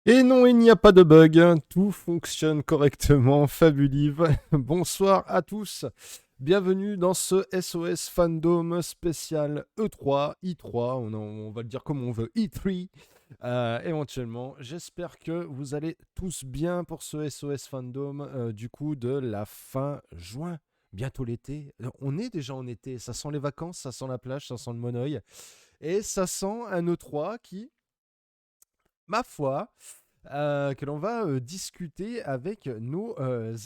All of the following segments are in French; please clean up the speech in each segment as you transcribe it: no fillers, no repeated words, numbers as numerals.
Et non, il n'y a pas de bug, hein, tout fonctionne correctement, Fabulive. Bonsoir à tous, bienvenue dans ce SOS Fandom spécial E3, I3, on va le dire comme on veut, E3, éventuellement. J'espère que vous allez tous bien pour ce SOS Fandom, du coup, de la fin juin. Bientôt l'été. On est déjà en été, ça sent les vacances, ça sent la plage, ça sent le monoeil. Et ça sent un E3 qui, ma foi, que l'on va discuter avec nos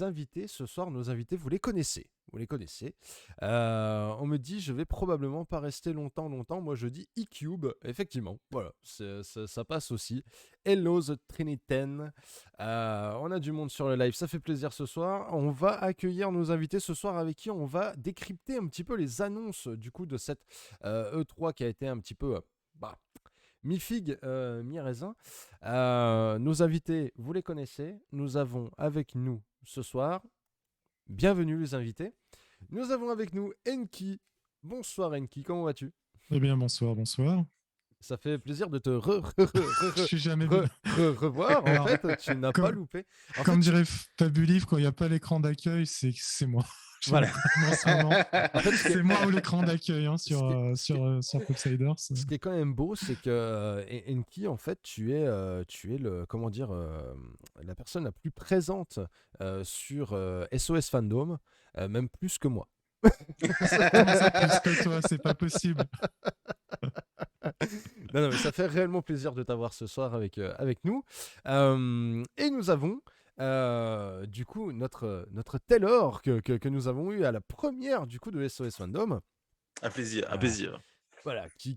invités ce soir. Nos invités, vous les connaissez. Vous les connaissez. On me dit, je vais probablement pas rester longtemps. Moi, je dis E-Cube. Effectivement, voilà, ça passe aussi. Hello the Triniten. On a du monde sur le live, ça fait plaisir ce soir. On va accueillir nos invités ce soir avec qui on va décrypter un petit peu les annonces du coup de cette E3 qui a été un petit peu bah, mi-figue, mi-raisin. Nos invités, vous les connaissez. Nous avons avec nous ce soir, bienvenue les invités. Nous avons avec nous Enki. Bonsoir Enki, comment vas-tu? Eh bien, bonsoir, bonsoir. Ça fait plaisir de te Je suis jamais venu. revoir. En Alors, fait, tu n'as pas comme, loupé. En fait, comme dirait Fabulif, quand il n'y a pas l'écran d'accueil, c'est moi. voilà. En ce moment, En fait, c'est moi ou l'écran d'accueil ce qui est- sur Popsiders. ce qui est quand même beau, c'est que Enki, en fait, tu es le, comment dire, la personne la plus présente sur SOS Fandom, même plus que moi. Comment ça, plus que toi? C'est pas possible. Non, mais ça fait réellement plaisir de t'avoir ce soir avec nous. Et nous avons du coup notre Taylor que nous avons eu à la première du coup de SOS Fandom. Un plaisir, un Euh, plaisir. voilà, qui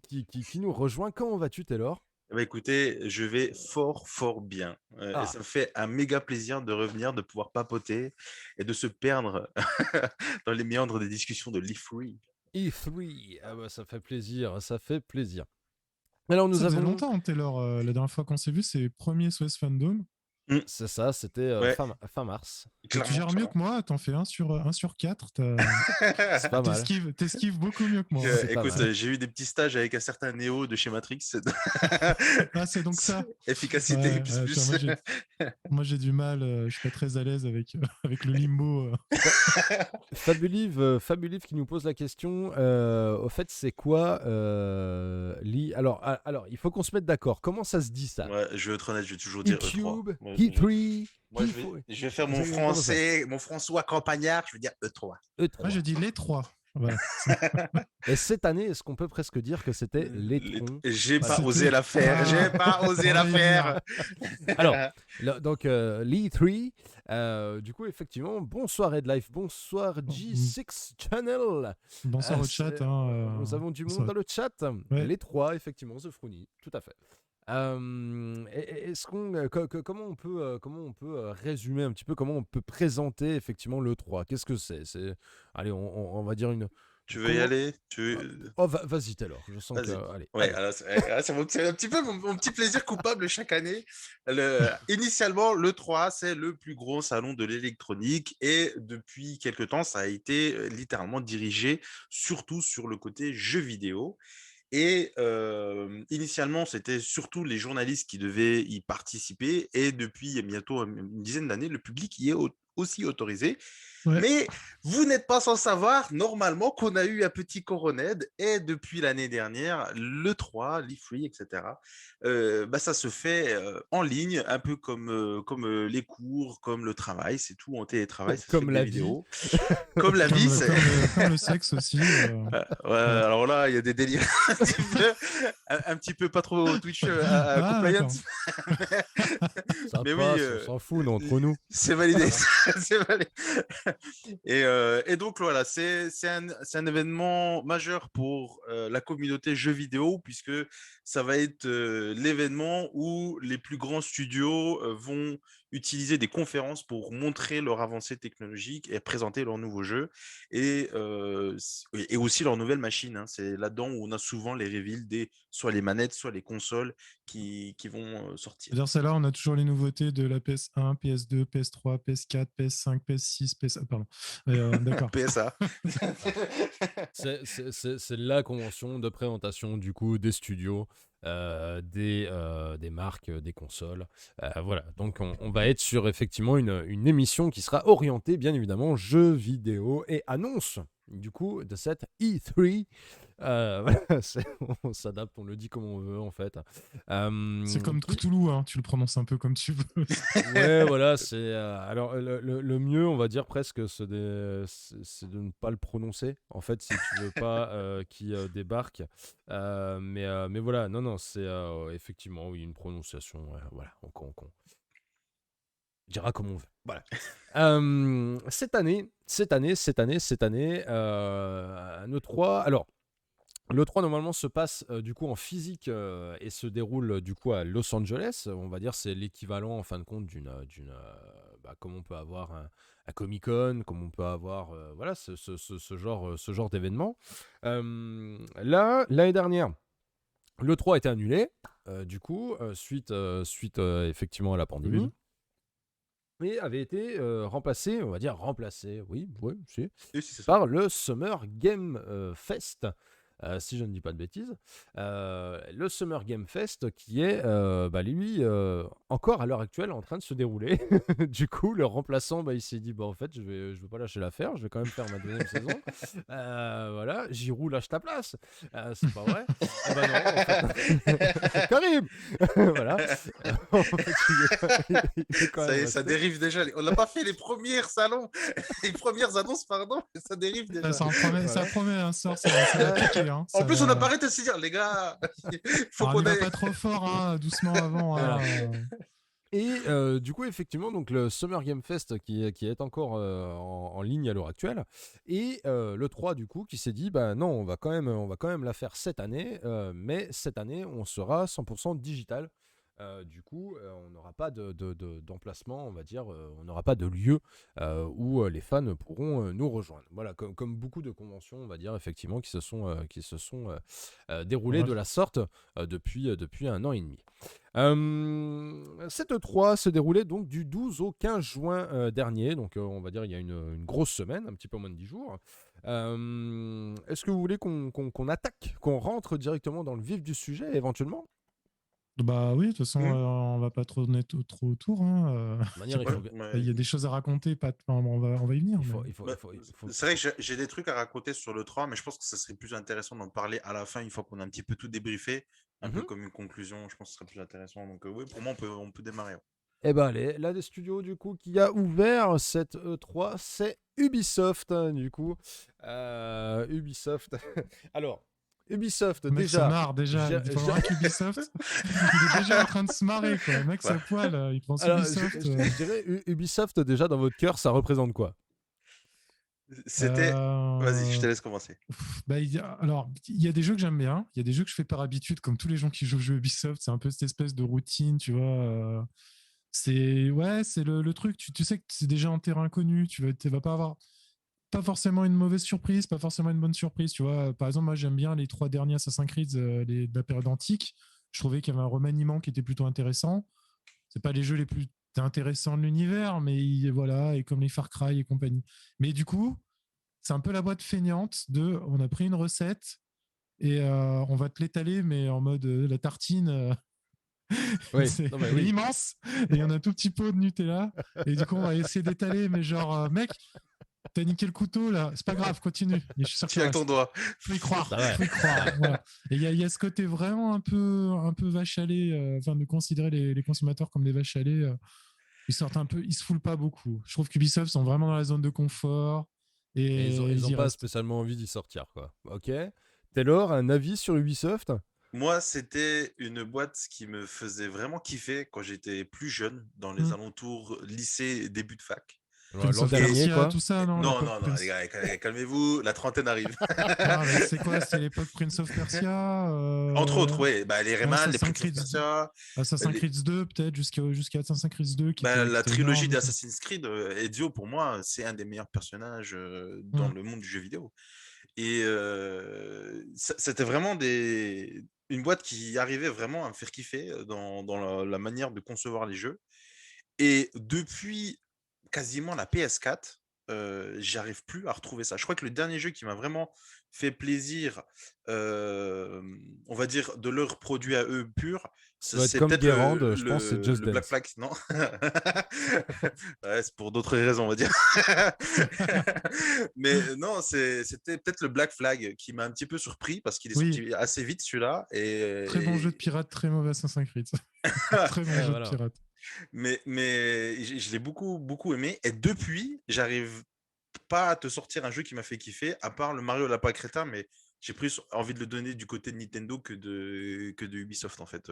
nous rejoint. Comment vas-tu, Taylor? Bah, écoutez, je vais fort, fort bien. Et Ah, ça me fait un méga plaisir de revenir, de pouvoir papoter et de se perdre dans les méandres des discussions de l'E3. E3. Ah bah, ça fait plaisir, ça fait plaisir. Alors nous Ça faisait avons, longtemps, Taylor. La dernière fois qu'on s'est vu, c'est premier SOS Fandom. Mm, c'est ça, c'était ouais, fin mars. Et tu clairement, gères mieux clairement. que moi, t'en fais un sur 4. C'est pas mal, T'esquives beaucoup mieux que moi. c'est pas Écoute, mal. j'ai eu des petits stages avec un certain Néo de chez Matrix. Ah, c'est donc ça. Efficacité, Ouais, plus, tu vois, plus. moi j'ai du mal, je suis pas très à l'aise avec, avec le limbo. Fabulive qui nous pose la question, au fait, c'est quoi alors, il faut qu'on se mette d'accord. Comment ça se dit ça? Ouais, je vais être honnête, je vais toujours dire E3. E-Cube, E3, Moi, E4. je vais faire mon Comment ça? français, mon François campagnard, je vais dire E3. Moi j'ai E3. dit les trois. Voilà. Et cette année, est-ce qu'on peut presque dire que c'était l'étron? J'ai Voilà. pas osé C'était. la faire, j'ai Ah, pas osé on la va y venir. faire. Alors, donc l'E3, du coup, effectivement, bonsoir Headlife, bonsoir G6 Channel. Bonsoir au chat. Nous avons du monde Bonsoir. dans le chat. Ouais. Les trois, effectivement, The Froonie, tout à fait. Est-ce qu'on, comment on peut résumer un petit peu, comment on peut présenter effectivement le 3? Qu'est-ce que c'est? Allez, on va dire une. Tu veux y Comment. aller? Oh, vas-y, Taylor. Je sens que. Vas-y. Allez, Ouais, allez. alors, c'est un petit peu mon petit plaisir coupable chaque année. Initialement, le 3, c'est le plus gros salon de l'électronique et depuis quelque temps, ça a été littéralement dirigé surtout sur le côté jeux vidéo. Et initialement, c'était surtout les journalistes qui devaient y participer. Et depuis bientôt une dizaine d'années, le public y est aussi autorisé. Ouais. Mais vous n'êtes pas sans savoir, normalement, qu'on a eu un petit coroned. Et depuis l'année dernière, le 3, l'E3, etc., bah, ça se fait en ligne, un peu comme les cours, comme le travail. C'est tout en télétravail, ça se fait Comme avec des la vie. vidéos. Comme la Comme vie, le, c'est... comme le, comme le sexe aussi. Ouais, Voilà. alors là, il y a des délires un petit peu pas trop Twitch à Ah, d'accord. compliance. Ça Mais oui, passe, on s'en fout, on est entre nous. c'est validé. Voilà. C'est validé. Et donc voilà, c'est un événement majeur pour la communauté jeux vidéo, puisque ça va être l'événement où les plus grands studios vont utiliser des conférences pour montrer leur avancée technologique et présenter leurs nouveaux jeux et aussi leurs nouvelles machines. Hein. C'est là-dedans où on a souvent les reveals des soit les manettes, soit les consoles qui vont sortir. C'est-à-dire, c'est là, on a toujours les nouveautés de la PS1, PS2, PS3, PS4, PS5, PS6, PS... Pardon. D'accord. PSA. C'est la convention de présentation du coup des studios. des marques, des consoles. Voilà, donc on va être sur effectivement une émission qui sera orientée bien évidemment jeux vidéo et annonce du coup de cette E3. Voilà, on s'adapte, on le dit comme on veut en fait. C'est comme Qui, Cthulhu, hein, tu le prononces un peu comme tu veux. Ouais, voilà, c'est alors le mieux, on va dire presque, c'est de ne pas le prononcer. En fait, si tu veux pas qu'il débarque. Mais voilà, non, non, c'est effectivement oui une prononciation. Voilà, on dira comme on veut. Voilà. Cette année, un E3. Alors. Le 3 normalement se passe du coup en physique et se déroule du coup à Los Angeles. On va dire c'est l'équivalent en fin de compte comme on peut avoir un Comic Con, comme on peut avoir voilà ce genre d'événement. Là l'année dernière, le 3 a été annulé du coup suite effectivement à la Covid. pandémie. Et avait été remplacé, on va dire remplacé, oui, si, Oui, si, c'est ça. par le Summer Game Fest, si je ne dis pas de bêtises. Le Summer Game Fest qui est, lui, encore à l'heure actuelle en train de se dérouler. Du coup, le remplaçant, il s'est dit, en fait, je vais pas lâcher l'affaire, je vais quand même faire ma deuxième saison. Voilà, Giroud, lâche ta place. C'est pas vrai. Eh ben non, en fait. Karim. Voilà. En fait, il est quand Ça même y est, ça resté. dérive déjà. On n'a pas fait les premiers salons, les premières annonces, pardon, ça dérive déjà. Ça Voilà. promet un sort, ça va piquer. Hein, En ça plus, on n'a pas va... arrêté de se dire, les gars, il faut Alors, n'y qu'on va aille. pas trop fort, hein, doucement avant. Voilà. Hein. Et du coup, effectivement, donc le Summer Game Fest qui est encore en ligne à l'heure actuelle, et le 3 du coup qui s'est dit, bah non, on va quand même la faire cette année, mais cette année, on sera 100% digital. Du coup, on n'aura pas d'emplacement, on va dire, on n'aura pas de lieu où les fans pourront nous rejoindre. Voilà, comme beaucoup de conventions, on va dire, effectivement, qui se sont déroulées Ouais. de la sorte depuis un an et demi. Cette E3 se déroulait donc du 12 au 15 juin dernier, donc on va dire il y a une grosse semaine, un petit peu moins de 10 jours. Est-ce que vous voulez qu'on attaque, qu'on rentre directement dans le vif du sujet éventuellement? Bah oui, de toute façon, Hmm. on va pas tourner trop autour. Hein, De toute manière, Ouais, il y a des choses à raconter, on va y venir. il faut, Mais... il faut, bah, il faut, il faut- c'est vrai que j'ai des trucs à raconter sur le 3, mais je pense que ça serait plus intéressant d'en parler à la fin, une fois qu'on a un petit peu tout débriefé, un peu Mhm. comme une conclusion. Je pense que ce serait plus intéressant. Donc, oui, pour moi, on peut démarrer. Ouais. Eh ben allez, l'un des studios du coup qui a ouvert cette E3, c'est Ubisoft du coup. Ubisoft. Alors, Ubisoft Le mec se déjà. marre déjà. j'ai- Il faut j'ai- voir qu'Ubisoft, il est déjà en train de se marrer. Quoi. Le mec, Ouais. c'est poil, il pense Alors, Ubisoft. je dirais Ubisoft déjà dans votre cœur, ça représente quoi? C'était. Vas-y, je te Euh, laisse commencer. Alors, il y a des jeux que j'aime bien. Il y a des jeux que je fais par habitude, comme tous les gens qui jouent aux jeux Ubisoft. C'est un peu cette espèce de routine, tu vois. C'est le truc. Tu sais que c'est déjà un terrain connu. Tu vas pas avoir pas forcément une mauvaise surprise, pas forcément une bonne surprise. Tu vois, par exemple, moi j'aime bien les 3 derniers Assassin's Creed de la période antique. Je trouvais qu'il y avait un remaniement qui était plutôt intéressant. C'est pas les jeux les plus intéressants de l'univers, mais voilà, et comme les Far Cry et compagnie. Mais du coup, c'est un peu la boîte feignante de on a pris une recette et on va te l'étaler, mais en mode la tartine. Oui, non mais Elle est oui. immense et il y en a un tout petit pot de Nutella. Et du coup, on va essayer d'étaler, mais genre, mec, t'as niqué le couteau là, c'est pas grave, continue. Et je suis sûr que ça Tiens avec ton reste. doigt. Faut y croire, Ça va. faut y croire. Voilà. Et il y a ce côté vraiment un peu vache à lait, enfin de considérer les consommateurs comme des vaches à lait. Ils sortent un peu, ils se foulent pas beaucoup. Je trouve qu'Ubisoft sont vraiment dans la zone de confort Et et ils ils ont y pas restent. spécialement envie d'y sortir, quoi. Ok. Taylor, un avis sur Ubisoft? Moi, c'était une boîte qui me faisait vraiment kiffer quand j'étais plus jeune, dans les Hmm. alentours lycée, début de fac. Ouais, Prince l'an of Et dernier, Persia, quoi. tout ça, non, non, l'époque non, non, les Prince. gars, calmez-vous, la trentaine arrive. Non, mais c'est quoi? C'est l'époque Prince of Persia, Entre autres, ouais, bah, les Rayman, les Assassin's Prince of Creed, Persia, Assassin's les- Creed 2, peut-être jusqu'à Assassin's Creed 2 bah, qui la était trilogie énorme. Quoi. d'Assassin's Creed, Ezio, pour moi, c'est un des meilleurs personnages dans Hmm. le monde du jeu vidéo. Et c'était vraiment une boîte qui arrivait vraiment à me faire kiffer dans la manière de concevoir les jeux. Et depuis quasiment la PS4, j'arrive plus à retrouver ça. Je crois que le dernier jeu qui m'a vraiment fait plaisir, on va dire de leurs produits à eux purs, Ça doit être c'est comme peut-être Guérande, je pense, c'est Just le Black Dance. Flag, non? Ouais, c'est pour d'autres raisons, on va dire. Mais non, c'était peut-être le Black Flag qui m'a un petit peu surpris parce qu'il est Oui, sorti assez vite celui-là. très bon jeu de pirate, très mauvais Assassin's Creed. Très bon Ouais, jeu de voilà. pirate. Mais je l'ai beaucoup, beaucoup aimé. Et depuis, j'arrive pas à te sortir un jeu qui m'a fait kiffer, à part le Mario Lapin Crétin, mais j'ai plus envie de le donner du côté de Nintendo que de Ubisoft, en fait,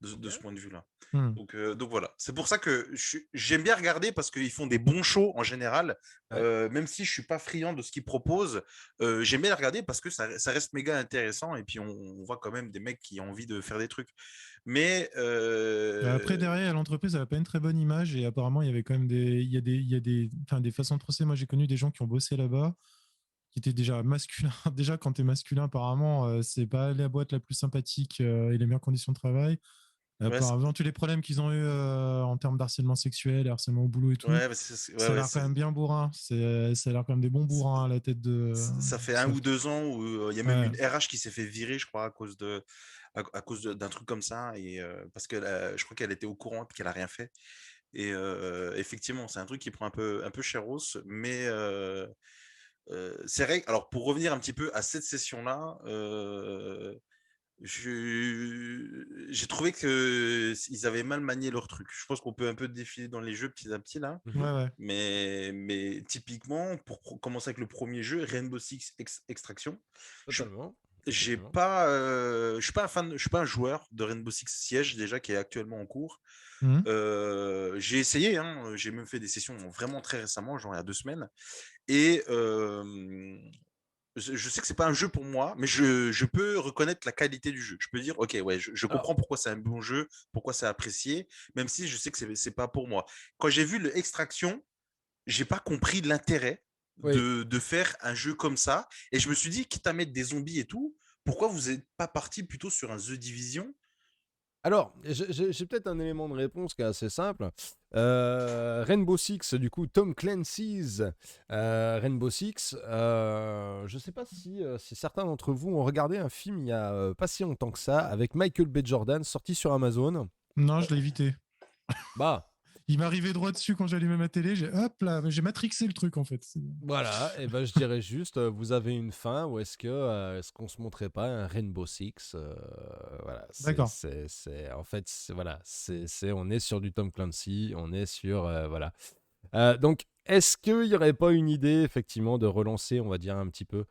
de ce point de vue-là. Hmm. Donc voilà, c'est pour ça que j'aime bien regarder parce qu'ils font des bons shows en général, Ouais. même si je suis pas friand de ce qu'ils proposent, j'aime bien les regarder parce que ça reste méga intéressant et puis on voit quand même des mecs qui ont envie de faire des trucs. Mais Après, derrière, l'entreprise n'a pas une très bonne image et apparemment, il y avait quand même des façons de procéder. Moi, j'ai connu des gens qui ont bossé là-bas, qui étaient déjà masculins. Déjà, quand tu es masculin, apparemment, c'est pas la boîte la plus sympathique et les meilleures conditions de travail. ouais, Apparemment, tous les problèmes qu'ils ont eu en termes d'harcèlement sexuel, harcèlement au boulot et tout, ouais, ça a l'air quand même bien bourrin. Ça a l'air quand même des bons bourrins à la tête de. ça fait un Ça. ou 2 ans où il y a même Ouais, une RH qui s'est fait virer, je crois, à cause d'un truc comme ça, et parce que je crois qu'elle était au courant et qu'elle a rien fait. Et effectivement, c'est un truc qui prend un peu cher os, mais c'est vrai. Alors, pour revenir un petit peu à cette session-là, j'ai trouvé que ils avaient mal manié leur truc. Je pense qu'on peut un peu défiler dans les jeux petit à petit là. ouais, Mhm. ouais. Mais typiquement, pour commencer avec le premier jeu, Rainbow Six Extraction, je Totalement. j'ai Effectivement. pas, je suis pas un fan, je suis pas un joueur de Rainbow Six Siege déjà qui est actuellement en cours. Mhm. J'ai essayé, hein, j'ai même fait des sessions vraiment très récemment, genre il y a 2 semaines. Et je sais que c'est pas un jeu pour moi, mais je peux reconnaître la qualité du jeu. Je peux dire, ok, ouais, je Alors, comprends pourquoi c'est un bon jeu, pourquoi c'est apprécié, même si je sais que c'est pas pour moi. Quand j'ai vu le Extraction, j'ai pas compris l'intérêt oui. de faire un jeu comme ça. Et je me suis dit, quitte à mettre des zombies et tout, pourquoi vous n'êtes pas parti plutôt sur un The Division? Alors, j'ai peut-être un élément de réponse qui est assez simple. Rainbow Six, du coup, Tom Clancy's Rainbow Six. Je ne sais pas si certains d'entre vous ont regardé un film il y a pas si longtemps que ça, avec Michael B. Jordan, sorti sur Amazon. Non, je l'ai évité. Bah, Il m'arrivait droit dessus quand j'allumais ma télé. Hop là, j'ai matrixé le truc en fait. voilà, et ben je dirais juste, vous avez une fin, ou est-ce qu'on se montrerait pas un Rainbow Six voilà, D'accord. en fait, voilà, on est sur du Tom Clancy, on est sur, voilà. Donc, est-ce qu'il n'y aurait pas une idée, effectivement, de relancer, on va dire, un petit peu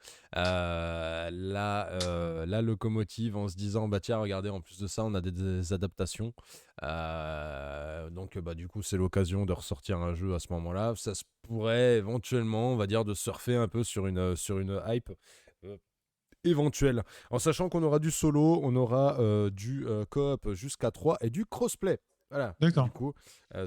la locomotive en se disant, bah tiens, regardez, en plus de ça, on a des adaptations. Donc, bah, du coup, c'est l'occasion de ressortir un jeu à ce moment-là. Ça se pourrait éventuellement, on va dire, de surfer un peu sur une hype. Éventuelle, en sachant qu'on aura du solo, on aura du coop jusqu'à 3 et du crossplay. Voilà, du D'accord. coup,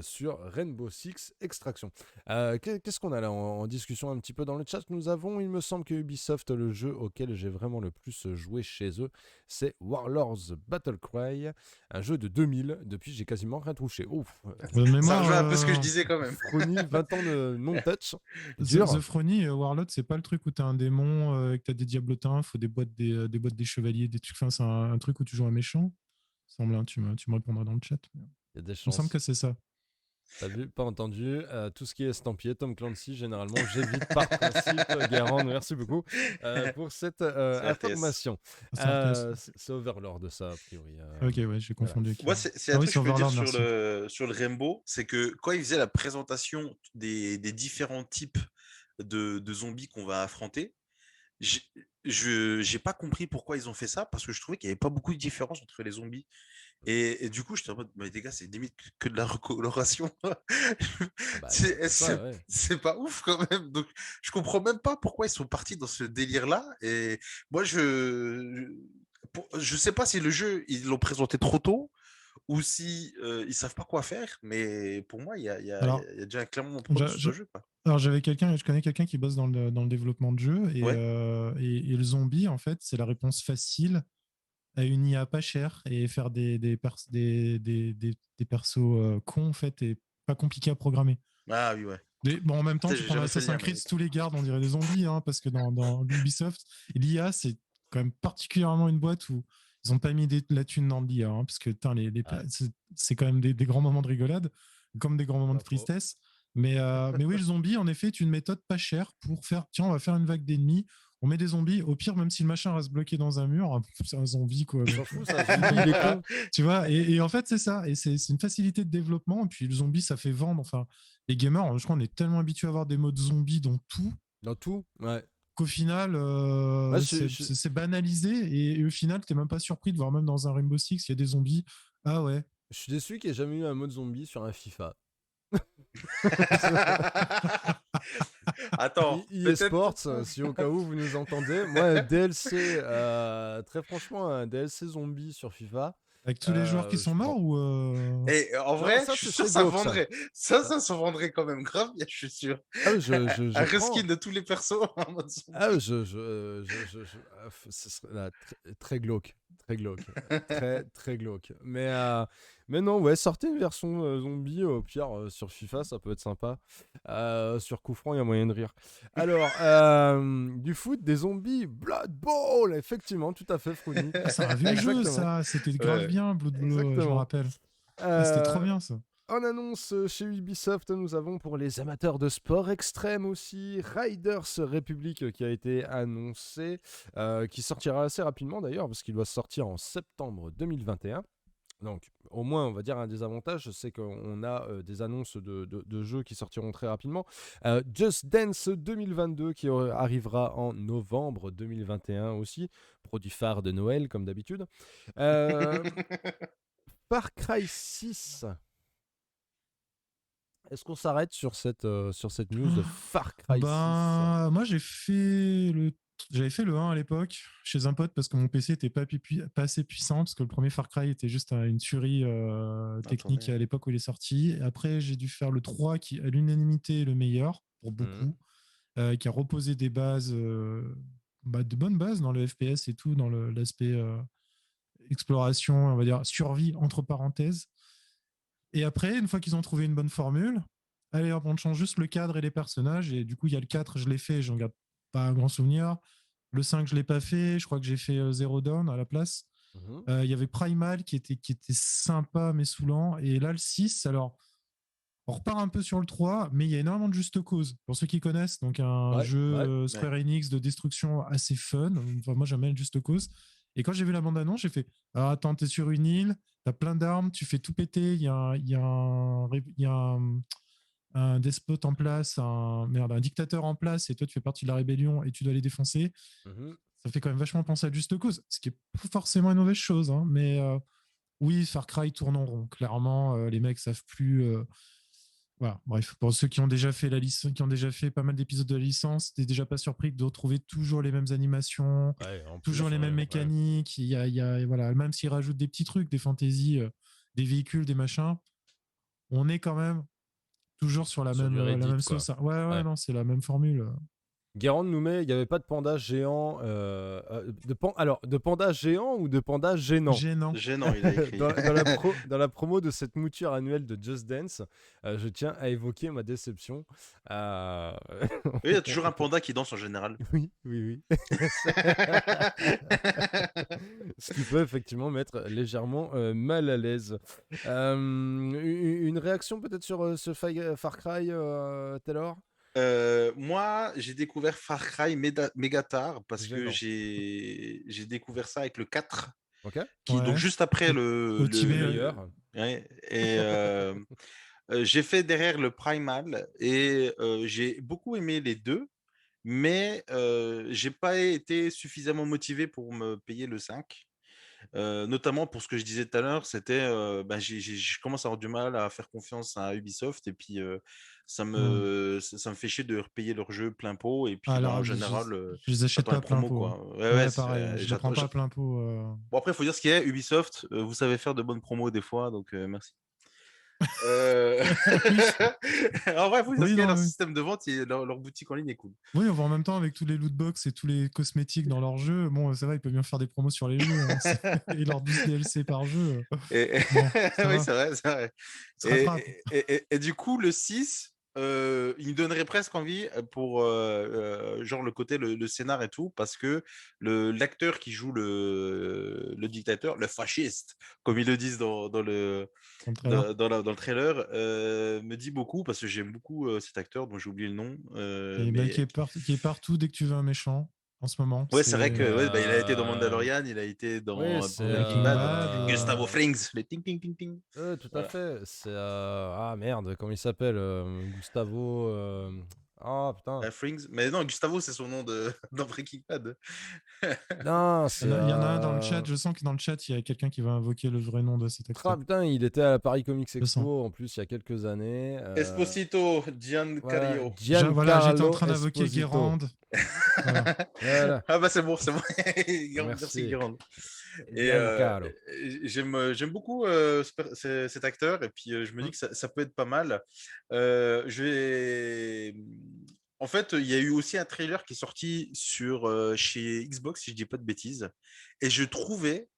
sur Rainbow Six Extraction. Qu'est-ce qu'on a là en discussion un petit peu dans le chat? Nous avons, il me semble que Ubisoft, le jeu auquel j'ai vraiment le plus joué chez eux, c'est Warlords Battlecry, un jeu de 2000. Depuis, j'ai quasiment rien touché. Ouf, De Ça mémoire, rejoint un peu ce que je disais quand même. Frony, 20 ans de non-touch. The Dur. Throny, Warlord, c'est pas le truc où t'as un démon, que t'as des diablotins, faut des boîtes des chevaliers, des trucs. Enfin, c'est un truc où tu joues un méchant. Semble, hein, tu me répondras dans le chat. Il Il y a des me semble chances. que c'est ça. T'as vu, pas entendu. Tout ce qui est estampillé, Tom Clancy, généralement, j'évite par principe. Guérande, merci beaucoup pour cette C'est RTS. information. C'est RTS. C'est Overlord de ça, a priori. Ok, ouais, j'ai Voilà. confondu avec. Moi, c'est Ah un oui, truc c'est que je peux dire Overlord, merci. sur le Rainbow, c'est que quand ils faisaient la présentation des différents types de zombies qu'on va affronter, j'ai j'ai pas compris pourquoi ils ont fait ça, parce que je trouvais qu'il n'y avait pas beaucoup de différence entre les zombies. Et du coup, j'étais en mode, mais les gars, c'est limite que de la recoloration. Ah bah, c'est un peu ça, ouais. C'est pas ouf quand même. Donc, je comprends même pas pourquoi ils sont partis dans ce délire-là. Et moi, je sais pas si le jeu, ils l'ont présenté trop tôt ou si ils savent pas quoi faire. Mais pour moi, Alors, il y a déjà clairement un problème j'a- sur j'a- ce jeu, quoi. alors je connais quelqu'un qui bosse dans le développement de jeux Ouais. et le zombie, en fait, c'est la réponse facile à une IA pas chère et faire des persos cons, en fait, et pas compliqués à programmer. Ah oui, ouais. Mais bon, en même temps, Putain, tu j'ai prends jamais fait le lien, Assassin's Creed, mais- tous les gardes, on dirait des zombies, hein, parce que dans l'Ubisoft, l'IA, c'est quand même particulièrement une boîte où ils n'ont pas mis la thune dans l'IA, hein, parce que putain, Ouais. c'est quand même des grands moments de rigolade, comme des grands moments de Pas faux. tristesse. Mais oui, le zombie, en effet, est une méthode pas chère pour faire, tiens, on va faire une vague d'ennemis, on met des zombies, au pire, même si le machin reste bloqué dans un mur, c'est un zombie, quoi. On Donc, s'en fout, c'est un zombie, il est con. tu vois, et en fait, c'est ça. Et c'est une facilité de développement. Et puis, le zombie, ça fait vendre. Enfin, les gamers, je crois, on est tellement habitués à avoir des modes zombies dans tout Dans tout, ouais. qu'au final, Moi, c'est banalisé. Et au final, t'es même pas surpris de voir même dans un Rainbow Six, il y a des zombies. Ah ouais. je suis déçu qu'il n'y ait jamais eu un mode zombie sur un FIFA. Attends, EA peut-être. Sports, si au cas où vous nous entendez, moi, un DLC, très franchement, un DLC zombie sur FIFA, Avec tous les joueurs qui je sont morts prends. ou. Et en Non, vrai, ça, je suis ce sûr serait que ça glauque, ça. vendrait. Ça se vendrait quand même grave bien, je suis sûr. Ah, je Un prends. reskin de tous les persos en mode Ah, zombie. ce serait là, très glauque. Très glauque. Très glauque. Mais non, ouais, sortez une version zombie, au pire, sur FIFA, ça peut être sympa. Sur coup franc, il y a moyen de rire. Alors, du foot, des zombies, Blood Bowl, effectivement, tout à fait, Frouni. C'est un vieux jeu, Exactement. ça. C'était grave Ouais. bien, Blood Bowl, je me Exactement. rappelle. Ah, c'était trop Euh, bien, ça. En annonce chez Ubisoft, nous avons pour les amateurs de sport extrême aussi Riders Republic qui a été annoncé, qui sortira assez rapidement d'ailleurs, parce qu'il doit sortir en septembre 2021. Donc, au moins, on va dire un des avantages, c'est qu'on a des annonces de jeux qui sortiront très rapidement. Just Dance 2022 qui arrivera en novembre 2021 aussi, produit phare de Noël comme d'habitude. Far Cry 6. Est-ce qu'on s'arrête sur cette news de Far Cry 6? Bah, moi, j'avais fait le 1 à l'époque chez un pote parce que mon PC était pas assez puissant parce que le premier Far Cry était juste une tuerie technique Attendez. à l'époque où il est sorti. Après, j'ai dû faire le 3 qui, à l'unanimité, est le meilleur pour beaucoup, qui a reposé des bases, de bonnes bases dans le FPS et tout, dans l'aspect exploration, on va dire survie entre parenthèses. Et après, une fois qu'ils ont trouvé une bonne formule, allez, hop, on change juste le cadre et les personnages. Et du coup, il y a le 4, je l'ai fait, j'en garde pas un grand souvenir. Le 5, je l'ai pas fait. Je crois que j'ai fait Zero Dawn à la place. Mhm. Il y avait Primal qui était sympa mais saoulant. Et là, le 6, alors, on repart un peu sur le 3, mais il y a énormément de juste cause. Pour ceux qui connaissent, donc un Ouais, jeu ouais. Square Enix de destruction assez fun. Enfin, moi, j'aime bien le juste cause. Et quand j'ai vu la bande-annonce, j'ai fait ah, attends, t'es sur une île, t'as plein d'armes, tu fais tout péter. Un despote en place, un dictateur en place, et toi, tu fais partie de la rébellion et tu dois les défoncer. Mhm. Ça fait quand même vachement penser à juste cause, ce qui est pas forcément une mauvaise chose. Hein, mais oui, Far Cry tourne en rond. Clairement, les mecs savent plus. Voilà, bref, pour ceux qui ont déjà fait qui ont déjà fait pas mal d'épisodes de la licence, t'es déjà pas surpris de retrouver toujours les mêmes animations, Ouais, en plus, toujours les mêmes ouais. mécaniques. Voilà, même s'ils rajoutent des petits trucs, des fantaisies, des véhicules, des machins, on est quand même toujours sur Sur du la Reddit, même quoi. sauce. Ouais, Ouais. non, c'est la même formule. Guérande nous met, il n'y avait pas de panda géant. Alors, de panda géant ou de panda gênant? Gênant. Gênant, il a écrit. Dans la promo de cette mouture annuelle de Just Dance, je tiens à évoquer ma déception. Euh, Oui, il y a toujours un panda qui danse en général. Oui, oui, oui. Ce qui peut effectivement mettre légèrement mal à l'aise. Une réaction peut-être sur ce Far Cry, Taylor? Moi, j'ai découvert Far Cry méga tard parce que Gênant. j'ai découvert ça avec le 4, Ok. qui est donc Ouais. juste après Motivé. Le meilleur. ouais, et j'ai fait derrière le Primal et j'ai beaucoup aimé les deux, mais j'ai pas été suffisamment motivé pour me payer le 5. Notamment pour ce que je disais tout à l'heure, c'était je commence à avoir du mal à faire confiance à Ubisoft et puis ça me fait chier de repayer leur jeu plein pot et puis Alors, en général je les achète j'attends pas les à plein promos pot. Hein. quoi. Ouais, Ouais, pareil, c'est- je les prends j'attends. pas à plein pot. Bon après il faut dire ce qu'il y a, Ubisoft, vous savez faire de bonnes promos des fois donc merci. Euh, Oui, En vrai, il faut dire ce oui, qu'il y a, non, leur oui. système de vente, leur boutique en ligne est cool. Oui, on voit en même temps avec tous les loot box et tous les cosmétiques dans leur jeu. Bon, c'est vrai, ils peuvent bien faire des promos sur les jeux. Hein, et leurs 12 DLC par jeu. Et... Bon, ça oui, va. c'est vrai, c'est vrai. Ça se rattrape. Et du coup, le 6, Il me donnerait presque envie pour genre le côté, le scénar et tout, parce que l'acteur qui joue le dictateur, le fasciste, comme ils le disent Dans le trailer. dans le trailer, me dit beaucoup, parce que j'aime beaucoup cet acteur dont j'ai oublié le nom. Et bah, qui est partout dès que tu veux un méchant en ce moment. Ouais, c'est vrai C'est que ouais, bah, il a été dans Euh, Mandalorian, il a été Oui, dans c'est Breaking Breaking Bad. Bad. Gustavo Frings, le ting ting ting ting. tout à Voilà. fait. C'est ah merde, comment il s'appelle Gustavo. Ah putain. Frings. Mais non, Gustavo, c'est son nom dans Breaking Bad. Non, Il c'est y en a un dans le chat. Je sens que dans le chat, il y a quelqu'un qui va invoquer le vrai nom de cet Ah acteur. putain, il était à la Paris Comics Je sens. Expo en plus il y a quelques années. Esposito, Voilà, Giancario. Voilà, j'étais en Giancarlo train d'invoquer Esposito. Guérande. Voilà. Voilà, Ah bah c'est bon, c'est bon. Merci merci. Guérande. Et Giancarlo. j'aime beaucoup cet acteur, et puis je me dis Hmm. que ça peut être pas mal. Je vais... En fait, il y a eu aussi un trailer qui est sorti chez Xbox, si je dis pas de bêtises, et je trouvais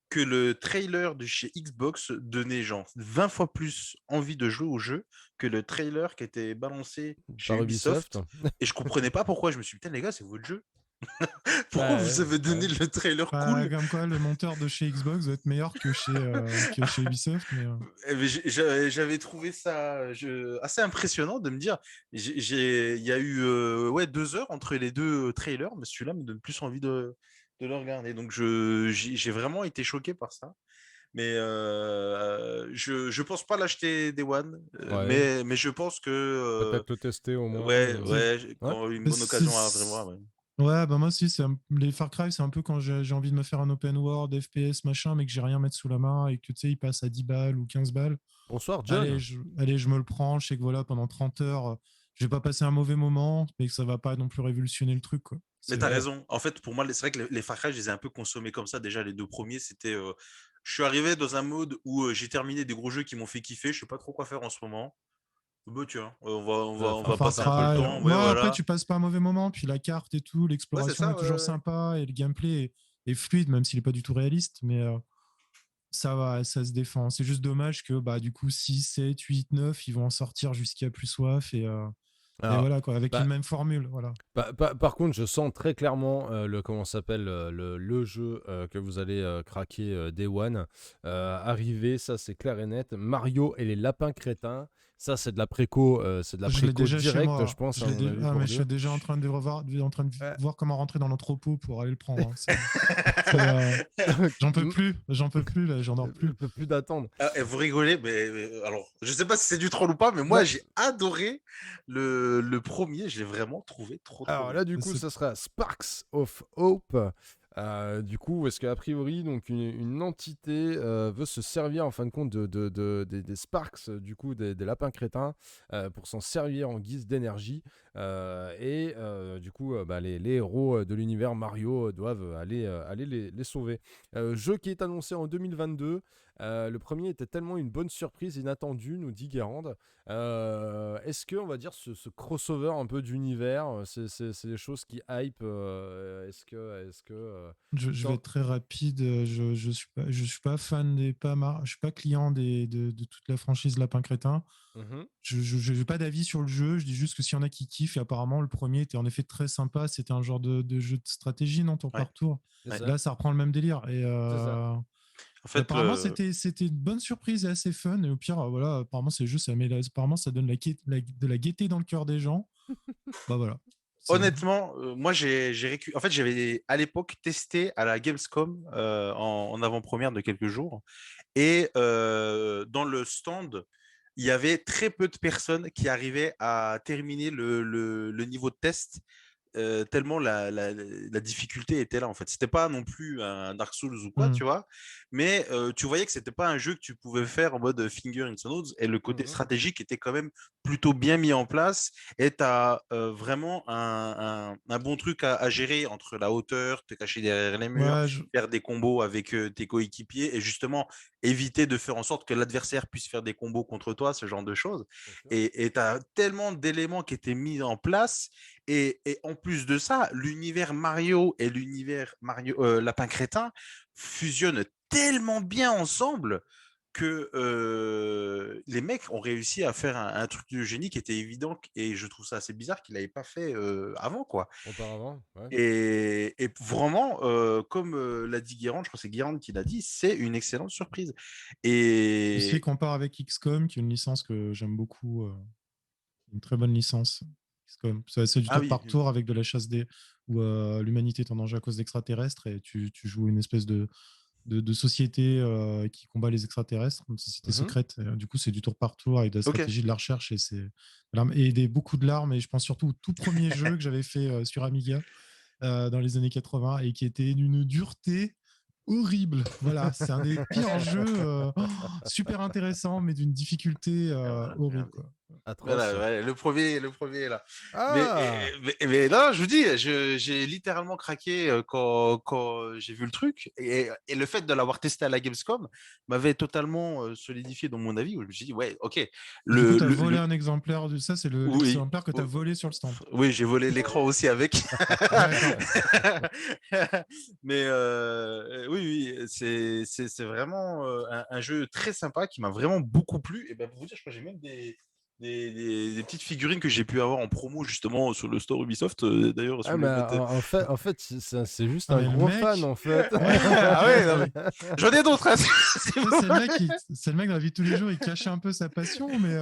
que le trailer de chez Xbox donnait genre 20 fois plus envie de jouer au jeu que le trailer qui était balancé chez Par Ubisoft. Ubisoft. Et je comprenais pas pourquoi. Je me suis dit, putain, les gars, c'est votre jeu. Pourquoi Bah vous ouais, avez ouais. donné le trailer Bah, cool? comme quoi, le monteur de chez Xbox doit être meilleur que chez Ubisoft. Mais, Mais j'avais trouvé ça assez impressionnant de me dire, il y a eu ouais, 2 heures entre les deux trailers, mais celui-là me donne plus envie de le regarder. Donc j'ai vraiment été choqué par ça. Mais je pense pas l'acheter Day One, Ouais. mais je pense que Peut-être le tester au moins. ouais, ouais, Ouais. quand une mais bonne occasion arrivera. Ouais. ouais, bah moi aussi, les Far Cry, c'est un peu quand j'ai envie de me faire un open world, FPS, machin, mais que j'ai rien à mettre sous la main et que tu sais, il passe à 10 balles ou 15 balles. Bonsoir Allez, John. je me le prends. Je sais que voilà, pendant 30 heures, je vais pas passer un mauvais moment, mais que ça va pas non plus révolutionner le truc, quoi. Mais C'est t'as Ouais. raison. En fait, pour moi, c'est vrai que les Far Cry, je les ai un peu consommés comme ça. Déjà, les deux premiers, c'était. Je suis arrivé dans un mode où j'ai terminé des gros jeux qui m'ont fait kiffer. Je sais pas trop quoi faire en ce moment. Bah, tiens, on un va Far passer un peu le Cry. temps. Ouais, Ouais, après, voilà. tu passes pas un mauvais moment, puis la carte et tout, Ouais, c'est l'exploration est ça. toujours Ouais. sympa et le gameplay est fluide, même s'il est pas du tout réaliste, mais ça va, ça se défend. C'est juste dommage que bah, du coup, 6, 7, 8, 9, ils vont en sortir jusqu'à plus soif et Alors, voilà, quoi, avec une bah, même formule. Voilà. par contre, je sens très clairement le comment ça s'appelle le jeu que vous allez craquer Day One arriver, ça c'est clair et net. Mario et les lapins crétins, ça c'est de la Je l'ai préco déjà chez directe, je moi. pense à mon avis Ah, pour mais je deux. suis déjà en train de Ouais. voir comment rentrer dans l'entrepôt pour aller le prendre, hein. J'en peux plus, là, j'en dors Je plus. peux plus d'attendre. Ah, et vous rigolez, mais alors, je sais pas si c'est du troll ou pas, mais moi, Non. j'ai adoré le premier. Je l'ai vraiment trouvé trop, trop Alors bien. là, du coup, C'est- ça sera Sparks of Hope. Du coup, est-ce qu'a priori, donc une entité veut se servir en fin de compte des Sparks, du coup, des lapins crétins, pour s'en servir en guise d'énergie. Du coup, bah, les héros de l'univers Mario doivent aller les sauver. Jeu qui est annoncé en 2022. Le premier était tellement une bonne surprise inattendue, nous dit Guérande. Est-ce que, on va dire, ce crossover un peu d'univers, c'est des choses qui hype est-ce que Je vais dans- être très rapide. Je suis pas fan je suis pas client de toute la franchise Lapin Crétin. Mhm, Je n'ai pas d'avis sur le jeu. Je dis juste que s'il y en a qui kiffent, et apparemment le premier était en effet très sympa. C'était un genre de jeu de stratégie, non, tour Ouais, par tour. c'est ouais. ça, Là, ça reprend le même délire. c'est ça. En Et fait, apparemment, c'était une bonne surprise et assez fun. Et au pire, voilà, apparemment, c'est juste, apparemment, ça donne de la gaieté dans le cœur des gens. Bah voilà. C'est- honnêtement, moi, en fait, j'avais à l'époque testé à la Gamescom en avant-première de quelques jours. Et dans le stand, il y avait très peu de personnes qui arrivaient à terminer le niveau de test, tellement la difficulté était là en fait. C'était pas non plus un Dark Souls ou quoi, Hmm. tu vois, mais tu voyais que c'était pas un jeu que tu pouvais faire en mode finger in the nose, et le côté Mhm, stratégique était quand même plutôt bien mis en place, et tu as vraiment un bon truc à gérer entre la hauteur, te cacher derrière les murs, Ouais, faire des combos avec tes coéquipiers, et justement éviter de faire en sorte que l'adversaire puisse faire des combos contre toi, ce genre de choses. bien sûr. Et tu as tellement d'éléments qui étaient mis en place, et en plus de ça, l'univers Mario et l'univers Mario Lapin Crétin fusionnent tellement bien ensemble que les mecs ont réussi à faire un truc de génie qui était évident et je trouve ça assez bizarre qu'ils l'avaient pas fait avant, quoi. Auparavant, ouais. Et vraiment, comme l'a dit Guérande, je crois que c'est Guérande qui l'a dit, c'est une excellente surprise. Aussi, Et compare avec XCOM, qui est une licence que j'aime beaucoup, une très bonne licence. XCOM. C'est du ah tour oui, par tour avec de la chasse des où l'humanité est en danger à cause d'extraterrestres et tu joues une espèce de société qui combat les extraterrestres, une société Mhm. secrète. Du coup, c'est du tour par tour avec de la ok. stratégie, de la recherche beaucoup de larmes. Et je pense surtout au tout premier jeu que j'avais fait sur Amiga dans les années 80 et qui était d'une dureté horrible. Voilà, c'est un des pires jeux, super intéressant, mais d'une difficulté horrible, quoi. Atroce. Voilà, ouais, le premier est là. Mais, Ah! mais non, je vous dis, j'ai littéralement craqué quand j'ai vu le truc. Et le fait de l'avoir testé à la Gamescom m'avait totalement solidifié dans mon avis. Où je me suis dit, ouais, ok. Du coup, Le, tu as le, volé le- un exemplaire de ça, c'est oui, l'exemplaire que tu as oui, volé sur le stand. oui, j'ai volé l'écran aussi avec. D'accord. Mais oui, oui, c'est vraiment un jeu très sympa qui m'a vraiment beaucoup plu. Et ben pour vous dire, je crois que j'ai même des petites figurines que j'ai pu avoir en promo justement sur le store Ubisoft. D'ailleurs, si Ah, vous mais voulez mettre. en fait, c'est juste Ah, un mais le gros fan, mec, en fait. ouais, Ah ouais, non, mais j'en ai d'autres. Hein, si vous c'est le mec dans la vie de tous les jours, il cache un peu sa passion, mais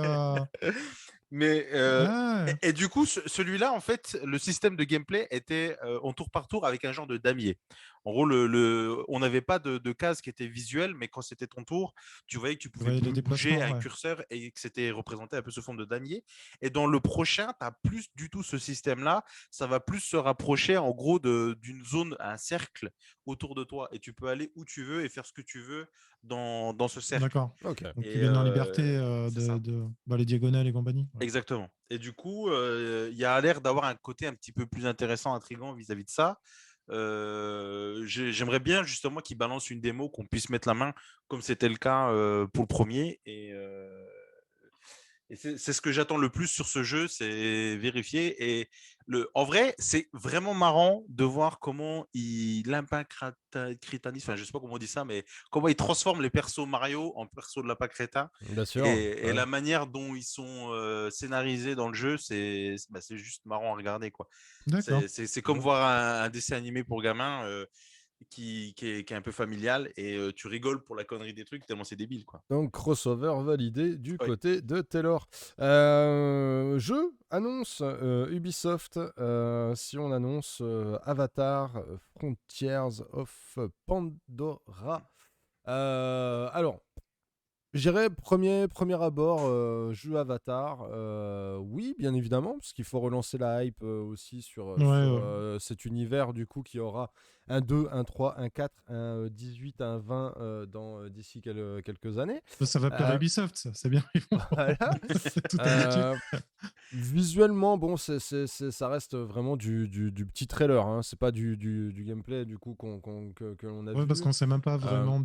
Mais ouais. et du coup, celui-là, en fait, le système de gameplay était en tour par tour avec un genre de damier. En gros, on n'avait pas de case qui était visuelle, mais quand c'était ton tour, tu voyais que tu pouvais Ouais, les bouger déplacements, un ouais. curseur et que c'était représenté un peu sous forme de damier. Et dans le prochain, tu n'as plus du tout ce système-là. Ça va plus se rapprocher, en gros, d'une zone, un cercle autour de toi. Et tu peux aller où tu veux et faire ce que tu veux dans ce cercle. D'accord. Ok. Donc tu Et gagnes en liberté c'est ça. dans les diagonales et compagnie. Ouais. Exactement. Et du coup, il y a l'air d'avoir un côté un petit peu plus intéressant, intriguant vis-à-vis de ça. J'aimerais bien justement qu'ils balancent une démo, qu'on puisse mettre la main, comme c'était le cas pour le premier. Et c'est ce que j'attends le plus sur ce jeu, c'est vérifier. Et en vrai, c'est vraiment marrant de voir comment l'impact crétinise, enfin je sais pas comment on dit ça, mais comment il transforme les persos Mario en persos de l'impact crétin. Bien sûr. Et Ouais. la manière dont ils sont scénarisés dans le jeu, c'est juste marrant à regarder, quoi. D'accord. C'est comme voir un dessin animé pour gamins qui est un peu familial et tu rigoles pour la connerie des trucs tellement c'est débile, quoi. Donc, crossover validé du Oui. côté de Taylor. Jeu annonce Ubisoft. Si on annonce Avatar Frontiers of Pandora. Alors, j'irais premier abord, jeu Avatar. Oui, bien évidemment, parce qu'il faut relancer la hype aussi sur, Ouais. cet univers du coup qui aura un 2, un 3, un 4, un 18, un 20 d'ici quelques années. Ça va plaire à Euh, Ubisoft, ça. C'est bien. Ils vont voilà. c'est tout habitué. Visuellement, bon, ça reste vraiment du petit trailer. Hein. C'est pas du gameplay du coup que l'on a Ouais, parce vu. qu'on sait même pas Euh, vraiment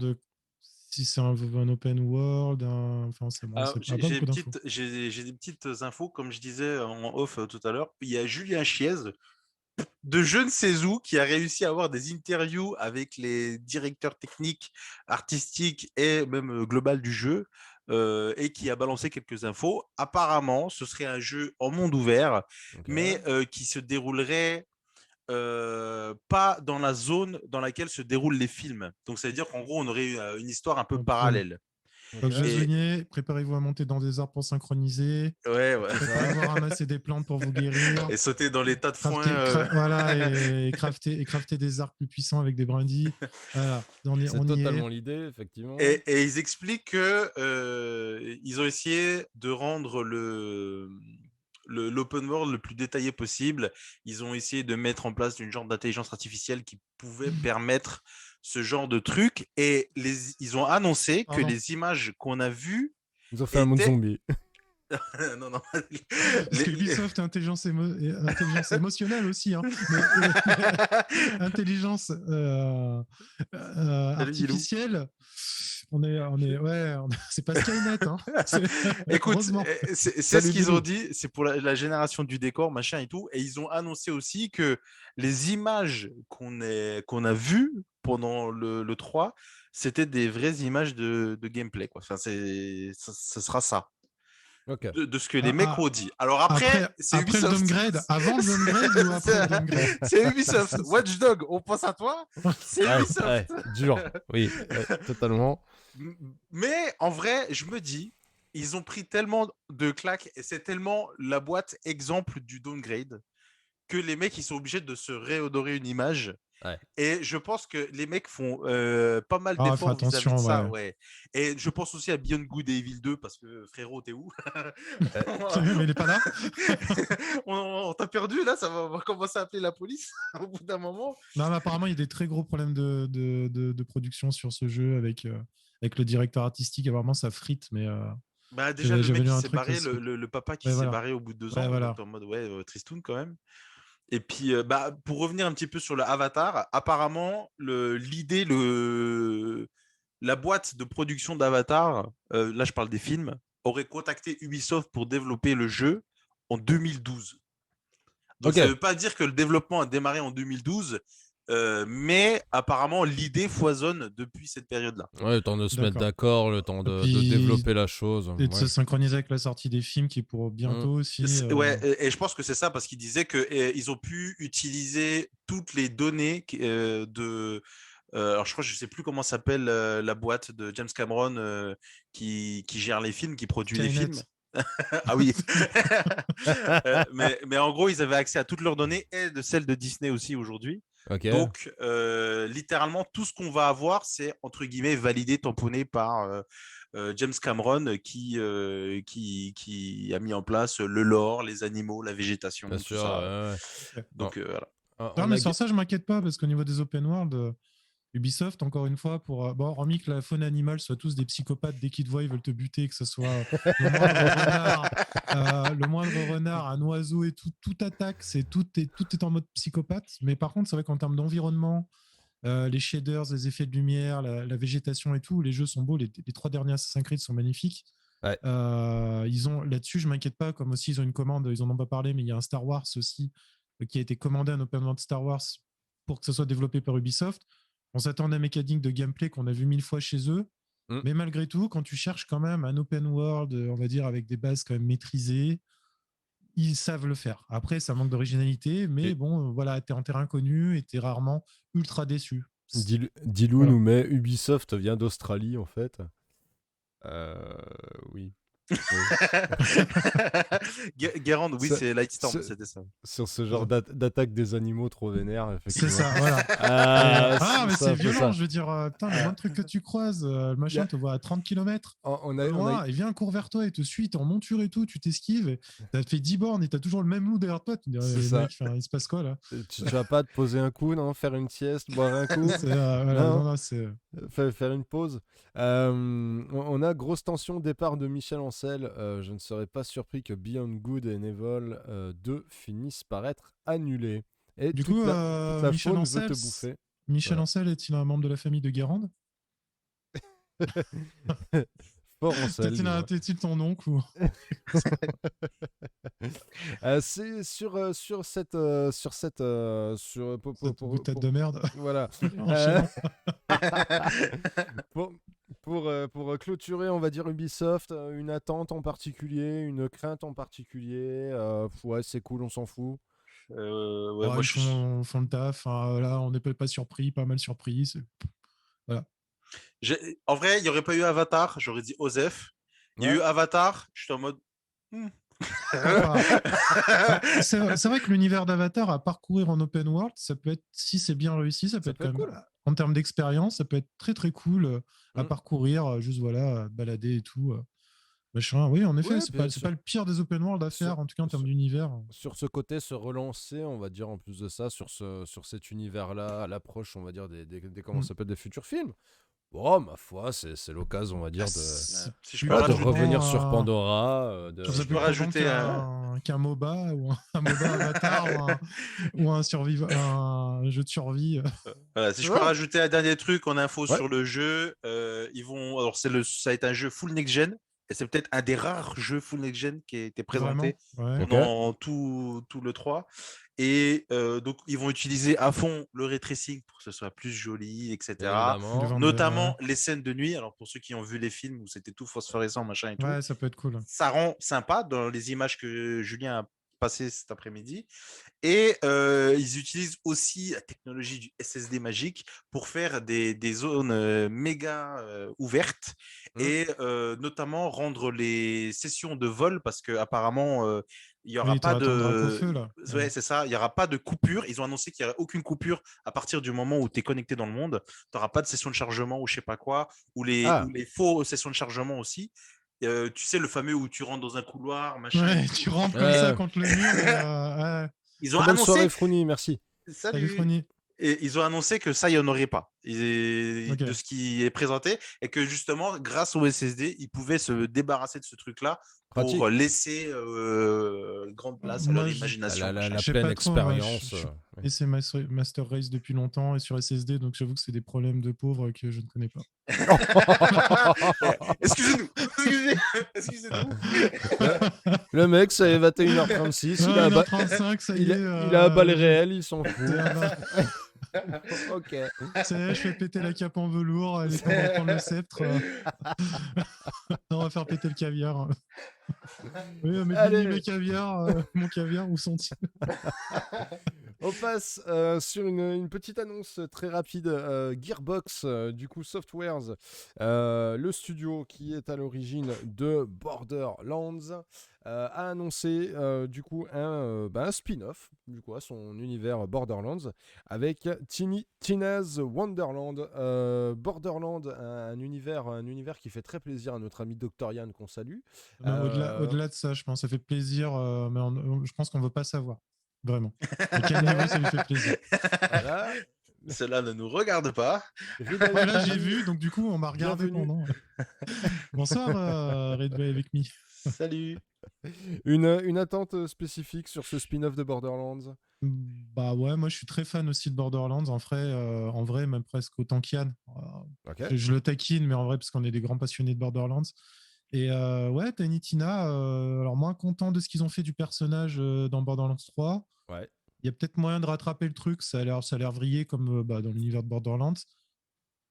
si c'est un open world. Enfin, on Alors, sait pas beaucoup d'infos. j'ai des petites infos, comme je disais en off tout à l'heure. Il y a Julien Chiez de je ne sais où qui a réussi à avoir des interviews avec les directeurs techniques, artistiques et même global du jeu et qui a balancé quelques infos. Apparemment, ce serait un jeu en monde ouvert, ok. mais qui se déroulerait pas dans la zone dans laquelle se déroulent les films. Donc, ça veut dire qu'en gros, on aurait une histoire un peu Ok. parallèle. Ok. Donc, je vais Et souligner, préparez-vous à monter dans des arbres pour synchroniser. ouais, ouais. C'est ça. Préparez-vous à ramasser des plantes pour vous guérir. Et sauter dans les tas de foin. Voilà, et crafter des arcs plus puissants avec des brindilles. Voilà, C'est on y est. totalement l'idée, effectivement. Et ils expliquent que ils ont essayé de rendre l'open world le plus détaillé possible. Ils ont essayé de mettre en place une genre d'intelligence artificielle qui pouvait permettre ce genre de truc. Et ils ont annoncé que Pardon. les images qu'on a vues Ils ont fait un monde étaient... zombie. non, non. Parce que Ubisoft, intelligence émotionnelle aussi. Hein. Mais, intelligence Salut, Gilou. artificielle. c'est pas Skynet, hein. Écoute, Heureusement. c'est Salut, ce qu'ils Bilou. ont dit, c'est pour la génération du décor, machin et tout. Et ils ont annoncé aussi que les images qu'on a vues pendant le 3, c'était des vraies images de gameplay, quoi. Enfin, ce sera ça, Ok. de ce que les Ah, mecs ah, ont dit. Alors après, c'est après le Ubisoft. downgrade, avant le downgrade ou après le downgrade? C'est Ubisoft. Watch Dog, on pense à toi. C'est Ouais, Ubisoft. dur. Oui, ouais, totalement. Mais en vrai, je me dis, ils ont pris tellement de claques et c'est tellement la boîte exemple du downgrade que les mecs ils sont obligés de se réodorer une image. Ouais. Et je pense que les mecs font pas mal Ah, fais d'efforts vis-à-vis de attention, ça, ouais. ouais. Et je pense aussi à Beyond Good et Evil 2 parce que frérot, t'es où? Mais il est pas là. On t'a perdu là, on va commencer à appeler la police au bout d'un moment. Non, mais apparemment, il y a des très gros problèmes de production sur ce jeu avec le directeur artistique. Apparemment, ça frite, mais Bah déjà le j'avais mec lu qui un s'est truc barré, là-dessus. le papa qui Ouais, s'est voilà. barré au bout de 2 ans, Ouais, donc voilà. t'es en mode ouais, tristoun quand même. Et puis, bah, pour revenir un petit peu sur le Avatar, apparemment, la boîte de production d'Avatar, là je parle des films, aurait contacté Ubisoft pour développer le jeu en 2012. Donc Ok. ça ne veut pas dire que le développement a démarré en 2012, mais apparemment l'idée foisonne depuis cette période-là. Ouais, le temps de se mettre D'accord. d'accord, le temps Et de puis, développer la chose. et de Ouais. se synchroniser avec la sortie des films qui est pour bientôt aussi. Ouais, et je pense que c'est ça parce qu'ils disaient qu'ils ont pu utiliser toutes les données alors je crois, je sais plus comment s'appelle la boîte de James Cameron qui gère les films, qui produit les films. Skynet. Ah oui. Mais en gros, ils avaient accès à toutes leurs données et de celles de Disney aussi aujourd'hui. Ok. Donc, littéralement, tout ce qu'on va avoir, c'est entre guillemets validé, tamponné par James Cameron qui a mis en place le lore, les animaux, la végétation, Bien tout sûr. ça. Ouais. Ok. Donc, voilà. Non, On mais a... sur ça, je m'inquiète pas parce qu'au niveau des open world, Ubisoft, encore une fois, bon, hormis que la faune animale soit tous des psychopathes, dès qu'ils te voient, ils veulent te buter, que ce soit le moindre renard, un oiseau et tout attaque, tout est en mode psychopathe. Mais par contre, c'est vrai qu'en termes d'environnement, les shaders, les effets de lumière, la végétation et tout, les jeux sont beaux. Les 3 derniers Assassin's Creed sont magnifiques. Ouais. Ils ont là-dessus, je m'inquiète pas. Comme aussi, ils ont une commande, ils en ont pas parlé, mais il y a un Star Wars aussi qui a été commandé, un open world Star Wars pour que ce soit développé par Ubisoft. On s'attend à des mécaniques de gameplay qu'on a vu 1000 fois chez eux. Mais malgré tout, quand tu cherches quand même un open world, on va dire, avec des bases quand même maîtrisées, ils savent le faire. Après, ça manque d'originalité, mais bon, voilà, t'es en terrain connu et t'es rarement ultra déçu. Dilou Voilà. nous met Ubisoft vient d'Australie en fait. Oui. Guérande, oui, Ça- c'est Lightstorm, ce- c'était ça. Sur ce genre d'attaque des animaux trop vénères, C'est effectivement. ça, voilà. Mais c'est violent, je veux dire, putain, le moindre truc que tu croises, le machin te voit à 30 km On loin, a... et vient, court vers toi, et te suit, t'es en monture et tout, tu t'esquives, et t'as fait 10 bornes et t'as toujours le même loup derrière toi, tu te dis, C'est ça. mec, il se passe quoi là? Tu vas pas te poser un coup, non? Faire une sieste, boire un coup? Voilà, Non, non, c'est... faire une pause. On a grosse tension au départ de Michel Ancel. Je ne serais pas surpris que Beyond Good et Evil 2 finissent par être annulés. Et Du toute coup, la Michel faune veut Ancel, te bouffer. Michel Voilà. Ancel est-il un membre de la famille de Guérande? Fort Ancel. T'es-il ton oncle ou... C'est sur cette Cette tête de merde. voilà. Enchaînons. Pour clôturer, on va dire Ubisoft, une attente en particulier, une crainte en particulier. Ouais, c'est cool, on s'en fout. Ouais, moi, Ils font le taf. Hein, là, on n'est pas surpris, pas mal surpris. Voilà. En vrai, il n'y aurait pas eu Avatar, j'aurais dit Osef. Il y a Ouais. eu Avatar, j'étais en mode. C'est vrai que l'univers d'Avatar à parcourir en open world, ça peut être, si c'est bien réussi, ça peut être quand même cool. En termes d'expérience, ça peut être très très cool à parcourir, juste voilà, balader et tout. Machin. Oui, en effet, Ouais, c'est pas le pire des open world à faire, en tout cas en termes d'univers. Sur ce côté, se relancer, on va dire en plus de ça, sur cet univers-là, à l'approche, on va dire, comment ça s'appelle, des futurs films. Bon, ma foi, c'est l'occasion, on va dire, de, Si je peux voilà, de rajouter, revenir sur Pandora. Je trouve si ça je plus peux probant rajouter qu'un MOBA ou un MOBA Avatar ou un jeu de survie. voilà, si C'est je peux vrai? rajouter un dernier truc en info Ouais. sur le jeu, alors ça va être un jeu full next-gen, et c'est peut-être un des rares jeux full next-gen qui a été présenté Vraiment. Ouais. Ok. pendant tout le 3. Et donc, ils vont utiliser à fond le ray tracing pour que ce soit plus joli, Bien etc. Le évidemment. vendre, Notamment les scènes de nuit. Alors, pour ceux qui ont vu les films où c'était tout phosphorescent, machin et tout, ouais, ça peut être cool. ça rend sympa dans les images que Julien a passées cet après-midi. Et ils utilisent aussi la technologie du SSD magique pour faire des zones méga ouvertes Hmm. et notamment rendre les sessions de vol parce qu'apparemment, il n'y aura Oui, pas t'auras ton drapeau de. feu là. Ouais, c'est ça, il n'y aura pas de coupure. Ils ont annoncé qu'il n'y aurait aucune coupure à partir du moment où tu es connecté dans le monde. Tu n'auras pas de session de chargement ou je sais pas quoi, ou Ah, les faux sessions de chargement aussi. Tu sais, le fameux où tu rentres dans un couloir, machin et Ouais, tout. tu rentres comme ça ouais. contre le mur et ouais, Ils ont Très bonne soirée, annoncé. Frouni, merci. salut Salut. Frony. Et ils ont annoncé que ça, il n'y en aurait pas de Ok. ce qui est présenté et que justement, grâce au SSD, ils pouvaient se débarrasser de ce truc-là pour Pratique. laisser grande place à leur Moi, imagination. Machin. La je sais pleine pas trop. Moi, expérience. je suis Ouais. PC Master Race depuis longtemps et sur SSD, donc j'avoue que c'est des problèmes de pauvres que je ne connais pas. Excusez-nous. Excusez-nous. le, le mec, c'est 21h36, Ah, 1h35, ça y est. il a un balai réel, il s'en fout. C'est Ok. ça y est, je fais péter la cape en velours. Elle est temps de prendre le sceptre. On va faire péter le caviar. Oui, mais Allez. mes caviars, mon caviar, où sont-ils? On passe sur une petite annonce très rapide. Gearbox, du coup, Softwares, le studio qui est à l'origine de Borderlands, a annoncé du coup un spin-off du coup, à son univers Borderlands avec Tina's Wonderland. Borderland, un univers qui fait très plaisir à notre ami Doctorian qu'on salue. Au-delà de ça, je pense, ça fait plaisir, mais je pense qu'on ne veut pas savoir. Vraiment. À quel niveau ça lui fait plaisir? Voilà. Cela ne nous regarde pas. Ouais, là, j'ai vu, donc du coup, on m'a regardé Bienvenue. pendant. Bonsoir, Red Way avec me. Salut. Une attente spécifique sur ce spin-off de Borderlands? Bah ouais, moi je suis très fan aussi de Borderlands, en vrai même presque autant qu'Yann. Ok. Je le taquine, mais en vrai, parce qu'on est des grands passionnés de Borderlands. Et ouais, Tiny Tina, alors moins content de ce qu'ils ont fait du personnage dans Borderlands 3. Ouais. Il y a peut-être moyen de rattraper le truc, ça a l'air vrillé comme dans l'univers de Borderlands.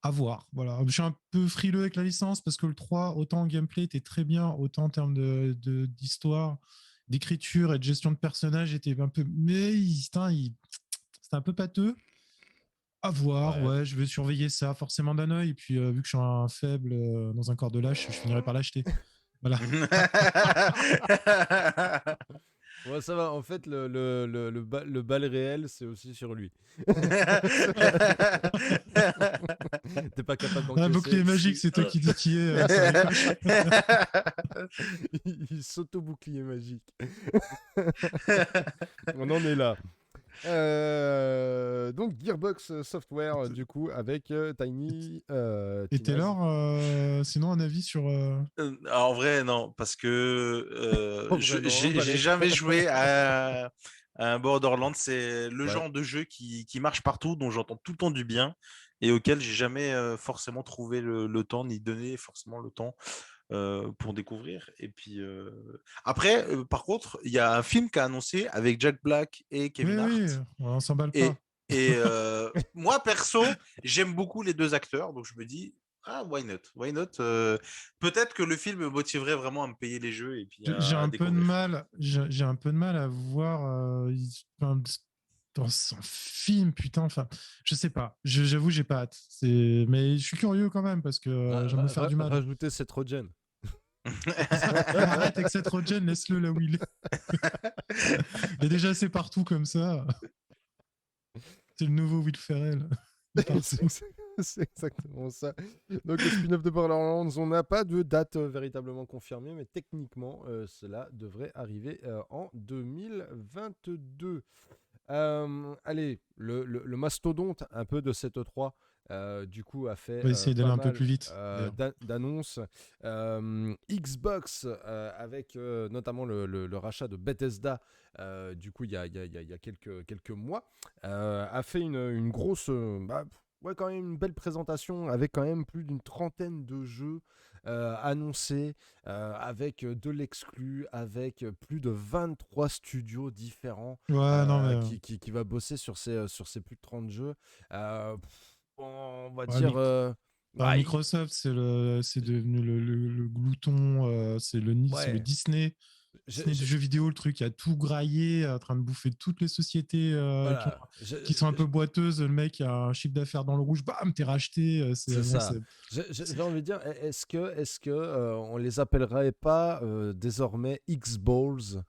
À voir. Voilà. Je suis un peu frileux avec la licence parce que le 3, autant en gameplay, était très bien, autant en termes d'histoire, d'écriture et de gestion de personnages, était un peu. Mais c'était un peu pâteux. À voir, Ouais. ouais, je vais surveiller ça forcément d'un œil. Et puis, vu que je suis un faible dans un corps de lâche, je finirai par l'acheter. Voilà. Ouais, ça va. En fait, le bal réel, c'est aussi sur lui. T'es pas capable Un d'encaisser. bouclier magique, c'est toi qui dis qui est, ça ricoche. Il s'auto-bouclier magique. On en est là. Donc Gearbox Software, du coup, avec Et Tina's. Taylor, sinon, un avis sur. En vrai, non, parce que En vrai, non, j'ai emballé. jamais joué à un Borderlands. C'est le Ouais. genre de jeu qui marche partout, dont j'entends tout le temps du bien et auquel j'ai jamais forcément trouvé le temps, ni donné forcément le temps pour découvrir. Et puis après, par contre, il y a un film qu'a annoncé avec Jack Black et Oui, Kevin oui, Hart. on s'emballe pas. Et, et moi, perso, j'aime beaucoup les deux acteurs, donc je me dis, ah, why not? Why not? Peut-être que le film me motiverait vraiment à me payer les jeux et puis J'ai à un peu de découvrir. mal, j'ai un peu de mal à voir dans son film, putain. Enfin, je sais pas. J'avoue, j'ai pas hâte. Mais je suis curieux quand même parce que j'aime me faire du mal. Rajouter cette regen. Arrête avec cette Rogen, laisse-le là où il est. Il est déjà assez partout comme ça. C'est le nouveau Will Ferrell. C'est exactement ça. Donc le spin-off de Borderlands, on n'a pas de date véritablement confirmée, mais techniquement, cela devrait arriver en 2022. Allez, le mastodonte un peu de cette E3, du coup, a fait On va essayer d'aller pas un peu mal plus vite. D'ailleurs. d'annonces. Xbox, avec notamment le rachat de Bethesda, du coup, il y a quelques mois, a fait une grosse... ouais, quand même une belle présentation avec quand même plus d'une trentaine de jeux annoncés, avec de l'exclu, avec plus de 23 studios différents Ouais, non, mais qui va bosser sur ces plus de 30 jeux. On va ouais, dire... bah, Microsoft, c'est devenu le glouton, c'est le ouais, Disney du jeu vidéo, le truc qui a tout graillé, en train de bouffer toutes les sociétés voilà, qui sont un peu boiteuses. Le mec a un chiffre d'affaires dans le rouge, bam, t'es racheté. c'est Bon, ça. J'ai envie de dire, est-ce que on les appellerait pas désormais X-Balls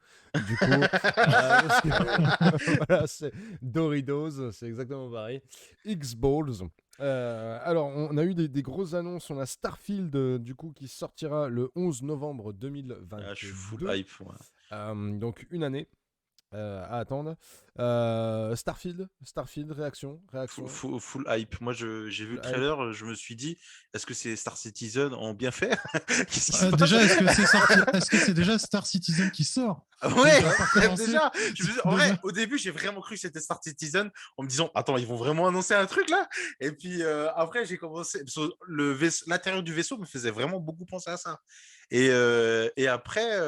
du coup parce que, voilà, c'est Doritos, c'est exactement pareil. X-Balls. Alors, on a eu des grosses annonces. On a Starfield, du coup, qui sortira le 11 novembre Ah, je suis full 2022. hype. Ouais. Donc, une année à attendre. Starfield, réaction. Full hype. Moi, j'ai vu le Hype. trailer, je me suis dit, est-ce que c'est Star Citizen en bien fait? Qu'est-ce qui se passe? Déjà, est-ce que c'est déjà Star Citizen qui sort? Ouais, Déjà, pour commencer. déjà, en vrai, Déjà. au début, j'ai vraiment cru que c'était Star Citizen en me disant, attends, ils vont vraiment annoncer un truc là? Et puis après, j'ai commencé, l'intérieur du vaisseau me faisait vraiment beaucoup penser à ça. Et après,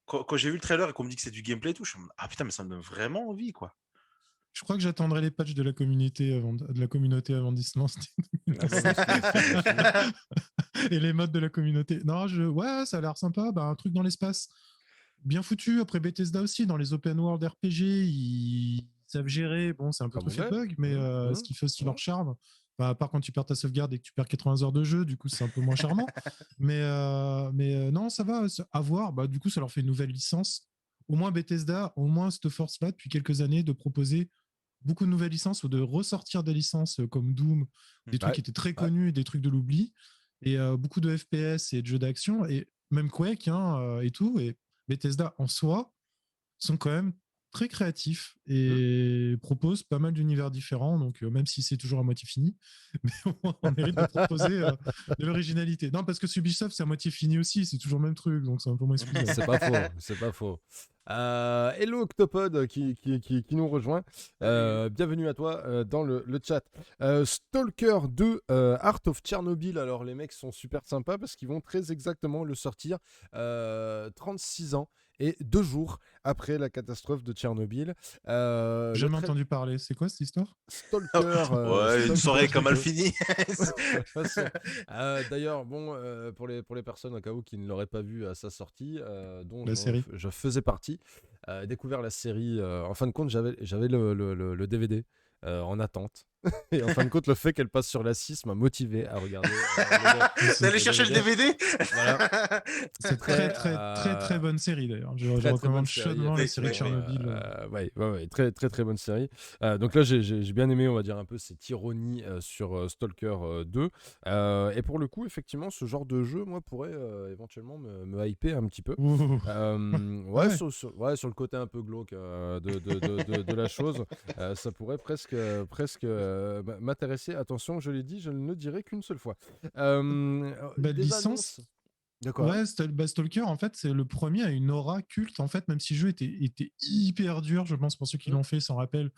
quand j'ai vu le trailer et qu'on me dit que c'est du gameplay et tout, je me dis, ah putain, mais ça me donne vraiment envie, quoi. Je crois que j'attendrai les patchs de la communauté avant d'y se lancer. Et les modes de la communauté. Non, ouais, ça a l'air sympa. Bah, un truc dans l'espace. Bien foutu. Après Bethesda aussi, dans les open world RPG, ils savent gérer. Bon, c'est un peu Comme on truffé de est. bugs, mais ce qui fait aussi leur charme. Bah, à part quand tu perds ta sauvegarde et que tu perds 80 heures de jeu, du coup, c'est un peu moins charmant. Mais non, ça va. À voir. Bah, du coup, ça leur fait une nouvelle licence. Au moins, Bethesda, au moins, cette force-là, depuis quelques années, de proposer beaucoup de nouvelles licences ou de ressortir des licences comme Doom, des trucs Ouais, qui étaient très ouais. connus, des trucs de l'oubli, et beaucoup de FPS et de jeux d'action, et même Quake et tout. Et Bethesda en soi sont quand même très créatifs Mm. et proposent pas mal d'univers différents, donc même si c'est toujours à moitié fini, mais on mérite de proposer de l'originalité. Non, parce que Ubisoft, c'est à moitié fini aussi, c'est toujours le même truc, donc c'est un peu moins excusable. C'est pas faux, c'est pas faux. Hello Octopod qui nous rejoint. Salut. Bienvenue à toi dans le chat. Stalker 2 Art of Chernobyl. Alors les mecs sont super sympas parce qu'ils vont très exactement le sortir 36 ans et 2 jours après la catastrophe de Tchernobyl. Jamais entendu parler. C'est quoi cette histoire? Ouais, une soirée Stalker comme mal 2. finie. D'ailleurs, bon, pour les personnes au cas où qui ne l'auraient pas vu à sa sortie, dont La série. je faisais partie, découvert la série. En fin de compte, j'avais le DVD en attente. Et en fin de compte, le fait qu'elle passe sur la 6 m'a motivé à regarder T'es allé chercher le DVD? Voilà. C'est très bonne série d'ailleurs. Je Très recommande bonne série, chaudement la série effectivement, Tchernobyl. ouais, très bonne série. Donc là, j'ai bien aimé, on va dire, un peu cette ironie sur Stalker 2. Et pour le coup, effectivement, ce genre de jeu, moi, pourrait éventuellement me hyper un petit peu. Ouh. Ouais, Ouais. sur le côté un peu glauque de la chose, ça pourrait presque m'intéresser. Attention, je l'ai dit, je ne le dirai qu'une seule fois. Des Licence. annonces. De quoi? Ouais, Stalker, en fait, c'est le premier à une aura culte, en fait, même si le jeu était hyper dur, je pense, pour ceux qui Hmm. l'ont fait, s'en rappellent.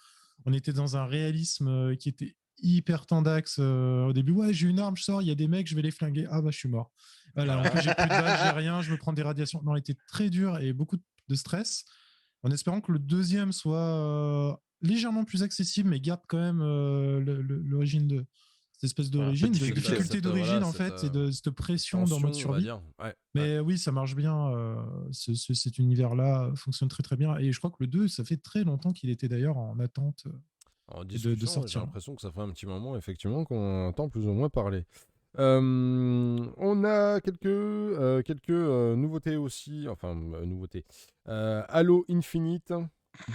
On était dans un réalisme qui était hyper tendax. Au début, ouais, j'ai une arme, je sors, il y a des mecs, je vais les flinguer. Ah bah, je suis mort. Voilà, en plus, j'ai plus de balles, j'ai rien, je me prends des radiations. Non, il était très dur et beaucoup de stress. En espérant que le deuxième soit légèrement plus accessible, mais garde quand même l'origine de cette espèce Voilà, un peu de d'origine, de difficulté. difficulté d'origine en fait, et de cette pression dans le Tension, mode on va survie. dire. Ouais. Mais oui, ça marche bien. Cet univers-là fonctionne très très bien. Et je crois que le 2, ça fait très longtemps qu'il était d'ailleurs en attente En de discussion, j'ai sortir. l'impression que ça fait un petit moment, effectivement, qu'on entend plus ou moins parler. On a quelques nouveautés aussi, enfin nouveautés. Halo Infinite,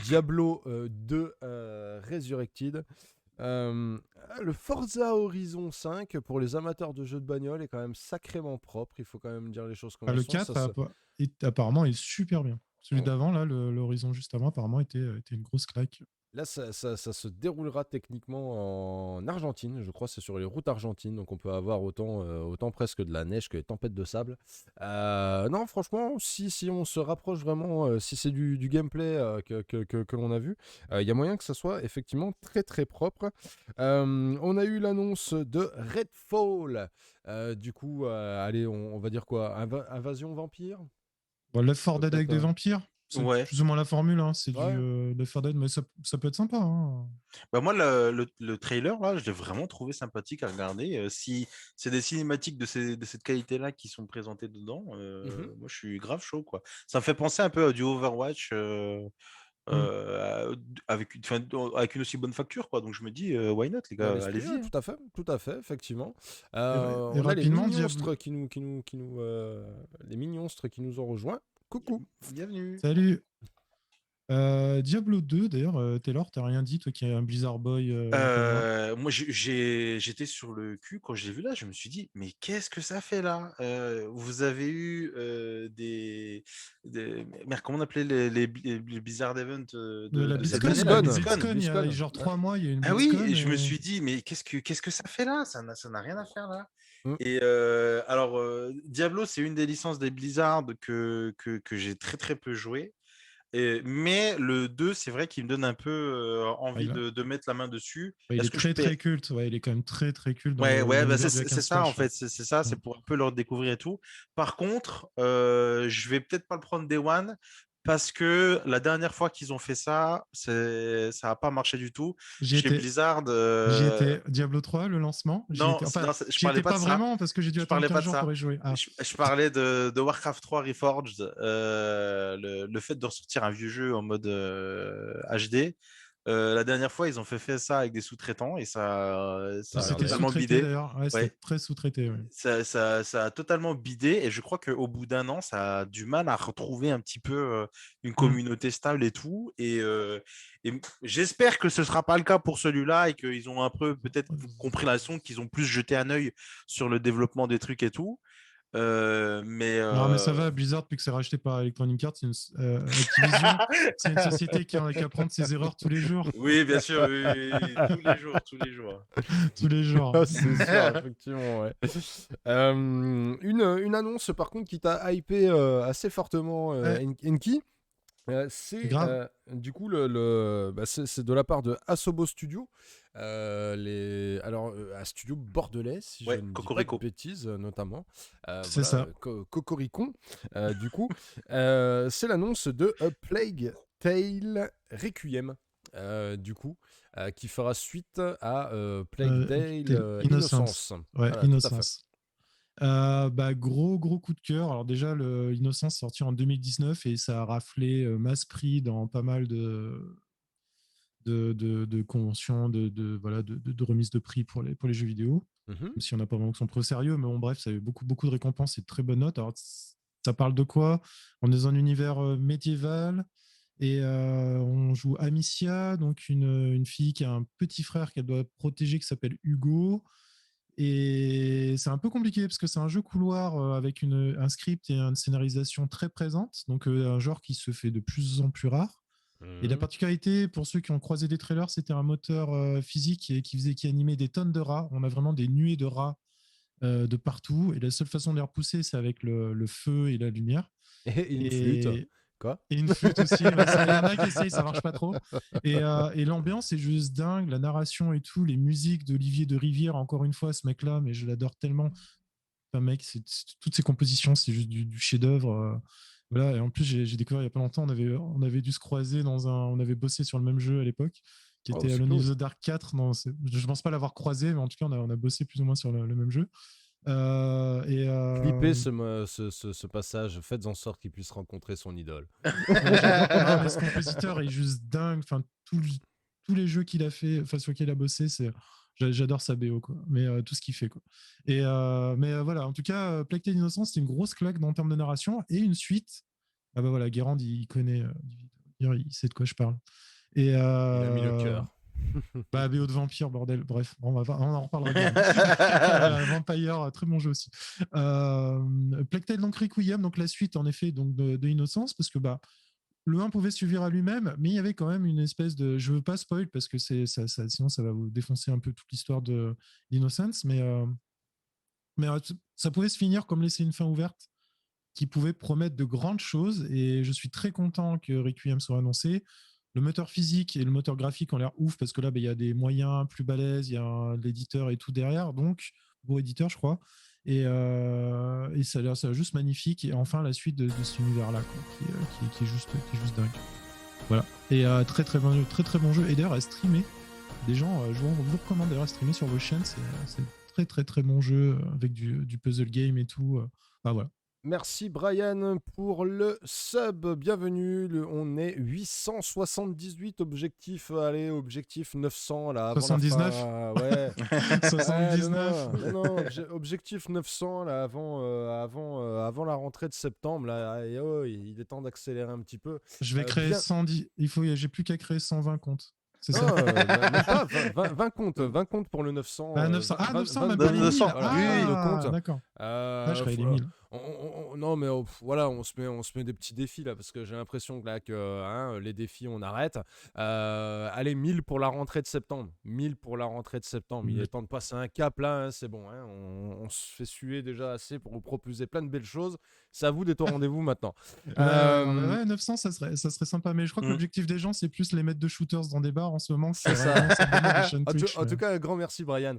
Diablo 2 Resurrected. Le Forza Horizon 5 pour les amateurs de jeux de bagnole est quand même sacrément propre, il faut quand même dire les choses comme elles Le sont. 4 apparemment est super bien. Celui d'avant, là, l'Horizon juste avant, apparemment était une grosse claque. Là, ça se déroulera techniquement en Argentine, je crois, c'est sur les routes argentines, donc on peut avoir autant presque de la neige que des tempêtes de sable. Non, franchement, si on se rapproche vraiment, si c'est du gameplay que l'on a vu, il y a moyen que ça soit effectivement très très propre. On a eu l'annonce de Redfall. Du coup, allez, on va dire quoi, Invasion vampire? Bon, Left 4 Dead avec des Peut-être. vampires, c'est Ouais. plus ou moins la formule, hein. C'est Ouais. du Left 4 Dead, mais ça peut être sympa, hein. Bah moi, le trailer, là, je l'ai vraiment trouvé sympathique à regarder. Si c'est des cinématiques de cette qualité-là qui sont présentées dedans, moi, je suis grave chaud, quoi. Ça me fait penser un peu à du Overwatch avec une aussi bonne facture, quoi. Donc, je me dis, why not, les Dans gars, l'esprit, allez-y. ouais, tout à fait, effectivement. Et On a les rapidement, minionstres les minionstres qui nous ont rejoints. Coucou. Bienvenue. Salut. Diablo 2, d'ailleurs, Taylor, t'as rien dit, toi qui es un Blizzard Boy comme moi. Moi, j'étais sur le cul quand je l'ai vu là. Je me suis dit, mais qu'est-ce que ça fait là? Vous avez eu merde, comment on appelait les Blizzard Event La de cette BlizzCon, année, il y a la une BlizzCon. BlizzCon, il y a BlizzCon. genre 3 mois, il y a une Ah oui, BlizzCon. et je me suis dit, mais qu'est-ce que ça fait là? Ça n'a rien à faire là. Mm. Et alors, Diablo, c'est une des licences des Blizzard que j'ai très très peu joué. Mais le 2, c'est vrai qu'il me donne un peu envie de mettre la main dessus. Il Est-ce est que je très peux... très culte, ouais, il est quand même très très culte dans Ouais, ouais, bah l'univers du hack and c'est ça en slash. fait, c'est ça, c'est Mm. pour un peu le redécouvrir et tout. Par contre, je vais peut-être pas le prendre Day One parce que la dernière fois qu'ils ont fait ça, ça a pas marché du tout. J'y Chez étais. Blizzard, J'y étais. Diablo 3, le lancement. J'y non, étais. Enfin, non, je j'y parlais étais pas de pas ça. vraiment parce que j'ai dû Je attendre parlais 15 pas de jours ça. pour y jouer. Ah. Je parlais de Warcraft 3 Reforged, le fait de ressortir un vieux jeu en mode HD. La dernière fois, ils ont fait ça avec des sous-traitants et ça a C'était totalement sous-traité bidé. d'ailleurs. Ouais, c'était Ouais, très sous-traité. Ouais. ça a totalement bidé et je crois qu'au bout d'un an, ça a du mal à retrouver un petit peu une Mm. communauté stable et tout. Et j'espère que ce ne sera pas le cas pour celui-là et qu'ils ont un peu peut-être compris la leçon, qu'ils ont plus jeté un œil sur le développement des trucs et tout. Non, mais ça va, Blizzard, depuis que c'est racheté par Electronic Arts, Activision, c'est une société qui apprend de ses erreurs tous les jours. Oui, bien sûr, oui, tous les jours, tous les jours. Tous les jours. Ah, c'est sûr, effectivement, ouais. Une annonce, par contre, qui t'a hypé assez fortement, Ouais. Enki. C'est Grave. du coup c'est de la part de Asobo Studio, un studio bordelais si je Ouais, ne dis pas de Cocorico. bêtises notamment. C'est ça. Cocoricon. Du coup, c'est l'annonce de A Plague Tale Requiem. Du coup, qui fera suite à Plague Tale Innocence. Ouais, Voilà, tout à fait. Innocence. Gros coup de cœur. Alors déjà, le Innocence est sorti en 2019 et ça a raflé masse prix dans pas mal de conventions, de remises de prix pour les jeux vidéo. Mhm. Même si on n'a pas vraiment que son pro sérieux, mais bon, bref, ça a eu beaucoup de récompenses et de très bonnes notes. Alors, ça parle de quoi? On est dans un univers médiéval et on joue Amicia, donc une fille qui a un petit frère qu'elle doit protéger qui s'appelle Hugo. Et c'est un peu compliqué parce que c'est un jeu couloir avec un script et une scénarisation très présente, donc un genre qui se fait de plus en plus rare. Et la Mhm. particularité, pour ceux qui ont croisé des trailers, c'était un moteur physique qui animait des tonnes de rats. On a vraiment des nuées de rats de partout. Et la seule façon de les repousser, c'est avec le feu et la lumière. Et une flûte. Et, Quoi? et une flûte aussi. Il y en a qui essayent, ça marche pas trop. Et l'ambiance est juste dingue, la narration et tout, les musiques d'Olivier de Rivière, encore une fois, ce mec-là, mais je l'adore tellement. Enfin, mec, toutes ses compositions, c'est juste du chef-d'œuvre. Voilà. Et en plus, j'ai découvert il y a pas longtemps, on avait dû se croiser on avait bossé sur le même jeu à l'époque, qui Oh, était c'est Alone in cool. the Dark 4. Non, je pense pas l'avoir croisé, mais en tout cas, on a bossé plus ou moins sur le même jeu. Clippez ce passage, faites en sorte qu'il puisse rencontrer son idole. Non, mais ce compositeur est juste dingue. Enfin, tous les jeux qu'il a fait, enfin, sur lesquels il a bossé, j'adore sa BO, quoi. Mais tout ce qu'il fait, quoi. Voilà, en tout cas, Plague Tale Innocence, c'est une grosse claque en termes de narration et une suite. Ah bah voilà, Guérand, il connaît, il sait de quoi je parle. Et Il a mis le cœur. BO de Vampire, bordel. Bref, on en reparlera. Vampire, très bon jeu aussi. Plague Tale donc Requiem, donc la suite en effet donc de Innocence, parce que le 1 pouvait suffire à lui-même, mais il y avait quand même une espèce de. Je veux pas spoil parce que sinon ça va vous défoncer un peu toute l'histoire d'Innocence, mais ça pouvait se finir comme laisser une fin ouverte qui pouvait promettre de grandes choses. Et je suis très content que Requiem soit annoncé. Le moteur physique et le moteur graphique ont l'air ouf parce que là, il y a des moyens plus balèzes, il y a l'éditeur et tout derrière, donc beau éditeur, je crois. Et ça a l'air juste magnifique. Et enfin, la suite de cet univers-là, quoi, qui est juste dingue. Voilà. Et très très bon jeu. Et d'ailleurs, à streamer, des gens, je vous recommande d'ailleurs à streamer sur vos chaînes. C'est très très très bon jeu avec du puzzle game et tout. Enfin, voilà. Merci Brian pour le sub, bienvenue, on est 878 objectifs, allez, objectif 900 là, avant 79 la fin, ouais. 79 non, objectif 900 là, avant la rentrée de septembre, là, et il est temps d'accélérer un petit peu. Je vais créer 110, j'ai plus qu'à créer 120 comptes. C'est ça. Même pas, 20 comptes pour le 900. 900. 900, même pas les 1000. 900, comptes. D'accord. Je ferai les 1000. Non, mais voilà, on se met des petits défis là, parce que j'ai l'impression que là, les défis, on arrête. Allez, 1000 pour la rentrée de septembre. 1000 pour la rentrée de septembre. Il est temps de passer un cap là, c'est bon. On se fait suer déjà assez pour vous proposer plein de belles choses. C'est à vous d'être au rendez-vous maintenant. 900, ça serait sympa. Mais je crois que l'objectif des gens, c'est plus les mettre de shooters dans des bars en ce moment. C'est ça. En tout cas, grand merci Brian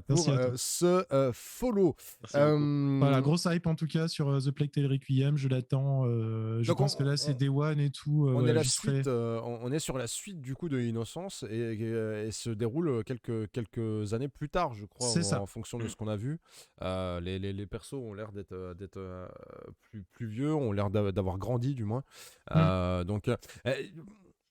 pour ce follow. Voilà, grosse hype en tout cas sur The Plague Tale Requiem. Je l'attends. Je pense que là, c'est Day One et tout. On est sur la suite du coup de Innocence et se déroule quelques années plus tard, je crois, en fonction de ce qu'on a vu. Les persos ont l'air d'être plus vieux, ont l'air d'avoir grandi du moins. Donc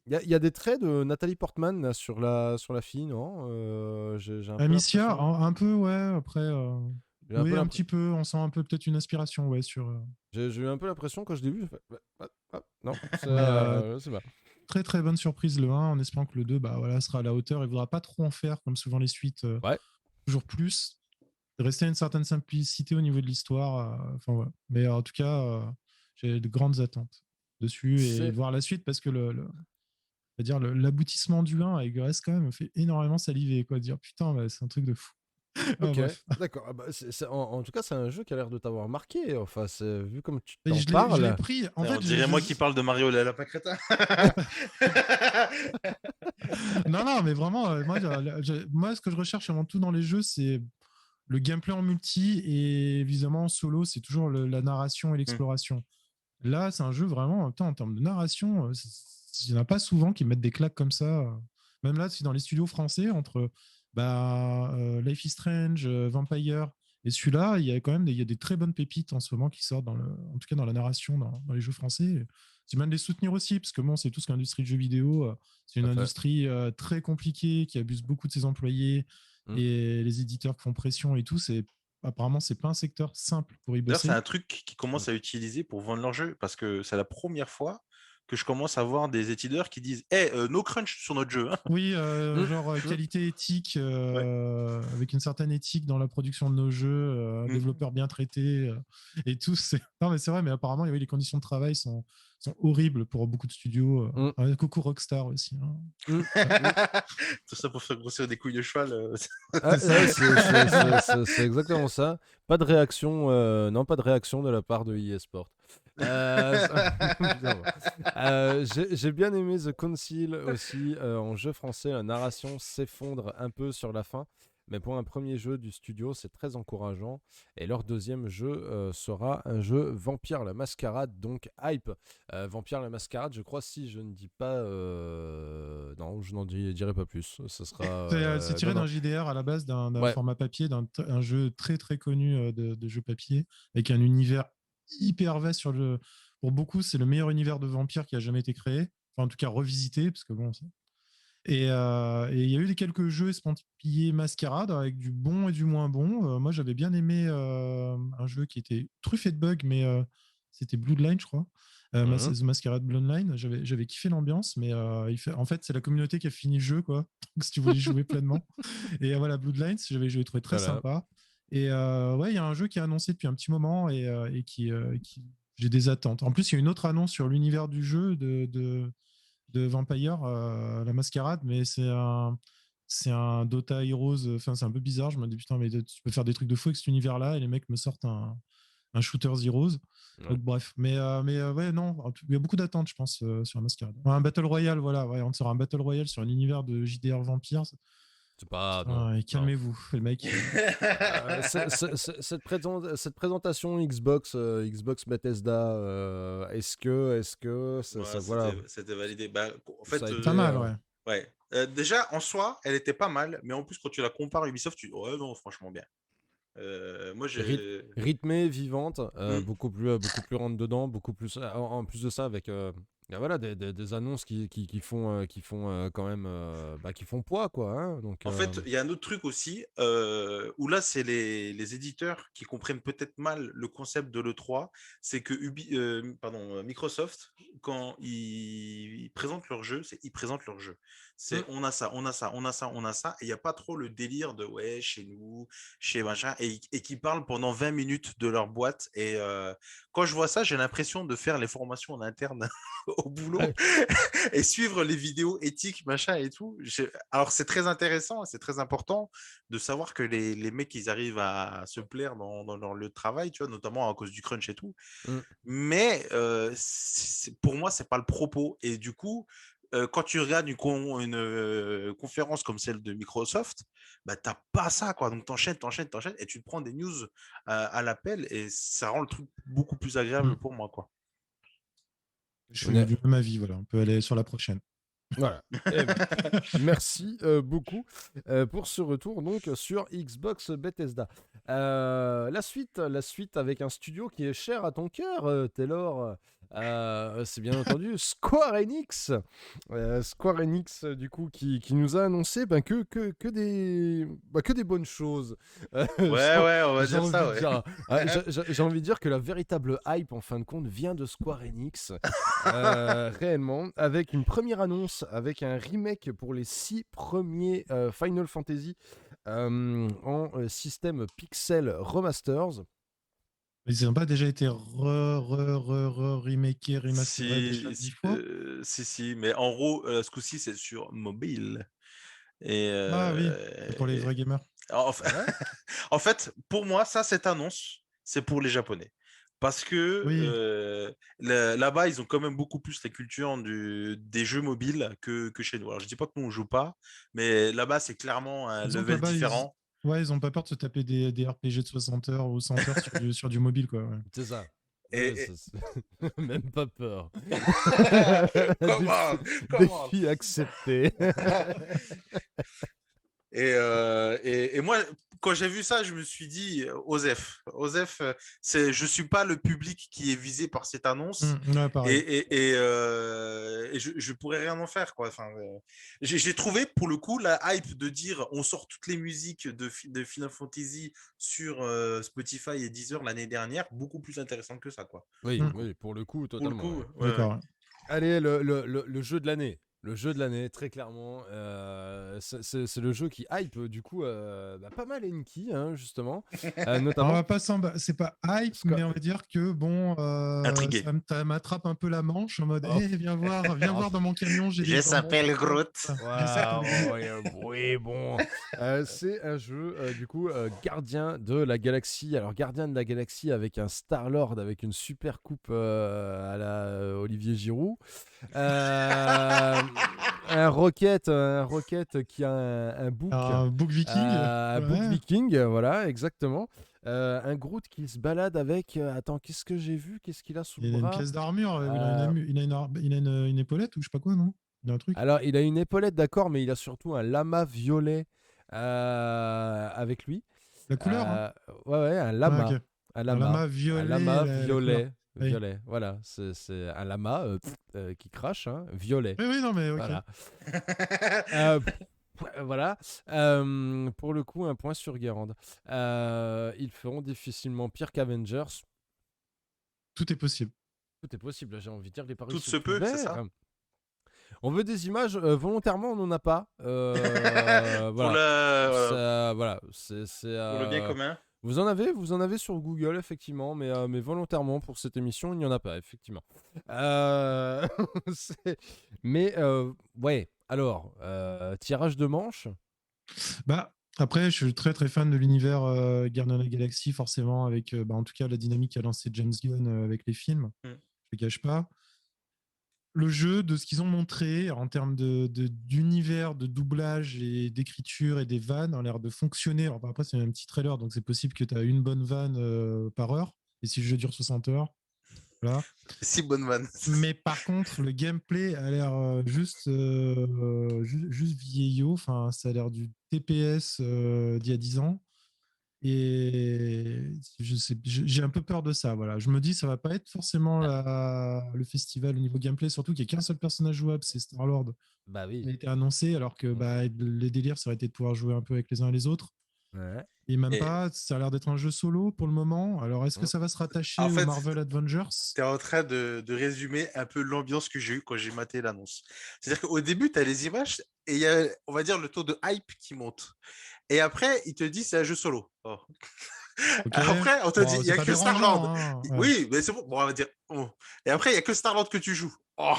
il y a des traits de Nathalie Portman là, sur la fille, non Amicia, un peu, ouais. Après, oui, un petit peu. On sent un peu peut-être une inspiration, ouais, sur. J'ai eu un peu l'impression quand je l'ai vu. Non, c'est pas. Très très bonne surprise le 1, en espérant que le 2 sera à la hauteur. Il ne voudra pas trop en faire, comme souvent les suites. Toujours plus. Rester à une certaine simplicité au niveau de l'histoire. Ouais. Mais en tout cas, j'ai de grandes attentes dessus et voir la suite parce que l'aboutissement du 1 avec Grèce quand même me fait énormément saliver, quoi. Dire putain, c'est un truc de fou. Ok, d'accord. En tout cas, c'est un jeu qui a l'air de t'avoir marqué. Enfin, vu comme tu t'en parles. Je l'ai pris. En fait, on dirait moi qui parle de Mario le lapin crétin. non, mais vraiment, moi, ce que je recherche avant tout dans les jeux, c'est le gameplay en multi et évidemment en solo, c'est toujours la narration et l'exploration. Là, c'est un jeu vraiment, en termes de narration, il n'y en a pas souvent qui mettent des claques comme ça. Même là, dans les studios français, entre Life is Strange, Vampire et celui-là, il y a quand même des très bonnes pépites en ce moment qui sortent, en tout cas dans la narration, dans les jeux français. C'est bien de les soutenir aussi, parce que bon, c'est tout ce qu'industrie de jeux vidéo. C'est une industrie très compliquée, qui abuse beaucoup de ses employés, et les éditeurs qui font pression et tout. Apparemment, c'est pas un secteur simple pour y bosser. D'ailleurs, c'est un truc qu'ils commencent à utiliser pour vendre leur jeu, parce que c'est la première fois que je commence à voir des éditeurs qui disent no crunch sur notre jeu. Hein. Oui, genre qualité éthique, avec une certaine éthique dans la production de nos jeux, développeurs bien traités et tout. Non, mais c'est vrai, mais apparemment, les conditions de travail sont horribles pour beaucoup de studios. Coucou Rockstar aussi. Hein. Tout ça pour faire grossir des couilles de cheval. C'est exactement ça. Pas de réaction, pas de réaction de la part de EA Sport. J'ai bien aimé The Council aussi. En jeu français, la narration s'effondre un peu sur la fin. Mais pour un premier jeu du studio, c'est très encourageant. Et leur deuxième jeu sera un jeu Vampire la Mascarade, donc hype. Vampire la Mascarade, je crois, si je ne dis pas... Non, je n'en dirai pas plus. Ce sera, c'est tiré d'un JDR à la base, d'un format papier, un jeu très très connu de jeu papier, avec un univers hyper vaste pour beaucoup, c'est le meilleur univers de vampire qui a jamais été créé. Enfin, en tout cas, revisité, parce que bon... Et il y a eu quelques jeux estampillés Mascarade avec du bon et du moins bon. Moi, j'avais bien aimé un jeu qui était truffé de bugs, mais c'était Bloodline, je crois. The Masquerade Bloodline. J'avais kiffé l'ambiance, mais en fait, c'est la communauté qui a fini le jeu, quoi. Donc, si tu voulais jouer pleinement. Et voilà, Bloodlines, j'avais trouvé très sympa. Et il y a un jeu qui est annoncé depuis un petit moment et qui j'ai des attentes. En plus, il y a une autre annonce sur l'univers du jeu de Vampire, la mascarade, mais c'est un Dota Heroes. Enfin, c'est un peu bizarre. Je me dis putain, mais tu peux faire des trucs de fou avec cet univers-là, et les mecs me sortent un shooter Heroes. Ouais. Donc bref, mais ouais, non, il y a beaucoup d'attentes, je pense, sur la mascarade. Un Battle Royale, voilà, ouais, on sort un Battle Royale sur un univers de JDR Vampire. C'est pas. Putain, Non, et calmez-vous, le mec. cette présentation Xbox, Xbox Bethesda, est-ce que ça, voilà, c'était validé. Bah, en fait, ça a été, Pas mal, ouais. ouais. Déjà, en soi, elle était pas mal, mais en plus, quand tu la compares à Ubisoft, tu dis, ouais, non, franchement bien. Moi, j'ai. rythmée, vivante, Hmm. beaucoup plus rentre dedans, beaucoup plus. En plus de ça, avec voilà, des annonces qui font quand même, qui font poids, quoi. Hein, donc, En fait, il y a un autre truc aussi, où là, c'est les éditeurs qui comprennent peut-être mal le concept de l'E3. C'est que Microsoft, quand ils présentent leur jeu, ils présentent leur jeu. C'est on a ça, on a ça, on a ça, on a ça. Et il n'y a pas trop le délire de ouais, chez nous, chez machin, et qui parlent pendant 20 minutes de leur boîte. Et quand je vois ça, j'ai l'impression de faire les formations en interne au boulot Ouais. et suivre les vidéos éthiques, machin et tout. Alors, c'est très intéressant, c'est très important de savoir que les mecs, ils arrivent à se plaire dans leur lieu de travail, tu vois, notamment à cause du crunch et tout. Mm. Mais pour moi, c'est pas le propos. Et du coup, quand tu regardes une conférence comme celle de Microsoft, bah, t'as pas ça, quoi. Donc, t'enchaînes, et tu te prends des news à l'appel et ça rend le truc beaucoup plus agréable pour moi, quoi. Je suis du même avis, voilà. On peut aller sur la prochaine. Voilà. Eh ben, merci beaucoup pour ce retour donc sur Xbox Bethesda. La suite avec un studio qui est cher à ton cœur, Taylor. C'est bien entendu Square Enix. Square Enix du coup qui nous a annoncé que des bonnes choses. Ouais, ouais, on va dire ça, ouais. J'ai envie de dire que la véritable hype en fin de compte vient de Square Enix. Réellement, avec une première annonce, avec un remake pour les 6 premiers Final Fantasy en système Pixel Remasters. Ils n'ont pas déjà été remakés, remasterés déjà 10 fois. Si, mais en gros, ce coup-ci, c'est sur mobile. Et, Ah oui, c'est pour les vrais gamers. En fait, pour moi, cette annonce, c'est pour les Japonais. Parce que Oui. là-bas, ils ont quand même beaucoup plus la culture des jeux mobiles que chez nous. Alors, je dis pas que nous, on joue pas, mais là-bas, c'est clairement un level différent. Ils ont pas peur de se taper des RPG de 60 heures ou 100 heures sur du mobile, quoi. Ouais. C'est ça. Et... Même pas peur. Comment Défi accepté. Et moi, quand j'ai vu ça, je me suis dit, Osef, je suis pas le public qui est visé par cette annonce, ouais, pareil. et je pourrais rien en faire, quoi. Enfin, j'ai trouvé pour le coup la hype de dire on sort toutes les musiques de Final Fantasy sur Spotify et Deezer l'année dernière beaucoup plus intéressante que ça, quoi. Oui, pour le coup, totalement. Pour le coup, ouais. D'accord. Ouais. Allez, le jeu de l'année. Le jeu de l'année, très clairement, c'est le jeu qui hype du coup pas mal Enki, hein, justement. Notamment. On va pas c'est pas hype, mais on va dire que bon, intrigué. Ça m'attrape un peu la manche en mode, viens voir dans mon camion, je s'appelle Groot. Oui, bon. C'est un jeu du coup Gardien de la Galaxie. Alors Gardien de la Galaxie avec un Star-Lord avec une super coupe à la Olivier Giroud. Un Rocket qui a un bouc. Un bouc viking. Un bouc viking, voilà, exactement. Un Groot qui se balade avec. Attends, qu'est-ce que j'ai vu? Qu'est-ce qu'il a sous le bras? Il a une pièce d'armure. Il a une épaulette ou je sais pas quoi, non? Il a un truc. Alors, il a une épaulette, d'accord, mais il a surtout un lama violet avec lui. La couleur Ouais, un lama. Okay. Un lama violet. Un lama violet. Violet, voilà, c'est un lama qui crache, hein, violet. Oui, non, mais ok. Voilà. Pour le coup, un point sur Guérande. Ils feront difficilement pire qu'Avengers. Tout est possible. Tout est possible, j'ai envie de dire les paris tout sont se peut, ouverts. c'est ça. On veut des images, volontairement on n'en a pas. Voilà. Pour le bien commun. Vous en avez sur Google, effectivement, mais volontairement pour cette émission, il n'y en a pas, effectivement. Euh, c'est- Mais, ouais, alors, tirage de manche. Bah, après, je suis très très fan de l'univers Guardians of the Galaxy, forcément, avec en tout cas la dynamique qu'a lancé James Gunn avec les films. Mm. Je ne cache pas. Le jeu, de ce qu'ils ont montré en termes d'univers, de doublage et d'écriture et des vannes, a l'air de fonctionner. Alors, après, c'est un petit trailer, donc c'est possible que tu as une bonne vanne par heure. Et si le jeu dure 60 heures, voilà. Si bonne vanne. Mais par contre, le gameplay a l'air juste vieillot. Enfin, ça a l'air du TPS d'il y a 10 ans. Et j'ai un peu peur de ça. Voilà. Je me dis, ça va pas être forcément le festival au niveau gameplay, surtout qu'il n'y a qu'un seul personnage jouable, c'est Star-Lord. Bah Il oui. a été annoncé, alors que les délires, ça aurait été de pouvoir jouer un peu avec les uns et les autres. Ouais. Et même Et- pas, ça a l'air d'être un jeu solo pour le moment. Alors, est-ce que Mm. ça va se rattacher En au fait, Marvel Avengers? tu es en train de résumer un peu l'ambiance que j'ai eue quand j'ai maté l'annonce. C'est-à-dire qu'au début, tu as les images et il y a, on va dire, le taux de hype qui monte. Et après, il te dit c'est un jeu solo. Oh. Ok. Après, on te dit Bon, il n'y c'est a pas que dérangeant. Star-Lord. Hein. Ouais. Oui, mais c'est bon. Bon, on va dire. Oh. Et après, il n'y a que Star-Lord que tu joues. Oh.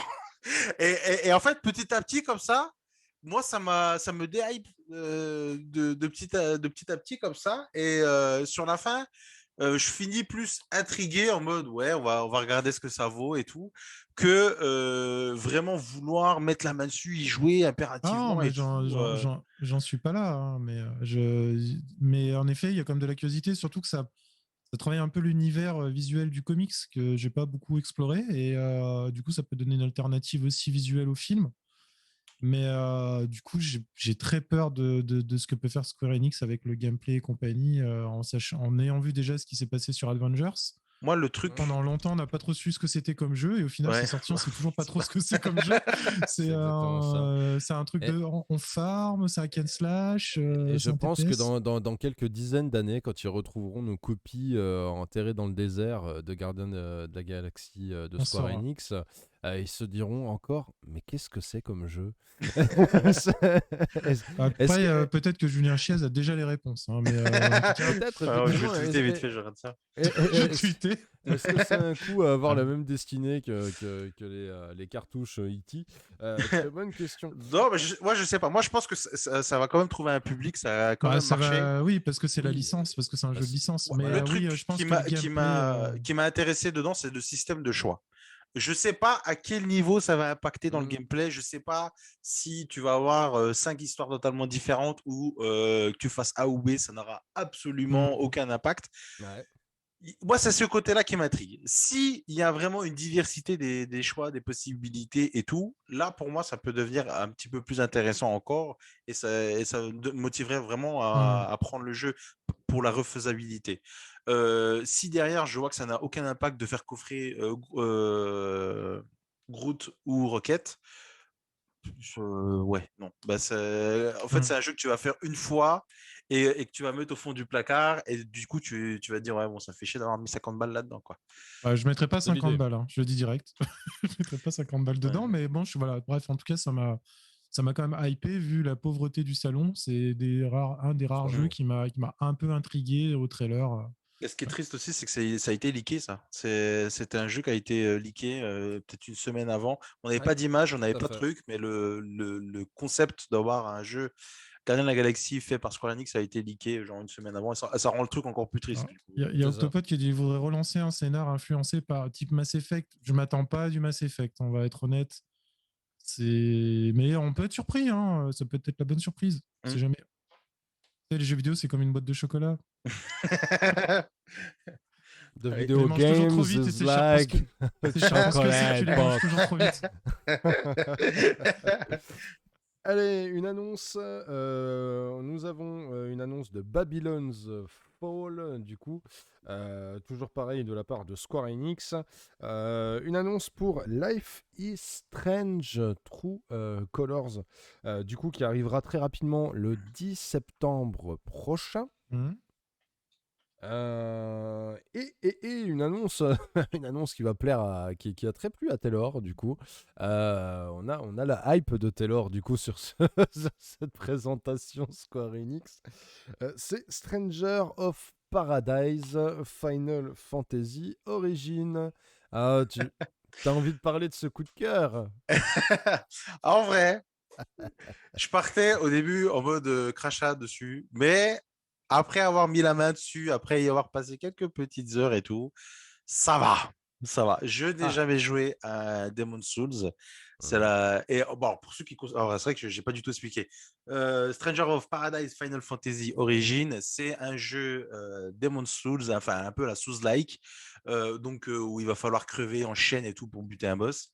Et en fait, petit à petit, comme ça, moi, ça me déhype de petit à petit, comme ça. Et sur la fin, je finis plus intrigué en mode, ouais, on va regarder ce que ça vaut et tout, que vraiment vouloir mettre la main dessus, y jouer Ah non, impérativement mais et tout. j'en suis pas là. Hein, mais en effet, il y a quand même de la curiosité, surtout que ça travaille un peu l'univers visuel du comics que j'ai pas beaucoup exploré. Et du coup, ça peut donner une alternative aussi visuelle au film. Mais du coup, j'ai très peur de ce que peut faire Square Enix avec le gameplay et compagnie, en ayant vu déjà ce qui s'est passé sur Avengers. Moi, le truc. Pendant longtemps, on n'a pas trop su ce que c'était comme jeu, et au final, c'est Ouais. sorti, on sait toujours pas trop ce que c'est comme jeu. C'est exactement ça. C'est un truc Et, on farm, c'est un hack and slash, et je c'est un pense que TPS. dans quelques dizaines d'années, quand ils retrouveront nos copies enterrées dans le désert de Guardian de la Galaxie de On Square saura. Enix, ils se diront encore, mais qu'est-ce que c'est comme jeu? Est-ce Après, que, peut-être que Julien Chiez a déjà les réponses, hein, mais en tout cas, peut-être, Alors, je vais effectivement, tweeter vite fait, je regarde ça. je est-ce tweetais. est-ce que c'est un coup à avoir Ah. la même destinée que les cartouches E.T. Très bonne question. Non, mais moi, je sais pas. Moi, je pense que ça va quand même trouver un public, ça va quand Bah, même ça marcher. va, oui, parce que c'est la Oui, licence, parce que c'est un bah, jeu de licence. Mais Le voilà. oui, truc je pense que le gameplay. qui m'a intéressé dedans, c'est le système de choix. Je sais pas à quel niveau ça va impacter dans le Mm, gameplay. Je sais pas si tu vas avoir 5 histoires totalement différentes ou que tu fasses A ou B, ça n'aura absolument Hmm. aucun impact. ouais. Moi, c'est ce côté-là qui m'intrigue. Si il y a vraiment une diversité des choix, des possibilités et tout, là, pour moi, ça peut devenir un petit peu plus intéressant encore et ça me motiverait vraiment Hmm. à prendre le jeu pour la refaisabilité. Si derrière, je vois que ça n'a aucun impact de faire coffrer Groot ou Rocket, ouais, non. Bah, en fait, Hmm. c'est un jeu que tu vas faire une fois et que tu vas mettre au fond du placard. Et du coup, tu vas te dire, ouais, bon, ça fait chier d'avoir mis 50 balles là-dedans, quoi. Je mettrais pas C'est 50 l'idée. balles, hein, je le dis direct. Je mettrais pas 50 balles dedans, Ouais. mais bon, voilà. Bref, en tout cas, ça m'a quand même hypé vu la pauvreté du salon. C'est un des rares jeux Mmh. qui m'a un peu intrigué au trailer. Et ce qui est Ouais. triste aussi, c'est que ça a été leaké, ça. C'était un jeu qui a été leaké peut-être une semaine avant. On n'avait Ouais, pas d'image, on n'avait tout à pas de fait. truc, mais le concept d'avoir un jeu Gardien de la Galaxie fait par Square Enix a été leaké genre une semaine avant. Et ça rend le truc encore plus triste, Alors, du coup. il y a C'est ça. Octopod qui dit qu'il voudrait relancer un scénar influencé par type Mass Effect. Je m'attends pas à du Mass Effect, on va être honnête. Mais on peut être surpris, hein. Ça peut être la bonne surprise. On Hmm. sait jamais. Tu sais, les jeux vidéo, c'est comme une boîte de chocolat. The Allez. Tu les video manges toujours trop games vite et is like c'est cher parce que c'est que tu chocolate les manges box. toujours trop vite. Allez, une annonce. Nous avons une annonce de Babylon's Fall, du coup. Toujours pareil de la part de Square Enix. Une annonce pour Life is Strange True Colors, du coup, qui arrivera très rapidement le 10 septembre prochain. Mhm. Et une annonce, une annonce qui va plaire qui a très plu à Taylor, du coup. On a la hype de Taylor, du coup, sur sur cette présentation Square Enix. C'est Stranger of Paradise Final Fantasy Origin. Ah, tu as envie de parler de ce coup de cœur? En vrai, je partais au début en mode crachat dessus, mais après avoir mis la main dessus, après y avoir passé quelques petites heures et tout, ça va. Ça va. Je n'ai Ah. jamais joué à Demon's Souls. C'est Mhm. la... Et bon, pour ceux qui... Alors, c'est vrai que je n'ai pas du tout expliqué. Stranger of Paradise Final Fantasy Origin, c'est un jeu Demon's Souls, enfin un peu la Souls-like, où il va falloir crever en chaîne et tout pour buter un boss.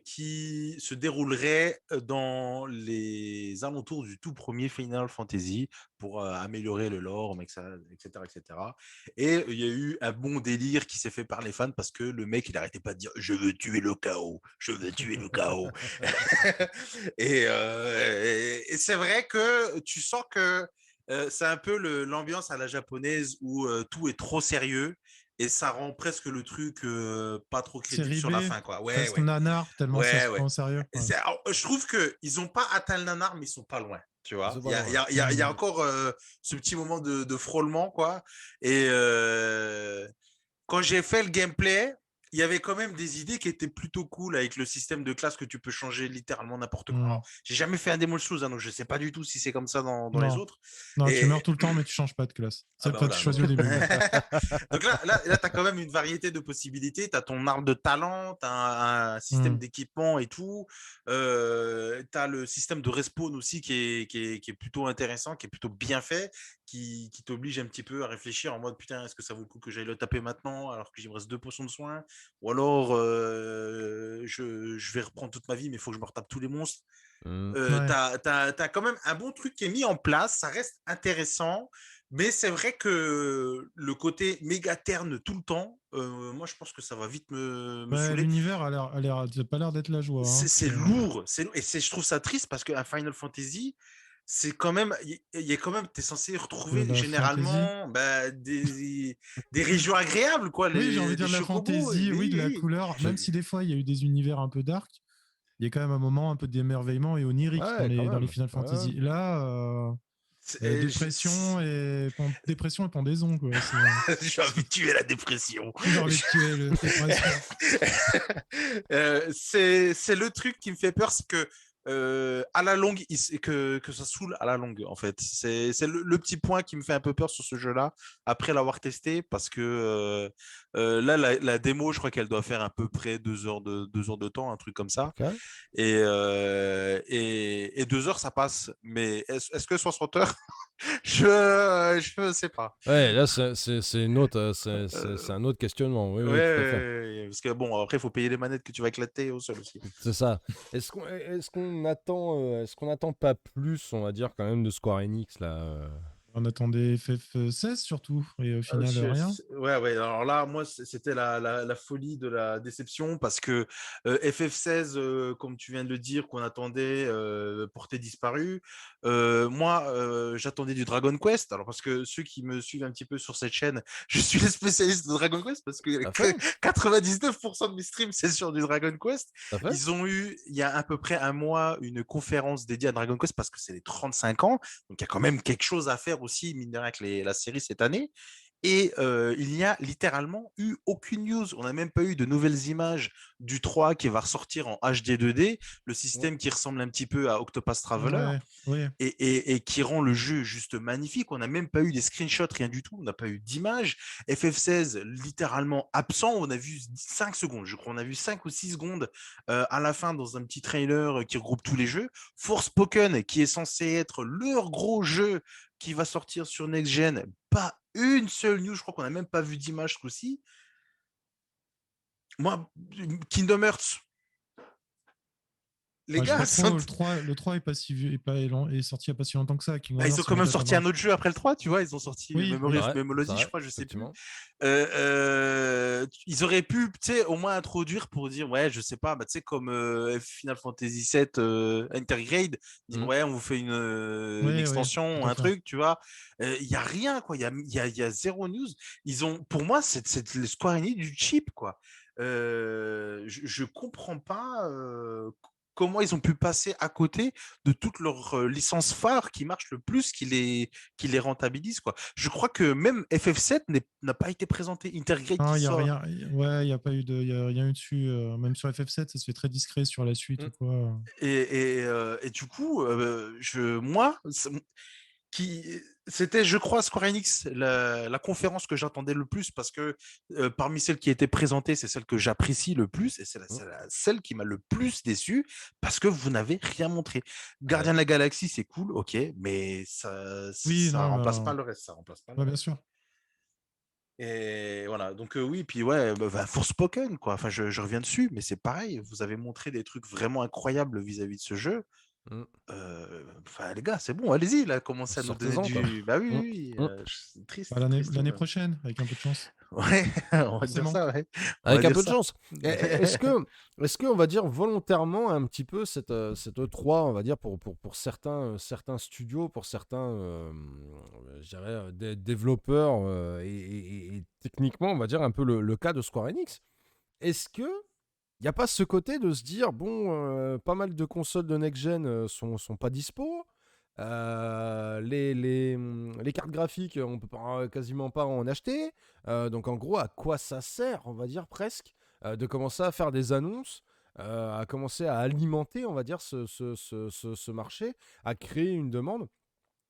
Qui se déroulerait dans les alentours du tout premier Final Fantasy pour améliorer le lore, etc., etc. Et il y a eu un bon délire qui s'est fait par les fans parce que le mec, il n'arrêtait pas de dire je veux tuer le chaos, je veux tuer le chaos. Et c'est vrai que tu sens que c'est un peu l'ambiance à la japonaise où tout est trop sérieux et ça rend presque le truc pas trop crédible Série sur la B, fin, quoi. Ouais, presque ouais, nanar, tellement ça ouais, se ouais. prend au sérieux. Ouais. Alors, je trouve qu'ils n'ont pas atteint le nanar, mais ils sont pas loin. Tu vois, C'est il pas y a, loin. il y a encore ce petit moment de frôlement, quoi. Et quand j'ai fait le gameplay, il y avait quand même des idées qui étaient plutôt cool avec le système de classe que tu peux changer littéralement n'importe quoi. Alors, j'ai jamais fait un Demon's Souls, hein, donc je sais pas du tout si c'est comme ça dans les Non. autres. Non, tu meurs Et tout le temps, mais tu changes pas de classe. ah C'est bah pas tu voilà, choisis donc, au début. donc là tu as quand même une variété de possibilités. Tu as ton arbre de talent, tu as un système d'équipement et tout. Tu as le système de respawn aussi qui est plutôt intéressant, qui est plutôt bien fait, qui t'oblige un petit peu à réfléchir en mode putain, est-ce que ça vaut le coup que j'aille le taper maintenant alors qu'il me reste 2 potions de soin? Ou alors je vais reprendre toute ma vie, mais il faut que je me retape tous les monstres. Ouais. T'as quand même un bon truc qui est mis en place, ça reste intéressant, mais c'est vrai que le côté méga terne tout le temps, moi je pense que ça va vite me Ouais, saouler. l'univers ça a pas l'air d'être la joie. Hein. C'est lourd, et je trouve ça triste parce qu'un Final Fantasy, c'est quand même, il y a quand même, t'es censé De retrouver la fantasy. généralement des régions agréables, quoi, Oui, j'ai envie de des dire de la chocobos. fantasy, oui, de la Oui. couleur. Même si des fois il y a eu des univers un peu dark, il y a quand même un moment un peu d'émerveillement et onirique Ouais, quand dans les même. Final Ouais. Fantasy. Là, dépression et pendaison, quoi. J'ai envie de tuer la dépression. J'ai envie de tuer la dépression. C'est le truc qui me fait peur, c'est que à la longue, que ça saoule à la longue, en fait. C'est le petit point qui me fait un peu peur sur ce jeu-là, après l'avoir testé, parce que là, la démo, je crois qu'elle doit faire à peu près 2 heures de temps, un truc comme ça. Ok. Et 2 heures, ça passe. Mais est-ce que 60 heures? Je sais pas. Ouais, là, c'est une autre, c'est un autre questionnement. Oui, Ouais, oui, tout à fait. parce que bon, après, il faut payer les manettes que tu vas éclater au sol aussi. C'est ça. Est-ce qu'on attend pas plus, on va dire, quand même, de Square Enix, là On attendait FF16 surtout, et au final, rien. Ouais, ouais. Alors là, moi, c'était la folie de la déception parce que FF16, comme tu viens de le dire, qu'on attendait portée disparue. Moi, j'attendais du Dragon Quest. Alors, parce que ceux qui me suivent un petit peu sur cette chaîne, je suis le spécialiste de Dragon Quest parce que Tout à fait. 99% de mes streams, c'est sur du Dragon Quest. Tout à fait. Ils ont eu, il y a à peu près un mois, une conférence dédiée à Dragon Quest parce que c'est les 35 ans. Donc, il y a quand même quelque chose à faire aussi, mine de rien, avec la série cette année. Et il n'y a littéralement eu aucune news. On n'a même pas eu de nouvelles images du 3 qui va ressortir en HD 2D, le système qui ressemble un petit peu à Octopath Traveler Ouais, oui. et qui rend le jeu juste magnifique. On n'a même pas eu des screenshots, rien du tout. On n'a pas eu d'images. FF16, littéralement absent. On a vu 5 secondes, je crois. On a vu 5 ou 6 secondes à la fin dans un petit trailer qui regroupe tous les jeux. Forspoken, qui est censé être leur gros jeu qui va sortir sur Next Gen, pas une seule news. Je crois qu'on n'a même pas vu d'image ce coup-ci. Moi, Kingdom Hearts, les Je sais gars, pas trop, le 3 est pas si vieux, est sorti il n'y a pas si longtemps que ça. Kingdom ils ont Hearts, quand même date sorti avant. un autre jeu après le 3, tu vois. Ils ont sorti Oui, C'est oui. vrai, c'est Melody, je vrai, crois, je sais plus. effectivement. Ils auraient pu, tu sais, au moins introduire pour dire, ouais, je sais pas, bah, tu sais, comme Final Fantasy VII Intergrade, dire, Mhm. ouais, on vous fait une Oui, oui, extension, tout à un fait. truc, tu vois. Il y a rien, quoi. Il y a zéro news. Pour moi, c'est le Square Enix du cheap, quoi. Je comprends pas comment ils ont pu passer à côté de toutes leurs licences phares qui marchent le plus, qui les rentabilisent, quoi. Je crois que même FF7 n'a pas été présenté. Intergrade Non, qui il n'y a sort. rien. Ouais, il n'y a pas eu y a rien eu dessus. Même sur FF7, ça se fait très discret sur la suite Mm. ou quoi. Et du coup, moi, qui c'était, je crois, Square Enix, la conférence que j'attendais le plus parce que parmi celles qui étaient présentées, c'est celle que j'apprécie le plus et Mm. celle qui m'a le plus déçu parce que vous n'avez rien montré. Ouais. Gardien de la Galaxie, c'est cool, ok, mais ça, Oui, ça non, remplace pas le reste, ça remplace pas le ouais, bien reste. sûr. Et voilà, donc oui, puis ouais, Forspoken, quoi. Enfin, je reviens dessus, mais c'est pareil, vous avez montré des trucs vraiment incroyables vis-à-vis de ce jeu. Mm. Enfin, les gars, c'est bon, allez-y, là, commencez à nous donner Sortez-en, quoi. du. Bah oui, Mm. oui, Mm. c'est Bah, triste, l'année triste. l'année prochaine, avec un peu de chance. Ouais, on va dire Forcément. ça, ouais. On va Avec un dire peu de ça. chance. Est-ce que, on va dire volontairement un petit peu cette E3, on va dire pour certains studios, pour certains, je dirais, des développeurs et techniquement, on va dire un peu le cas de Square Enix. Est-ce que il n'y a pas ce côté de se dire, bon, pas mal de consoles de next-gen sont pas dispo. Les cartes graphiques, on peut quasiment pas en acheter. Donc en gros, à quoi ça sert, on va dire presque, de commencer à faire des annonces, à commencer à alimenter, on va dire, ce marché, à créer une demande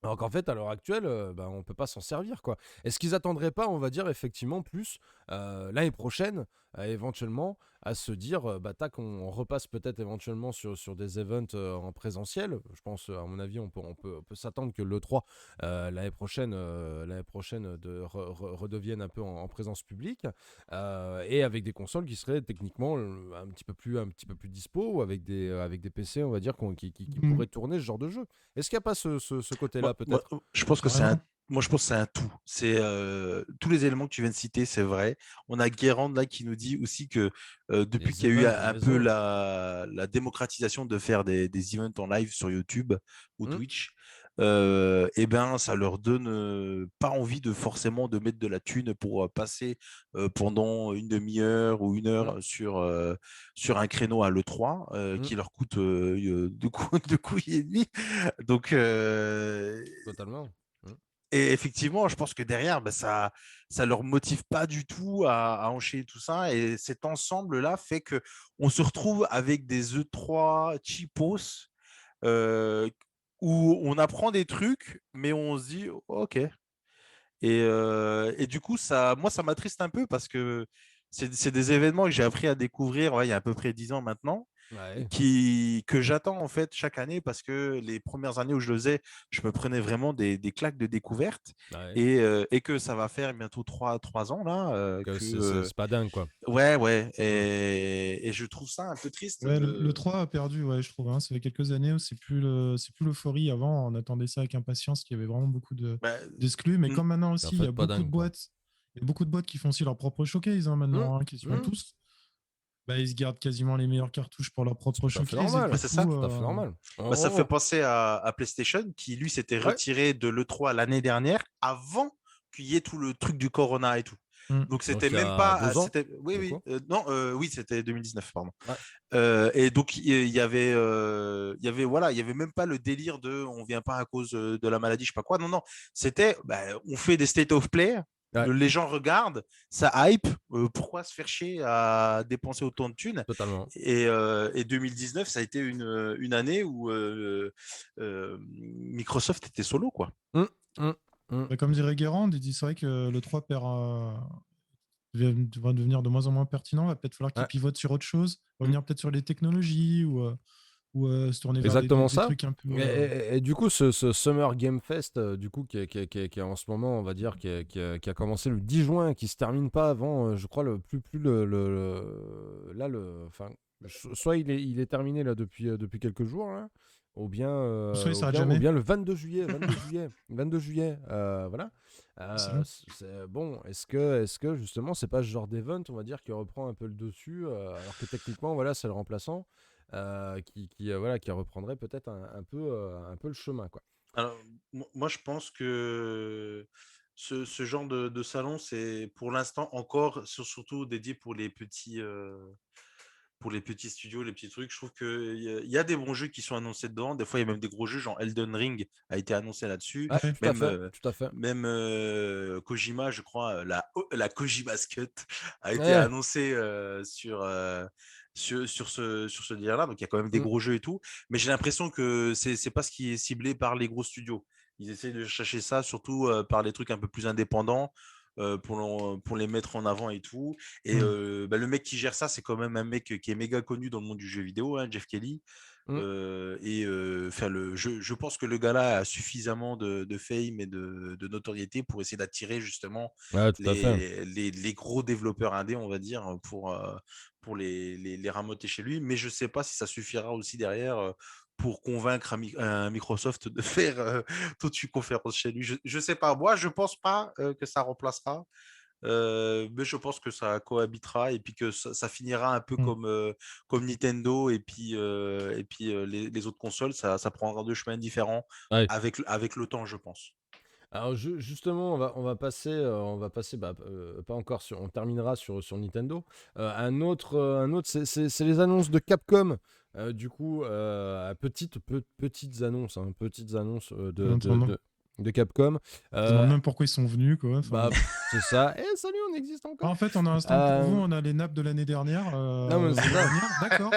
alors qu'en fait, à l'heure actuelle, bah, on peut pas s'en servir, quoi. Est-ce qu'ils attendraient pas, on va dire, effectivement, plus l'année prochaine, éventuellement, à se dire, bah, tac, on repasse peut-être éventuellement sur des events en présentiel. Je pense, à mon avis, on peut s'attendre que l'E3, l'année prochaine redevienne un peu en présence publique, et avec des consoles qui seraient techniquement un petit peu plus dispo, ou avec des PC, on va dire, qui Mhm. pourraient tourner ce genre de jeu. Est-ce qu'il n'y a pas ce côté-là, Moi, peut-être? je pense que c'est un. Carrément. Moi, je pense que c'est un tout. C'est tous les éléments que tu viens de citer, c'est vrai. On a Guérand là qui nous dit aussi que depuis Les qu'il y a eu events un peu maison. la démocratisation de faire des events en live sur YouTube ou Hmm. Twitch, eh ben, ça leur donne pas envie de forcément de mettre de la thune pour passer pendant une demi-heure ou une Hmm. heure sur un créneau à l'E3 Hmm. qui leur coûte deux couilles et demi. Donc, Totalement. Hmm. et effectivement, je pense que derrière, bah, ça leur motive pas du tout à enchaîner tout ça. Et cet ensemble-là fait que on se retrouve avec des E3 cheapos euh, où on apprend des trucs, mais on se dit, OK. Et du coup, moi, ça m'attriste un peu parce que c'est des événements que j'ai appris à découvrir ouais, il y a à peu près 10 ans maintenant Ouais. que j'attends en fait chaque année parce que les premières années où je le faisais, je me prenais vraiment des claques de découverte Ouais. et que ça va faire bientôt trois ans là Donc, que c'est pas dingue, quoi. ouais Hmm. et je trouve ça un peu triste Ouais, le de 3 a perdu, ouais, je trouve. Hein. Ça fait quelques années où c'est plus l'euphorie. Avant, on attendait ça avec impatience, qu'il y avait vraiment beaucoup bah, d'exclus. Mais n- comme maintenant C'est en aussi, il y fait a pas beaucoup de dingue, quoi. boîtes. Il y a beaucoup de boîtes qui font aussi leur propre showcase hein, Hmm. maintenant, hein, qui se font Hmm. tous. Bah, ils se gardent quasiment les meilleures cartouches pour leur C'est propre tout à fait showcase. Et bah, normal. du c'est ça. coup, Tout à fait normal. Ça fait Oh. penser à PlayStation qui lui s'était Ouais. retiré de l'E3 l'année dernière avant qu'il y ait tout le truc du Corona et tout. hmm. Donc c'était Donc, il y même a pas, 2 ans, c'était, oui, du oui, coup. non, oui, c'était 2019, pardon. Ouais. Et donc il y avait voilà, il y avait même pas le délire de, on vient pas à cause de la maladie, je sais pas quoi. Non, non, c'était, bah, on fait des state of play, Ouais. les gens regardent, ça hype. Pourquoi se faire chier à dépenser autant de thunes Totalement. et 2019, ça a été une année où Microsoft était solo, quoi. Hmm. Hmm. Hmm. Bah, comme dirait Guérand, il dit c'est vrai que le 3 va devenir de moins en moins pertinent. Il va peut-être falloir qu'il Ouais. pivote sur autre chose, Mm. revenir peut-être sur les technologies ou se tourner vers Exactement des ça. trucs un peu. Et du coup, ce Summer Game Fest, du coup, qui est en ce moment, on va dire, qui a commencé le 10 juin, qui se termine pas avant, je crois, plus là, enfin, soit il est terminé là depuis quelques jours, là, ou bien, Soit il ou s'arrête bien, ou jamais. bien le 22 juillet, 22 juillet, voilà. C'est long. Bon, est-ce que justement, c'est pas ce genre d'event, on va dire, qui reprend un peu le dessus, alors que techniquement, voilà, c'est le remplaçant voilà, qui reprendrait peut-être un peu le chemin, quoi. Alors, moi, je pense que ce genre de salon, c'est pour l'instant encore surtout dédié pour les petits, pour les petits studios, les petits trucs. Je trouve qu'il y a des bons jeux qui sont annoncés dedans. Des fois, il y a même des gros jeux, genre Elden Ring a été annoncé là-dessus. Ouais, Ouais. tout à Même, fait, tout à fait. Kojima, je crois, la Kojima's Cut a été Ouais. annoncée sur ce délire-là. Donc, il y a quand même des Mm. gros jeux et tout. Mais j'ai l'impression que c'est pas ce qui est ciblé par les gros studios. Ils essayent de chercher ça, surtout par les trucs un peu plus indépendants. Pour les mettre en avant et tout. Et Mm. le mec qui gère ça, c'est quand même un mec qui est méga connu dans le monde du jeu vidéo, hein, Jeff Kelly. Mm. Je pense que le gars-là a suffisamment de fame et de notoriété pour essayer d'attirer justement Ouais, tout à fait. les gros développeurs indés, on va dire, pour les ramoter chez lui. Mais je ne sais pas si ça suffira aussi derrière pour convaincre un Microsoft de faire toute une conférence chez lui. Je ne sais pas. Moi, je ne pense pas que ça remplacera. Mais je pense que ça cohabitera et puis que ça finira un peu Mm. comme Nintendo et puis, les autres consoles, ça prendra deux chemins différents Ouais. avec le temps, je pense. Alors justement, on va passer, bah, pas encore sur, on terminera sur Nintendo. Un autre, c'est les annonces de Capcom. Du coup, petites annonces, hein, petites annonces On se demande de Capcom. on se Euh, demande même pourquoi ils sont venus, quoi. Enfin, Bah, c'est ça. Eh, salut, on existe encore. en fait, on a un stand pour vous, Euh, on a les nappes de l'année dernière. non, mais Vous c'est voulez ça. venir? D'accord.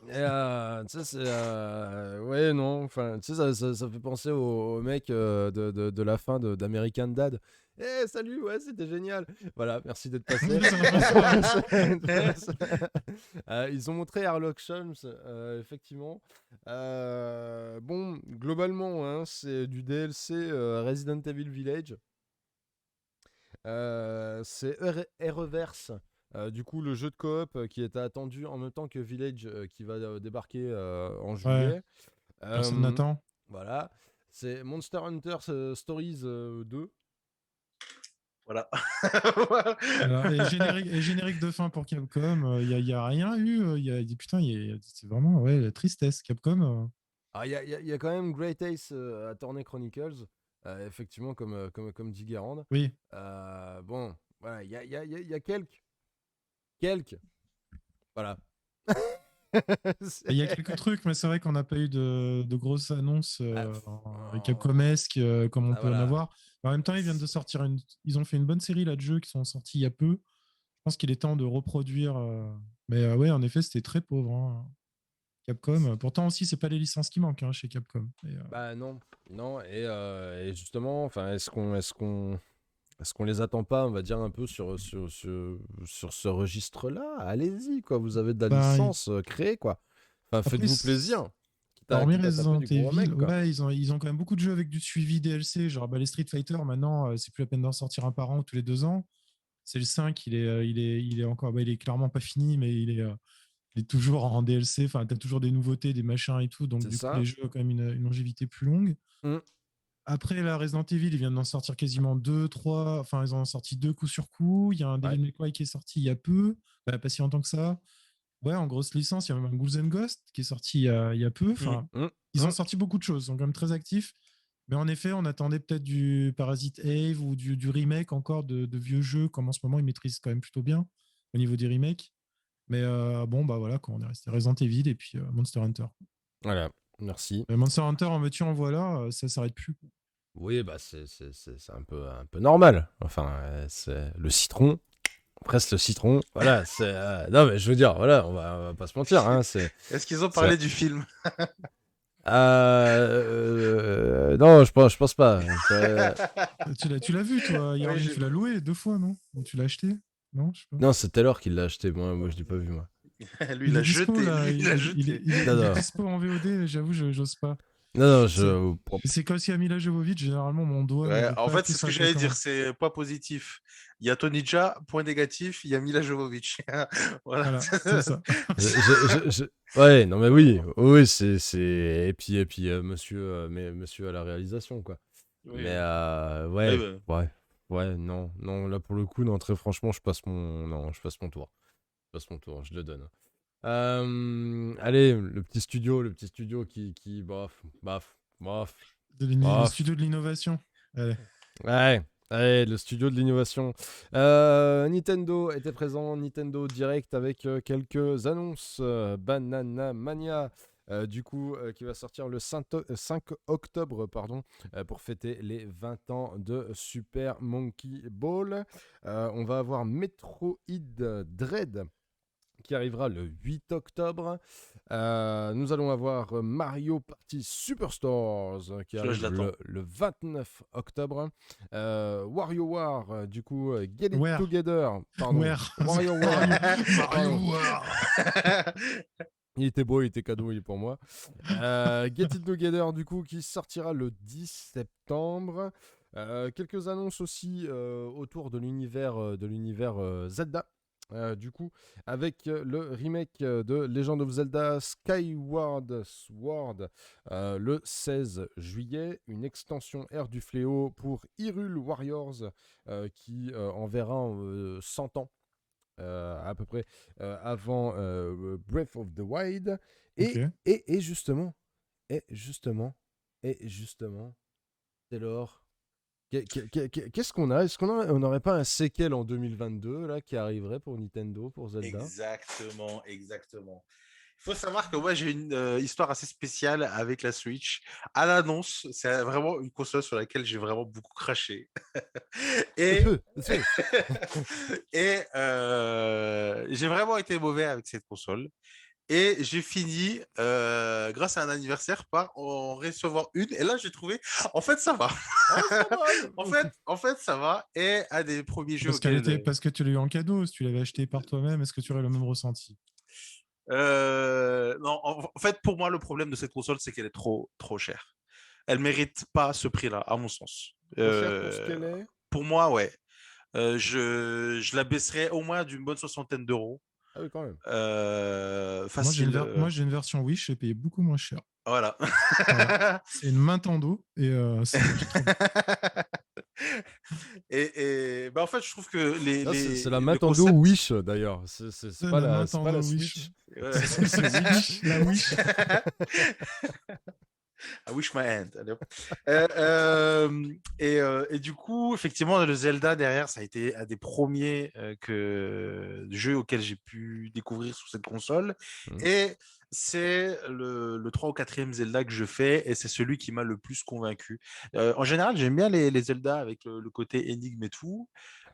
Et, tu sais, ouais, non, enfin, tu sais, ça fait penser au mec de la fin d'American Dad. Eh, salut, ouais, c'était génial. Voilà, merci d'être passé. Oui, ça va pas ça, ouais. Ils ont montré Sherlock Holmes, effectivement. Bon, globalement, hein, c'est du DLC Resident Evil Village. C'est Reverse. Du coup, le jeu de coop qui était attendu en même temps que Village qui va débarquer en Ouais, juillet. personne Euh, n'attend. voilà. C'est Monster Hunter Stories 2. Voilà. Voilà. Et générique de fin pour Capcom. Y a rien eu. Putain, c'est vraiment ouais, la tristesse. Capcom. Ah, il y a quand même Great Ace Attorney Chronicles, effectivement, comme dit Guérande. Oui. Bon, voilà, il y a quelques. Voilà. Il y a quelques trucs, mais c'est vrai qu'on n'a pas eu de grosses annonces Ah, Capcomesques comme on ah, peut en voilà. avoir. En même temps, ils viennent de sortir ils ont fait une bonne série là, de jeux qui sont sortis il y a peu. Je pense qu'il est temps de reproduire. Mais ouais, en effet, c'était très pauvre, hein, Capcom. Pourtant aussi, c'est pas les licences qui manquent hein, chez Capcom. Bah non, non, et justement, enfin, est-ce qu'on les attend pas, on va dire, un peu sur ce registre-là? Allez-y, quoi, vous avez de la Ben, licence, créée, quoi. Enfin, après, faites-vous plaisir. hormis Quitte à taper Resident du gros Evil, mec, quoi. ouais, ils ont quand même beaucoup de jeux avec du suivi DLC. Genre bah, les Street Fighter, maintenant, c'est plus la peine d'en sortir un par an ou tous les 2 ans. C'est le 5, il est encore, bah, il est clairement pas fini, mais il est toujours en DLC. Enfin, t'as toujours des nouveautés, des machins et tout. Donc, C'est du coup, ça. les jeux ont quand même une longévité plus longue. Mm. Après, la Resident Evil, ils viennent d'en sortir quasiment deux, trois. Enfin, ils en ont sorti deux coups sur coup. Il y a un Ouais. Devil May Cry qui est sorti il y a peu, pas si longtemps que ça. Ouais, en grosse licence, il y a même un Ghouls and Ghost qui est sorti il y a peu. Enfin, Mm. ils ont Mm. sorti beaucoup de choses, ils sont quand même très actifs. Mais en effet, on attendait peut-être du Parasite Eve ou du remake encore de vieux jeux, comme en ce moment, ils maîtrisent quand même plutôt bien au niveau des remakes. Mais bon, bah voilà, quand on est resté Resident Evil et puis Monster Hunter. Voilà, merci. Mais Monster Hunter, en veux-tu, en voilà, ça s'arrête plus. Oui, bah c'est un peu normal. Enfin, c'est le citron. Presque le citron. Voilà, non, mais je veux dire, voilà, on va pas se mentir, hein, Est-ce qu'ils ont c'est- parlé du film? non, je pense pas. Tu l'as vu, toi, Oui, Yarvin, j'ai tu l'as vu. loué 2 fois, non? Ou tu l'as acheté? Non, je sais pas. Non, c'est Taylor qui l'a acheté. Moi, je l'ai pas vu, moi. Lui, il Il a est dispo jeté. là, Lui, il a jeté. Non, il est non, dispo en VOD, j'avoue, j'ose pas. non, non, C'est c'est comme si à Mila Jovovich, généralement mon doigt ne Ouais, veut en pas fait, appuyer c'est ce sur que la j'allais dire, télécommande. c'est pas positif. Il y a Tony Jaa, point négatif, il y a Mila Jovovich. Voilà. Voilà, c'est ça. ouais, non, mais oui, oui, et puis, monsieur à la réalisation, quoi. Oui, Mais, oui. Ouais, ouais, bah, ouais, non, non, là, pour le coup, non, très franchement, non, je passe mon tour. Je passe mon tour, je le donne. Allez, le petit studio bof, bof, bof, Le bof. studio de l'innovation. Allez. Ouais. Ouais, le studio de l'innovation. Nintendo était présent, Nintendo Direct avec quelques annonces. Banana Mania, qui va sortir le 5 octobre, pardon, pour fêter les 20 ans de Super Monkey Ball. On va avoir Metroid Dread qui arrivera le 8 octobre. Nous allons avoir Mario Party Superstars qui Celui-là, je arrive l'attends. le 29 octobre. WarioWare, Get It Where? Together, pardon. Where? WarioWare, Mario pardon. War. Il était beau, il était cadeau, il est pour moi. Get It Together, qui sortira le 10 septembre. Quelques annonces aussi autour de l'univers Zelda. Avec le remake de Legend of Zelda Skyward Sword le 16 juillet, une extension Ère du Fléau pour Hyrule Warriors qui enverra 100 ans à peu près avant Breath of the Wild. Et, Ok. et justement, et justement, Taylor, qu'est-ce qu'on a? Est-ce on n'aurait pas un séquel en 2022 là, qui arriverait pour Nintendo, pour Zelda? Exactement, exactement. Il faut savoir que moi, j'ai une histoire assez spéciale avec la Switch. À l'annonce, c'est vraiment une console sur laquelle j'ai vraiment beaucoup craché. Et, j'ai vraiment été mauvais avec cette console. Et j'ai fini, grâce à un anniversaire, par en recevoir une. Et là, j'ai trouvé, en fait, ça va. Oh, ça va. En fait, ça va. Et un des premiers jeux auxquels. Parce que tu l'as eu en cadeau. Si tu l'avais acheté par toi-même, est-ce que tu aurais le même ressenti? Non, en fait, pour moi, le problème de cette console, c'est qu'elle est trop, trop chère. Elle mérite pas ce prix-là, à mon sens. Trop cher pour ce qu'elle est. Pour moi, ouais. Je la baisserais au moins d'une bonne soixantaine d'euros. Ah oui, quand même. Facile. Moi, j'ai une version Wish, j'ai payé beaucoup moins cher. Voilà. Voilà. C'est une Nintendo et ça marche très bien. Bah, en fait, je trouve que C'est la le Nintendo concept. Wish d'ailleurs. C'est pas c'est pas la Nintendo Wish. Switch. Ouais. C'est Wish, la Wish. I wish my hand. Allez, hop. Et du coup, effectivement, le Zelda derrière, ça a été un des premiers jeux auxquels j'ai pu découvrir sur cette console. Mhm. Et c'est le 3 ou 4e Zelda que je fais, et c'est celui qui m'a le plus convaincu. En général, j'aime bien les Zelda avec le côté énigme et tout.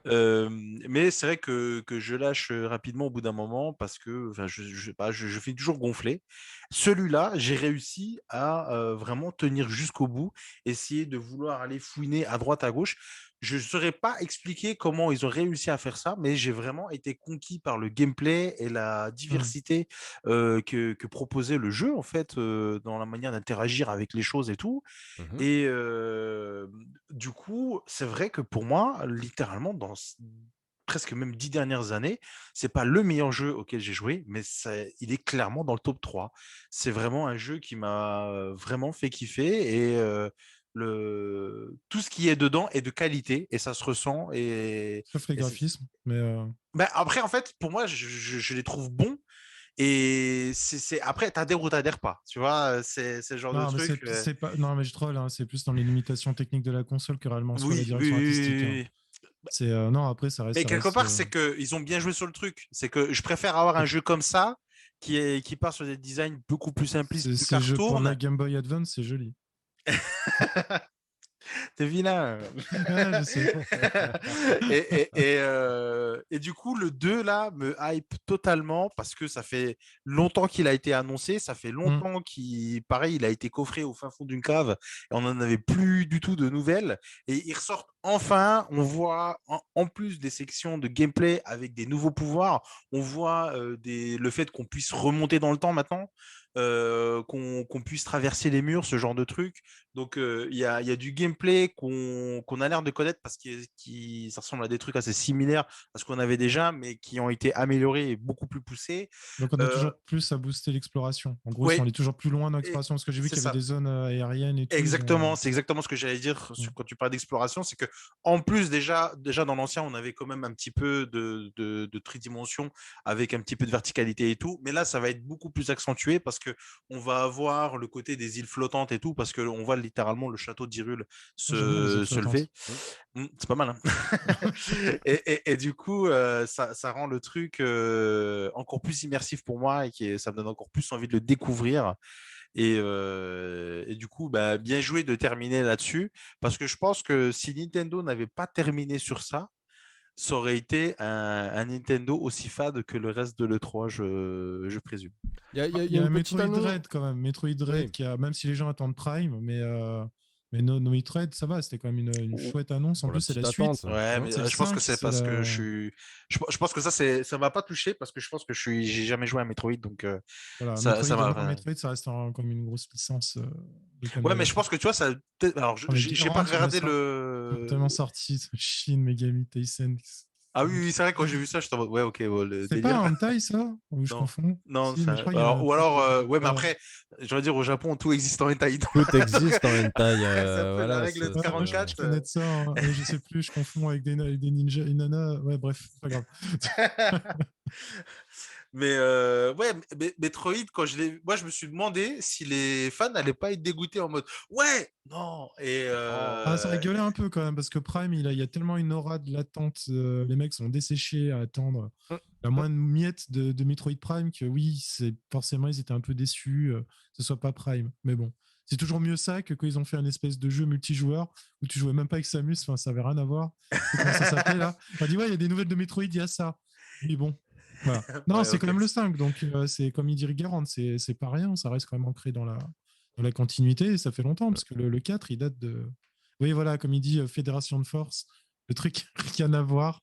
Mais c'est vrai que je lâche rapidement au bout d'un moment parce que enfin, je finis toujours gonflé. Celui-là, j'ai réussi à vraiment tenir jusqu'au bout, essayer de vouloir aller fouiner à droite, à gauche. Je ne saurais pas expliquer comment ils ont réussi à faire ça, mais j'ai vraiment été conquis par le gameplay et la diversité que proposait le jeu, en fait, dans la manière d'interagir avec les choses et tout. Mhm. Et du coup, c'est vrai que pour moi, littéralement, presque même 10 dernières années, c'est pas le meilleur jeu auquel j'ai joué, mais il est clairement dans le top 3. C'est vraiment un jeu qui m'a vraiment fait kiffer, et tout ce qui est dedans est de qualité et ça se ressent. Sauf les Et graphismes. Mais ben, après, en fait, pour moi, je les trouve bons. Et après, t'adhères ou t'adhères pas. Tu vois, c'est le genre de non, mais truc. c'est pas. Non, mais je troll. Hein, c'est plus dans les limitations techniques de la console que réellement soit la Oui, oui, direction oui, artistique. oui, Hein. oui. C'est non. Après, Mais ça quelque reste. part, c'est qu'ils ont bien joué sur le truc. C'est que je préfère avoir un jeu comme ça qui part sur des designs beaucoup plus simplistes, plus Ces jeux pour cartoon. la Game Boy Advance, c'est joli. T'es vilain. Ouais, je sais. Et du coup, le 2 là me hype totalement parce que ça fait longtemps qu'il a été annoncé. Ça fait Mm. longtemps qu'il, pareil, il a été coffré au fin fond d'une cave et on n'en avait plus du tout de nouvelles. Et il ressort enfin. On voit en plus des sections de gameplay avec des nouveaux pouvoirs. On voit le fait qu'on puisse remonter dans le temps maintenant. Qu'on puisse traverser les murs, ce genre de truc. Donc, il y a du gameplay qu'on a l'air de connaître parce que ça ressemble à des trucs assez similaires à ce qu'on avait déjà, mais qui ont été améliorés et beaucoup plus poussés. Donc, on a Euh, toujours plus à booster l'exploration. En gros, si on ouais, est toujours plus loin dans l'exploration, parce que j'ai vu c'est qu'il y avait ça. des zones aériennes et tout. Exactement, c'est exactement ce que j'allais dire quand tu parles d'exploration, c'est que en plus déjà dans l'ancien, on avait quand même un petit peu de tridimension avec un petit peu de verticalité et tout, mais là ça va être beaucoup plus accentué parce qu'on va avoir le côté des îles flottantes et tout, parce qu'on voit littéralement le château d'Hyrule J'aime bien les îles se lever. flottantes. C'est pas mal, hein. Et du coup, ça rend le truc encore plus immersif pour moi et ça me donne encore plus envie de le découvrir. Et du coup, bah, bien joué de terminer là-dessus, parce que je pense que si Nintendo n'avait pas terminé sur ça, ça aurait été un Nintendo aussi fade que le reste de l'E3, je présume. Il y a, il y a- il Il y y a a une un petite Metroid annonce. Dread quand même. Metroid Dread Oui. qui a, même si les gens attendent Prime, mais no Metroid, ça va, c'était quand même une chouette annonce. En Pour la plus, c'est la petite suite. attente. Ouais, mais C'est le je pense que 5, c'est c'est parce que la... je pense que ça m'a pas touché parce que je pense que j'ai jamais joué à Metroid, donc Voilà, ça Metroid, m'a. d'abord, Metroid, ça reste comme une grosse licence de Ouais, mais Konami. je pense que tu vois, ça. Alors, Oh, mais j'ai pas Garand, regardé ils ont tellement le. sorti Shin Megami Tensei. Ah oui, oui, c'est vrai, quand j'ai vu ça, je t'en ouais, ok, bon, le C'est pas délire. un hentai, ça? Ou je Non, confonds? non, Si, mais je ça. crois qu'il y a un Ou truc. alors, ouais, mais après, je veux dire, au Japon, tout existe en hentai. Tout existe en hentai. C'est un peu la Voilà, règle de Ouais, moi, je 44. connais de ça, hein. Je sais plus, je confonds avec des ninjas, une nana. Ouais, bref, pas grave. Mais ouais, Metroid, moi, je me suis demandé si les fans n'allaient pas être dégoûtés en mode ouais, non. Ah, ça rigolait un peu quand même, parce que Prime, il y a tellement une aura de l'attente. Les mecs sont desséchés à attendre la moindre miette de Metroid Prime que oui, forcément, ils étaient un peu déçus que ce soit pas Prime. Mais bon, c'est toujours mieux ça que quand ils ont fait un espèce de jeu multijoueur où tu jouais même pas avec Samus, enfin, ça avait rien à voir. C'est comment ça s'appelait là? On a dit, ouais, il y a des nouvelles de Metroid, il y a ça. Mais bon, voilà. Non, Ouais, c'est quand ok. même le 5, donc c'est comme il dit Garand, c'est pas rien, ça reste quand même ancré dans la continuité, et ça fait longtemps, parce que le 4, il date de. Oui, voilà, comme il dit, Fédération de Force, le truc rien à voir.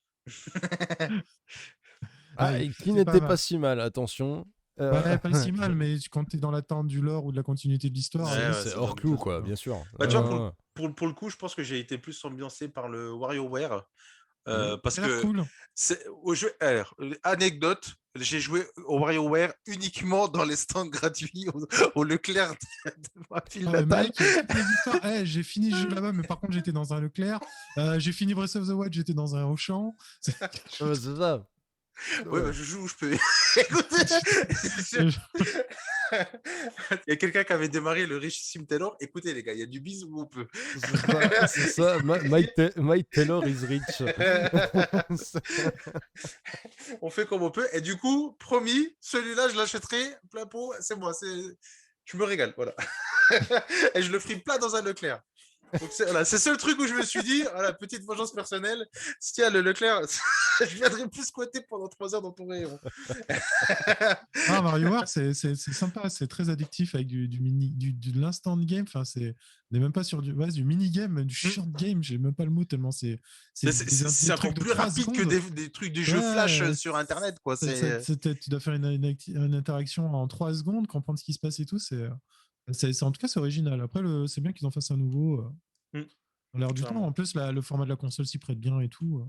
Ah, et qui C'est pas n'était pas mal. si mal, attention. Ouais, pas si mal, mais quand t'es dans l'attente du lore ou de la continuité de l'histoire, Ouais, ouais, c'est ça hors donne clou, plus. quoi, bien sûr. Bah, tu vois, pour le coup, je pense que j'ai été plus ambiancé par le WarioWare. Parce ça a l'air que cool. au jeu. Alors, anecdote, j'ai joué au WarioWare uniquement dans les stands gratuits au Leclerc de ma ville Ah, mais natale. mec, toutes les histoires. Eh, j'ai fini ce jeu là-bas, mais par contre, j'étais dans un Leclerc. J'ai fini Breath of the Wild, j'étais dans un Auchan. C'est ça. Ouais, bah, je joue où je peux. Écoutez, il y a quelqu'un qui avait démarré le richissime Taylor. Écoutez, les gars, il y a du bise où on peut. C'est ça. Mike Taylor is rich. On fait comme on peut. Et du coup, promis, celui-là, je l'achèterai plein pot. C'est moi. Je me régale. Voilà. Et je le ferai plat dans un Leclerc. Donc voilà, c'est le seul truc où je me suis dit, voilà, petite vengeance personnelle, si tiens, le Leclerc, je viendrai plus squatter pendant 3 heures dans ton rayon. Ah, Mario War, c'est sympa, c'est très addictif avec de l'instant game. Enfin, on n'est même pas sur du mini-game, du short game, j'ai même pas le mot tellement c'est C'est des encore trucs de plus 3 rapide que secondes. des trucs de jeux flash Ouais, sur Internet, quoi. tu dois faire une interaction en 3 secondes, comprendre ce qui se passe et tout. En tout cas, c'est original. Après, c'est bien qu'ils en fassent un nouveau dans l'air du temps. Clairement. En plus, le format de la console s'y prête bien et tout.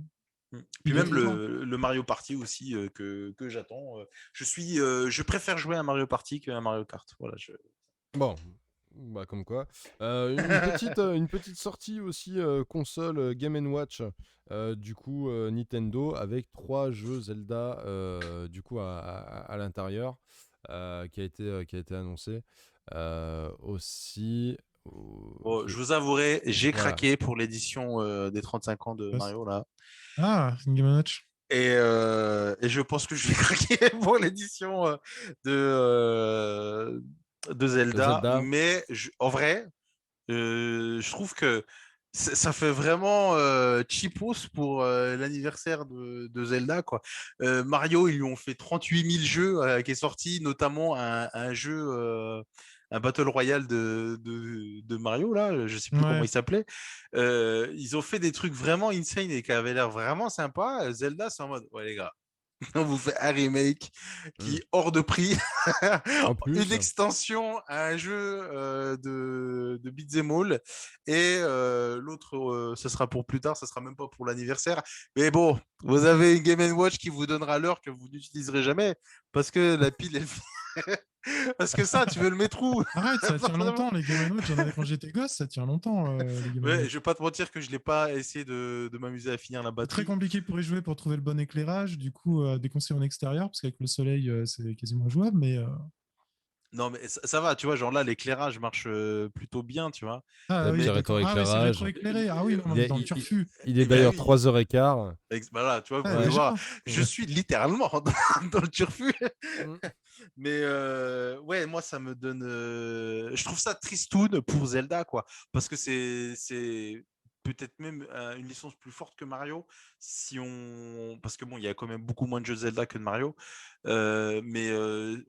Puis Il est même toujours. le Mario Party aussi que j'attends. Je préfère jouer à Mario Party qu'à Mario Kart. Voilà, Bon, bah comme quoi. Une petite sortie aussi console Game Watch. Du coup, Nintendo avec 3 jeux Zelda du coup à l'intérieur qui a été annoncé. Aussi. Bon, je vous avouerai, j'ai Voilà. craqué pour l'édition des 35 ans de Mario là. Ah, une Game Watch. Et je pense que je vais craquer pour l'édition de Zelda. Zelda. Mais en vrai, je trouve que ça fait vraiment cheapos pour l'anniversaire de Zelda, quoi. Mario, ils lui ont fait 38 000 jeux qui est sorti, notamment un jeu, un Battle Royale de Mario, là, je sais plus comment Ouais. il s'appelait. Ils ont fait des trucs vraiment insane et qui avaient l'air vraiment sympa. Zelda, c'est en mode, ouais, les gars, on vous fait un remake qui est hors de prix, En plus. une extension à un jeu de beat'em all, et l'autre, ce sera pour plus tard, ce sera même pas pour l'anniversaire. Mais bon, vous avez une Game Watch qui vous donnera l'heure que vous n'utiliserez jamais parce que la pile, parce que ça, tu veux le mettre où? Arrête, ça tient longtemps, les Game Watch. J'en avais quand j'étais gosse, ça tient longtemps, les Game Ouais, Watch. je vais pas te mentir que je l'ai pas essayé de m'amuser à finir la C'est très batterie. compliqué pour y jouer, pour trouver le bon éclairage. Du coup, déconseillé en extérieur, parce qu'avec le soleil, c'est quasiment jouable. Mais Non, mais ça va, tu vois, genre là, l'éclairage marche plutôt bien, tu vois. Ah Le oui, petit d'accord. Ah oui, c'est rétroéclairage. rétroéclairé. Ah oui, non, on Il est est, dans le il- turfu. il est Bah d'ailleurs oui. 3h15. Voilà, tu vois, vous Ah, pouvez voir, déjà. je suis littéralement dans le turfu. Mm. Mais ouais, moi, ça me donne. Je trouve ça tristoun pour Zelda, quoi. Parce que c'est peut-être même une licence plus forte que Mario. Si on... Parce que bon, il y a quand même beaucoup moins de jeux Zelda que de Mario. Mais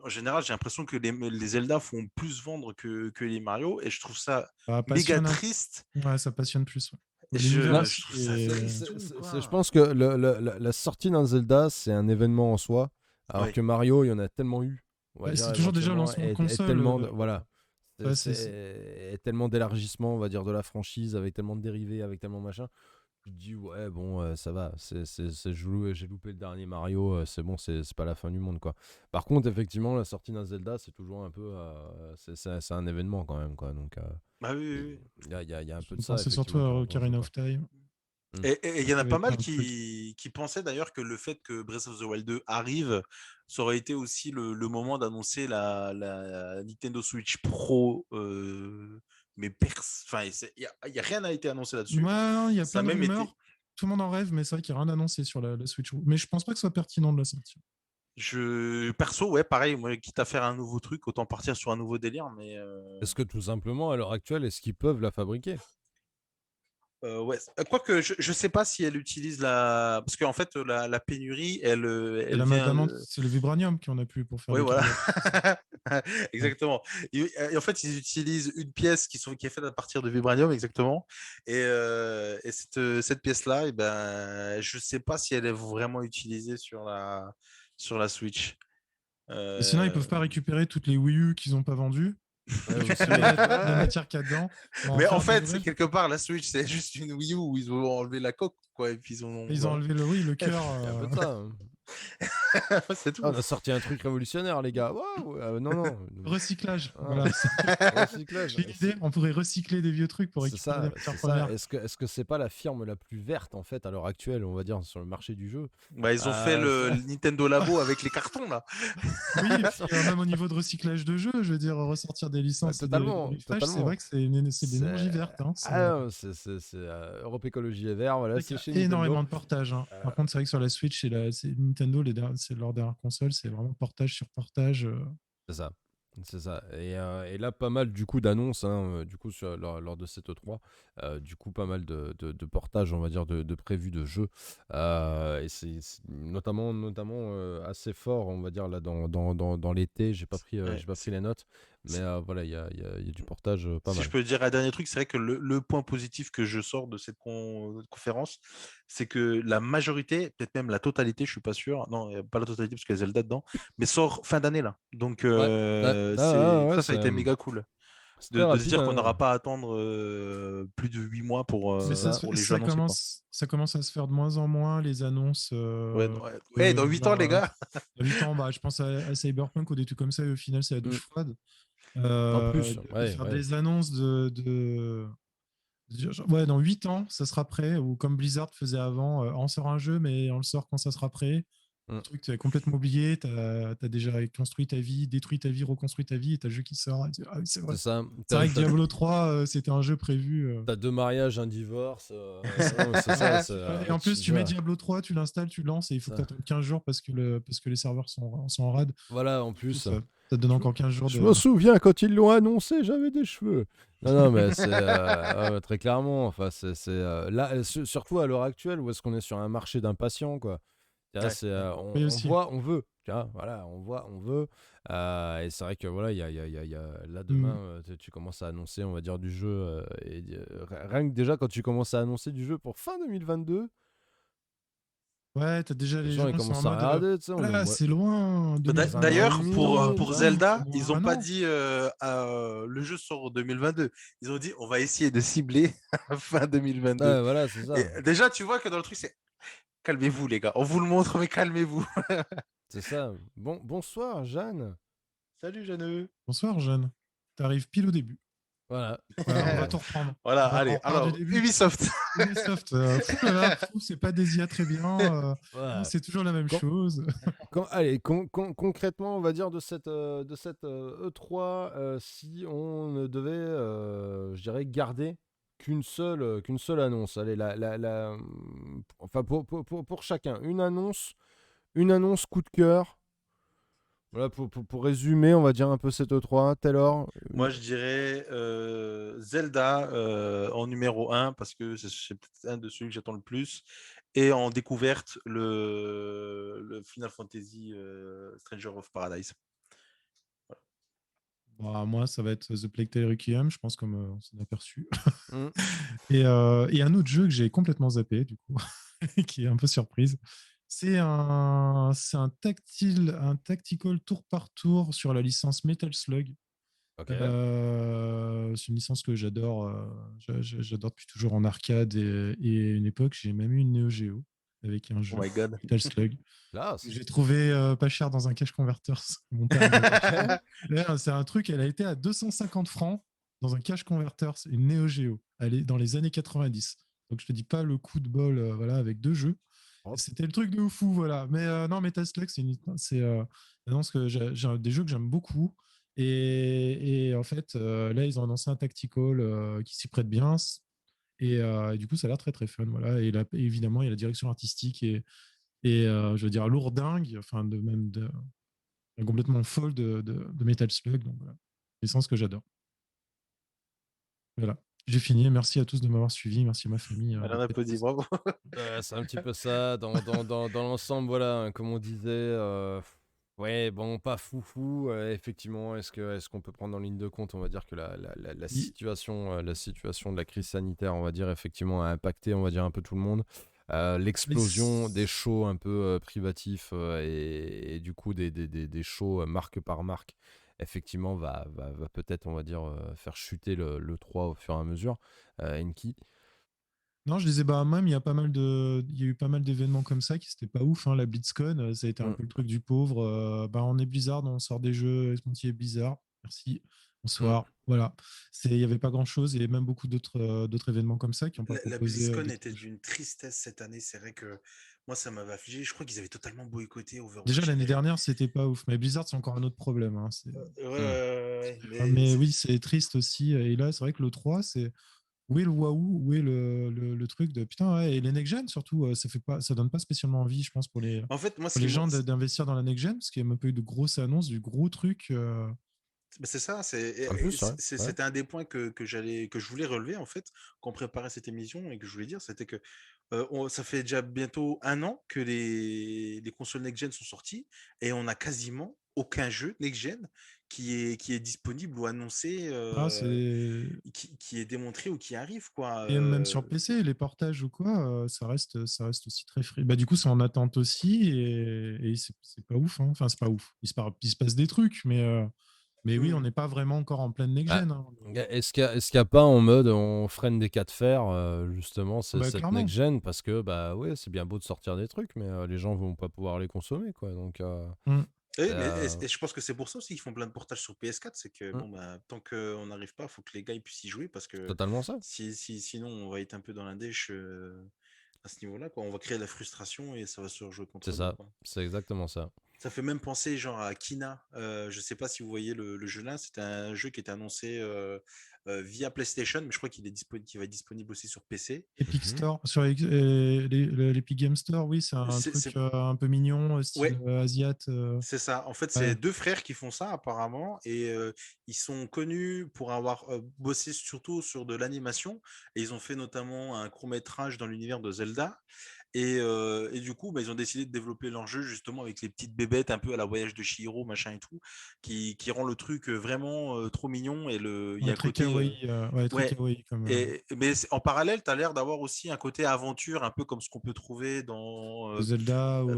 en général, j'ai l'impression que les Zelda font plus vendre que les Mario. Et je trouve ça Ça méga passionne. triste. Ouais, ça passionne plus. Ouais. Et L'univers Non, je aussi trouve ça est. tristoun, je quoi. pense que la sortie d'un Zelda, c'est un événement en soi, alors Ouais. que Mario, il y en a tellement eu, on va Bah, dire c'est toujours déjà le éventuellement, lancement de et console. tellement voilà, Ouais, et tellement d'élargissement, on va dire, de la franchise, avec tellement de dérivés, avec tellement de machin. Tu te dis, ouais, bon, ça va, j'ai loupé le dernier Mario, c'est bon, c'est pas la fin du monde, quoi. Par contre, effectivement, la sortie d'un Zelda, c'est toujours un peu, c'est un événement quand même, quoi. Donc, Bah oui, oui, il oui. y a un peu de je ça, pensais surtout effectivement, à quand on joue, Ocarina quoi. of Time. Mm. Et il y en a Il y avait pas plein mal de trucs. qui pensaient d'ailleurs que le fait que Breath of the Wild 2 arrive, ça aurait été aussi le moment d'annoncer la Nintendo Switch Pro. Mais enfin, y a rien n'a été annoncé Ouais, là-dessus. non, il y a Ça a plein de même été. rumeurs. Tout le monde en rêve, mais c'est vrai qu'il n'y a rien annoncé sur la Switch. Mais je pense pas que ce soit pertinent de la sortir. Perso, ouais, pareil, moi, quitte à faire un nouveau truc, autant partir sur un nouveau délire. Mais Est-ce que tout simplement, à l'heure actuelle, est-ce qu'ils peuvent la fabriquer? ouais. Quoique, je sais pas si elle utilise la. Parce qu'en fait, la pénurie, C'est elle vient. l'amalgame, c'est le vibranium qu'on a plus pour faire Oui, des voilà. câbles. Ouais. Exactement. Et en fait, ils utilisent une pièce qui est faite à partir de vibranium, exactement. Et cette pièce-là, je ne sais pas si elle est vraiment utilisée sur la Switch. Et sinon, ils Euh, peuvent pas récupérer toutes les Wii U qu'ils n'ont pas vendues, Ouais, aussi. récupérer la Ouais. matière qu'il y a dedans pour en Mais en faire des fait, nouvelles. quelque part, la Switch, c'est juste une Wii U où ils ont enlevé la coque, quoi. Et puis ils ont. Ils ont Voilà. enlevé le cœur. Il y a un peu de ça, hein. C'est Ah, tout. on a sorti un truc révolutionnaire, les gars. Waouh, non, non. Recyclage. Ah, Voilà. recyclage. J'ai une idée, on pourrait recycler des vieux trucs pour C'est récupérer des ça, matières c'est ça. premières. Est-ce que c'est pas la firme la plus verte, en fait, à l'heure actuelle, on va dire, sur le marché du jeu? Bah, ils ont fait le Nintendo Labo avec les cartons, là. Oui, et puis même au niveau de recyclage de jeux, je veux dire, ressortir des licences et des Totalement, refresh, c'est totalement. vrai que c'est de l'énergie verte. Hein. Europe Écologie et Vert, voilà, c'est Il chez y a énormément Nintendo. de portage. Hein. Euh, Par contre, c'est vrai que sur la Switch, c'est Nintendo, c'est leur dernière console, c'est vraiment portage sur portage. C'est ça. C'est ça. Et là, pas mal du coup d'annonces, hein, du coup, lors de cette E3. Du coup, pas mal de portages, on va dire, de prévus de jeux. Et c'est notamment assez fort, on va dire, là, dans l'été. Ouais. J'ai pas pris les notes. Mais voilà, il y a du portage pas Si mal. je peux dire un dernier truc, c'est vrai que le point positif que je sors de cette conférence, c'est que la majorité, peut-être même la totalité, je suis pas sûr, non, pas la totalité parce qu'il y a Zelda dedans, mais sort fin d'année là. Donc Ouais. Ouais, ça a été méga cool c'est très de se rapide, dire qu'on hein. n'aura pas à attendre plus de 8 mois C'est ça. pour les jeux annoncés, quoi. Ça commence à se faire de moins en moins, les annonces. Ouais, ouais, dans 8 ans, les gars. Dans 8 ans, bah, je pense à Cyberpunk ou des trucs comme ça, et au final, c'est la douche froide. En plus, De faire des annonces ouais, dans 8 ans, ça sera prêt, ou comme Blizzard faisait avant, on sort un jeu, mais on le sort quand ça sera prêt. Mm. Le truc, tu as complètement oublié, tu as déjà construit ta vie, détruit ta vie, reconstruit ta vie, et tu as le jeu qui sort. Ah oui, c'est vrai. C'est ça. C'est vrai que Diablo 3, c'était un jeu prévu. T'as 2 mariages, un divorce. Non, mais c'est ça. Et en plus, tu mets vois. Diablo 3, tu l'installes, tu lances, et il faut que tu attendes 15 jours parce que les serveurs sont en rade. Voilà, en Tout plus. ça te donne encore 15 jours Je de. me souviens quand ils l'ont annoncé, j'avais des cheveux. Non, mais c'est très clairement. Enfin, là, surtout à l'heure actuelle, où est-ce qu'on est sur un marché d'impatients, quoi. Tu vois, Ouais. Oui, on aussi. voit, on veut. Tu vois, voilà, on voit, on veut. Et c'est vrai que voilà, là demain, tu commences à annoncer, on va dire, du jeu. Rien que déjà quand tu commences à annoncer du jeu pour fin 2022, Ouais, t'as déjà les les gens gens ils sont en commencent à mode. regarder, tu sais, on est au Voilà, mois- c'est loin. dans un mois et D'ailleurs, demi, pour tu vois. Zelda, Au ils moins n'ont un pas an. dit le jeu sort en 2022. Ils ont dit on va essayer de cibler fin 2022. Ouais, voilà, c'est Et ça. déjà, tu vois que dans le truc, c'est calmez-vous, les gars. On vous le montre, mais calmez-vous. C'est ça. Bonsoir, Jeanne. Salut, Jeanneux. Bonsoir, Jeanne. T'arrives pile au début. Voilà. Voilà, on va tout reprendre. Voilà, On allez, repart du alors, début. Ubisoft. Ubisoft, fou là là, fou, c'est pas des IA très bien. Voilà. C'est toujours la même Con- chose. Allez, concrètement, on va dire de cette E3, si on ne devait, je dirais, garder qu'une seule annonce. Allez, enfin pour chacun, une annonce coup de cœur. Voilà, pour résumer, on va dire un peu cette E3. Taylor, Moi, je dirais Zelda en numéro un parce que c'est peut-être un de ceux que j'attends le plus. Et en découverte, le Final Fantasy Stranger of Paradise. Bon, moi, ça va être The Plague Tale Requiem, je pense, comme on s'en est aperçu. hmm, Et un autre jeu que j'ai complètement zappé, du coup, qui est un peu surprise. C'est un tactical tour par tour sur la licence Metal Slug. ok. C'est une licence que j'adore. J'adore depuis toujours en arcade et à une époque, j'ai même eu une Neo Geo avec un Oh jeu my god. Metal Slug que Classe. j'ai trouvé pas cher dans un cash converter. Mon père m'avait acheté. Ok. Là, c'est un truc, elle a été à 250 francs dans un cash converter, c'est une Neo Geo. Elle est dans les années 90. Donc je te dis pas le coup de bol voilà, avec deux jeux. Hop. C'était le truc de fou, voilà. Mais non, Metal Slug, j'ai des jeux que j'aime beaucoup. Et en fait, là, ils ont annoncé un tactical qui s'y prête bien. Et du coup, ça a l'air très très fun. Voilà. Évidemment, il y a la direction artistique et je veux dire lourdingue, enfin complètement folle de Metal Slug. Donc voilà, licence que j'adore. Voilà, j'ai fini. Merci à tous de m'avoir suivi. Merci à ma famille. Elle en a peu dit, bravo. C'est un petit peu ça, dans l'ensemble, voilà, hein, comme on disait, ouais, bon, pas foufou, effectivement, est-ce qu'on peut prendre en ligne de compte, on va dire que la situation de la crise sanitaire, on va dire, effectivement, a impacté, on va dire, un peu tout le monde. Mais L'explosion des shows un peu privatifs et du coup des shows marque par marque, effectivement, va peut-être, on va dire, faire chuter le 3 au fur et à mesure. Enki. non, je disais, bah, même, il y a eu pas mal d'événements comme ça qui c'était pas ouf. Hein. La BlitzCon, ça a été un Mm, peu le truc du pauvre. Bah, on est Blizzard, on sort des jeux est Blizzard. Merci. mm. Bonsoir. Voilà. Il n'y avait pas grand chose et même beaucoup d'autres événements comme ça qui n'ont pas La proposé BlizzCon d'autres était jeux. d'une tristesse cette année. C'est vrai que moi, ça m'avait affligé. Je crois qu'ils avaient totalement boycotté Déjà, Overwatch l'année Amérique. dernière, c'était pas ouf. Mais Blizzard, c'est encore un autre problème. Hein. Ouais, ouais, Mm. ouais, mais Mais oui, c'est triste aussi. Et là, c'est vrai que le 3, c'est où est le waouh, où est le truc de putain, ouais, et les next-gen surtout, ça donne pas spécialement envie, je pense, en fait, moi, ce pour qui les me... gens d'investir dans la next-gen, parce qu'il y a un peu eu de grosses annonces, du gros truc. bah, c'est ça, En plus, ouais. Ouais. c'était un des points que je voulais relever en fait quand on préparait cette émission et que je voulais dire, c'était que ça fait déjà bientôt un an que les consoles next-gen sont sorties et on a quasiment aucun jeu next-gen qui est disponible ou annoncé, Ah, c'est... qui est démontré ou qui arrive, quoi. Et même sur PC, les portages ou quoi, ça reste aussi très free. Bah, du coup, c'est en attente aussi, et c'est pas ouf. Hein. Enfin, c'est pas ouf. Il se passe des trucs, mais oui, on Hmm. n'est pas vraiment encore en pleine Bah, next-gen. Hein. est-ce qu'il y a pas en mode on freine des cas de fer justement Bah, cette clairement. next-gen parce que bah ouais c'est bien beau de sortir des trucs mais les gens vont pas pouvoir les consommer quoi donc Mm. Et je pense que c'est pour ça aussi qu'ils font plein de portages sur PS4, c'est que mm, bon, bah, tant qu'on n'arrive pas, il faut que les gars ils puissent y jouer parce c'est que totalement ça. sinon on va être un peu dans l'indèche à ce niveau-là, quoi. On va créer de la frustration et ça va se rejouer C'est contre nous, ça, quoi. c'est exactement ça. Ça fait même penser genre à Kina. Je sais pas si vous voyez le jeu là. C'était un jeu qui était annoncé via PlayStation, mais je crois qu'il va être disponible aussi sur PC. Epic Mhm. Store, sur l'Epic Game Store, oui, c'est un truc C'est un peu mignon, style ouais, Asiat. c'est ça. En fait, Ouais. c'est deux frères qui font ça apparemment et ils sont connus pour avoir bossé surtout sur de l'animation et ils ont fait notamment un court-métrage dans l'univers de Zelda et du coup, bah, ils ont décidé de développer leur jeu justement avec les petites bébêtes un peu à la voyage de Chihiro, machin et tout, qui rend le truc vraiment trop mignon et il y Ouais, a un très côté kawaii, ouais, très ouais. kawaii comme. Mais en parallèle, tu as l'air d'avoir aussi un côté aventure, un peu comme ce qu'on peut trouver dans Zelda ou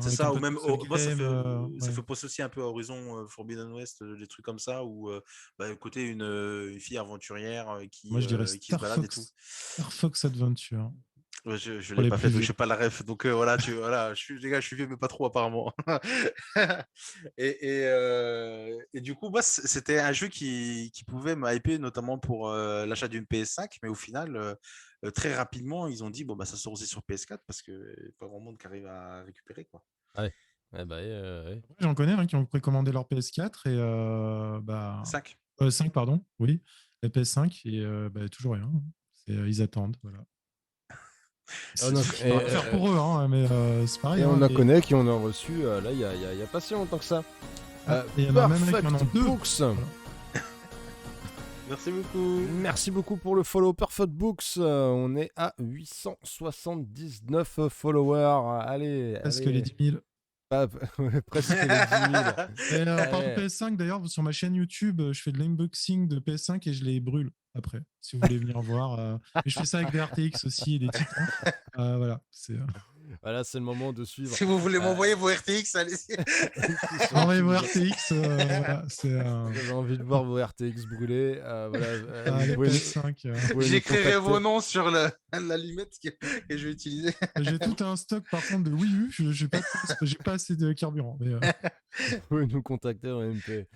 c'est avec un ça, ou peu de même, puzzle moi, game. ça Ouais. fait penser aussi un peu à Horizon Forbidden West, des trucs comme ça, où bah, côté une fille aventurière Moi, je dirais qui se balade et tout. Star Fox Adventure. Ouais, je Pour l'ai les pas fait, plus donc vieux. je sais pas la ref. Donc voilà, voilà, les gars, je suis vieux, mais pas trop apparemment. Et du coup, moi, c'était un jeu qui pouvait m'hyper, notamment pour l'achat d'une PS5, mais au final, très rapidement, ils ont dit bon bah ça sort aussi sur PS4 parce que pas grand monde qui arrive à récupérer quoi. Ouais. Ouais, bah, ouais. J'en connais qui ont précommandé leur PS4 et 5. 5, pardon, oui, la PS5 et toujours rien. Ils attendent, voilà. On en- Je peux et, rien faire pour eux, hein, mais c'est pareil. et Hein, on en connaît qui en ont reçu, là, il y a pas si longtemps que ça. il y en a même qui Perfect en ont 2. Books. Voilà. Merci beaucoup. Merci beaucoup pour le follow. Perfect Books, on est à 879 followers. Allez, Presque allez. les 10 000. Presque les 10 000. Et par Allez. PS5, d'ailleurs, sur ma chaîne YouTube, je fais de l'unboxing de PS5 et je les brûle après, si vous voulez venir voir. Et je fais ça avec des RTX aussi et des Titans. Voilà, Voilà, c'est le moment de suivre. Si vous voulez m'envoyer vos RTX, allez-y. envoyez vos RTX. Voilà, J'avais envie de voir vos RTX brûlés. Voilà, vous les pouvez nous- PS5. vous pouvez nous J'écrirai contacter. vos noms sur l'allumette que je vais utiliser. J'ai tout un stock par contre de Wii U. J'ai pas assez de carburant. Mais, Vous pouvez nous contacter en MP.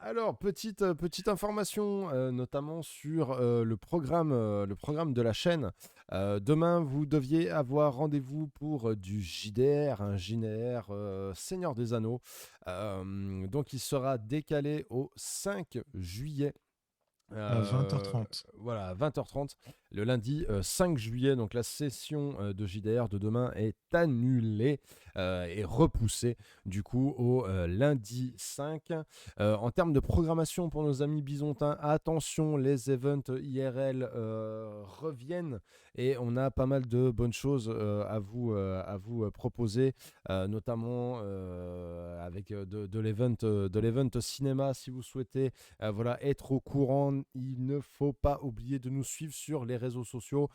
Alors, petite information, notamment sur le programme de la chaîne. Demain, vous deviez avoir rendez-vous pour du JDR, un JDR Seigneur des Anneaux. Donc, il sera décalé au 5 juillet. à 20h30. Voilà, à 20h30, le lundi 5 juillet. Donc la session de JDR de demain est annulée et repoussée du coup au lundi 5. En termes de programmation pour nos amis bisontins, attention, les events IRL reviennent et on a pas mal de bonnes choses à vous proposer, notamment avec de l'event cinéma si vous souhaitez voilà, être au courant. Il ne faut pas oublier de nous suivre sur les réseaux sociaux.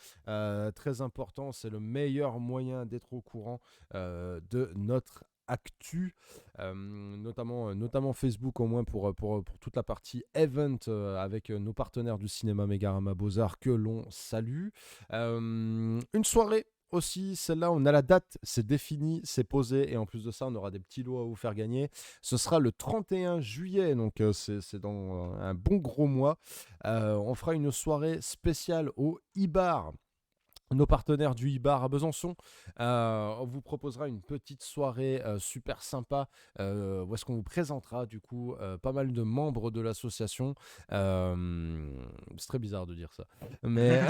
Très important, c'est le meilleur moyen d'être au courant de notre actu, notamment Facebook, au moins pour toute la partie event avec nos partenaires du cinéma Mégarama Beaux-Arts que l'on salue. Une soirée aussi, celle-là, on a la date, c'est défini, c'est posé, et en plus de ça, on aura des petits lots à vous faire gagner. Ce sera le 31 juillet, donc c'est dans un bon gros mois. On fera une soirée spéciale au Ibar. Nos partenaires du Ibar à Besançon, on vous proposera une petite soirée super sympa où est-ce qu'on vous présentera du coup pas mal de membres de l'association. C'est très bizarre de dire ça, mais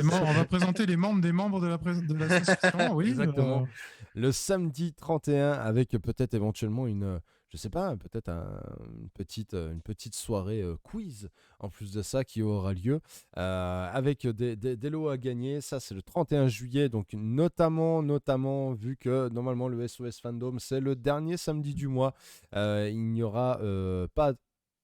On va présenter les membres des membres de l'association. Oui, exactement. Le samedi 31 avec peut-être éventuellement je sais pas, peut-être une petite soirée quiz en plus de ça qui aura lieu avec des lots à gagner. Ça, c'est le 31 juillet. Donc, notamment, vu que normalement le SOS Fandom, c'est le dernier samedi du mois, il n'y aura pas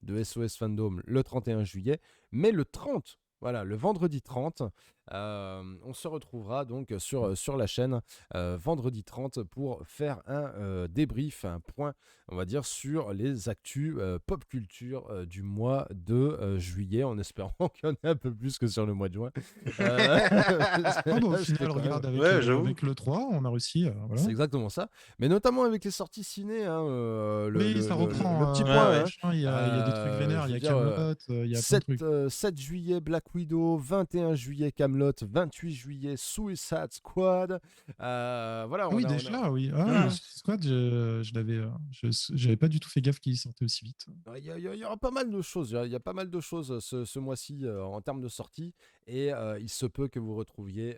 de SOS Fandom le 31 juillet, mais le 30. Voilà, le vendredi 30, on se retrouvera donc sur la chaîne vendredi 30 pour faire un débrief, un point, on va dire, sur les actus pop culture du mois de juillet, en espérant qu'il y en ait un peu plus que sur le mois de juin. au final, regarde, avec le 3, on a réussi. Voilà. C'est exactement ça. Mais notamment avec les sorties ciné. Hein, ça reprend. Le petit point. Il y a des trucs vénères, il y a Camelot, il y a plein de trucs. 7 juillet Black Widow, 21 juillet Camelot, 28 juillet Suicide Squad. Voilà, oui. Squad, j'avais pas du tout fait gaffe qu'il sortait aussi vite. Il y aura pas mal de choses. Il y a pas mal de choses ce mois-ci en termes de sorties. Et il se peut que vous retrouviez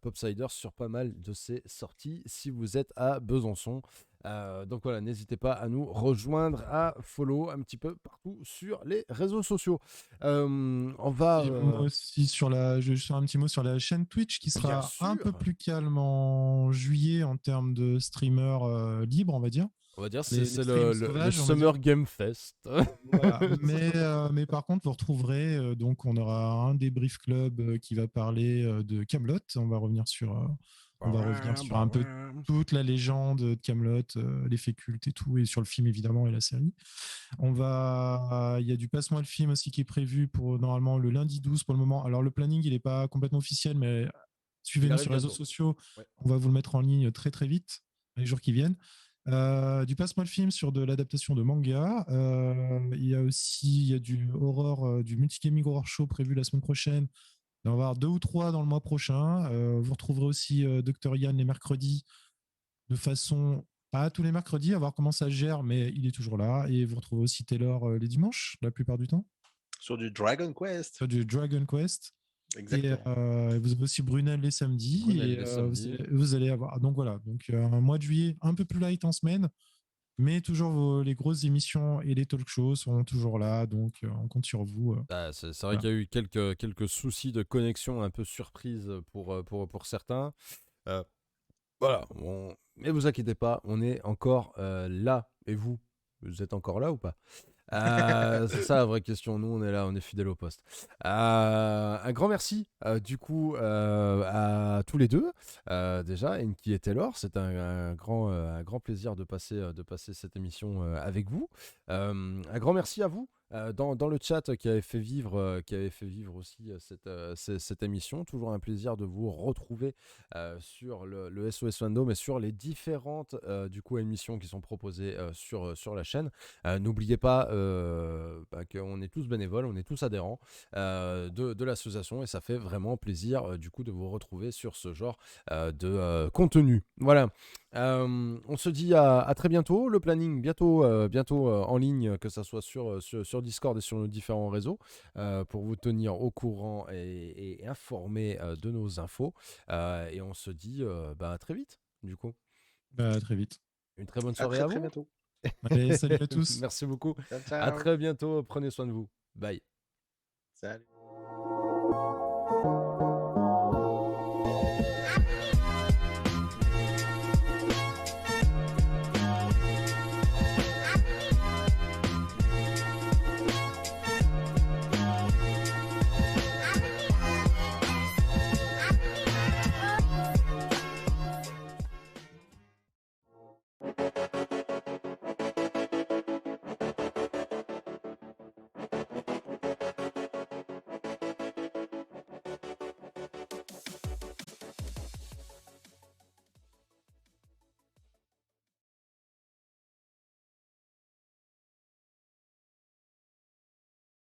Popsider sur pas mal de ces sorties si vous êtes à Besançon. Donc voilà, n'hésitez pas à nous rejoindre, à follow un petit peu partout sur les réseaux sociaux. On va aussi je vais faire un petit mot sur la chaîne Twitch qui sera un peu plus calme en juillet en termes de streamers libres, on va dire. On va dire Les c'est streams le sauvages, on va Summer dire. Game Fest. Voilà. Mais par contre, vous retrouverez, donc on aura un débrief club qui va parler de Camelot. On va revenir sur un peu toute la légende de Camelot, l'effet culte et tout, et sur le film évidemment et la série. Il y a du Passe-moi le film aussi qui est prévu pour normalement le lundi 12 pour le moment. Alors le planning, il n'est pas complètement officiel, mais Il suivez-nous arrive sur les réseaux bientôt. sociaux. Ouais. On va vous le mettre en ligne très très vite, les jours qui viennent. Du Passe-moi le film sur de l'adaptation de manga. Il y a du horror, du multigaming horror show prévu la semaine prochaine. Il va y en avoir 2 ou 3 dans le mois prochain. Vous retrouverez aussi Dr Yann les mercredis de façon pas tous les mercredis, à voir comment ça gère, mais il est toujours là. Et vous retrouvez aussi Taylor les dimanches, la plupart du temps. Sur du Dragon Quest. Sur du Dragon Quest. Exactement. Et vous avez aussi Brunel les samedis. Brunel les samedis. Vous allez avoir. Donc voilà. Donc un mois de juillet un peu plus light en semaine. Mais toujours les grosses émissions et les talk shows sont toujours là. Donc on compte sur vous. C'est vrai Voilà. qu'il y a eu quelques soucis de connexion un peu surprise pour certains. Voilà. Mais vous inquiétez pas, on est encore là. Et vous êtes encore là ou pas? C'est ça la vraie question. Nous, on est là, on est fidèles au poste. Un grand merci, du coup, à tous les deux. Déjà, Enki et Taylor, c'est un grand plaisir de passer cette émission avec vous. Un grand merci à vous. Dans le chat qui avait fait vivre aussi cette émission. Toujours un plaisir de vous retrouver sur le SOS Fandom et sur les différentes du coup émissions qui sont proposées sur la chaîne. N'oubliez pas qu'on est tous bénévoles, on est tous adhérents de l'association et ça fait vraiment plaisir du coup de vous retrouver sur ce genre de contenu. Voilà. On se dit à très bientôt. Le planning bientôt en ligne, que ça soit sur Discord et sur nos différents réseaux, pour vous tenir au courant et informé de nos infos. Et on se dit à très vite, du coup. Très vite. Une très bonne À soirée à très vous. bientôt. Allez, salut à tous. Merci beaucoup. Ciao, À ciao. très bientôt. Prenez soin de vous. Bye. Salut.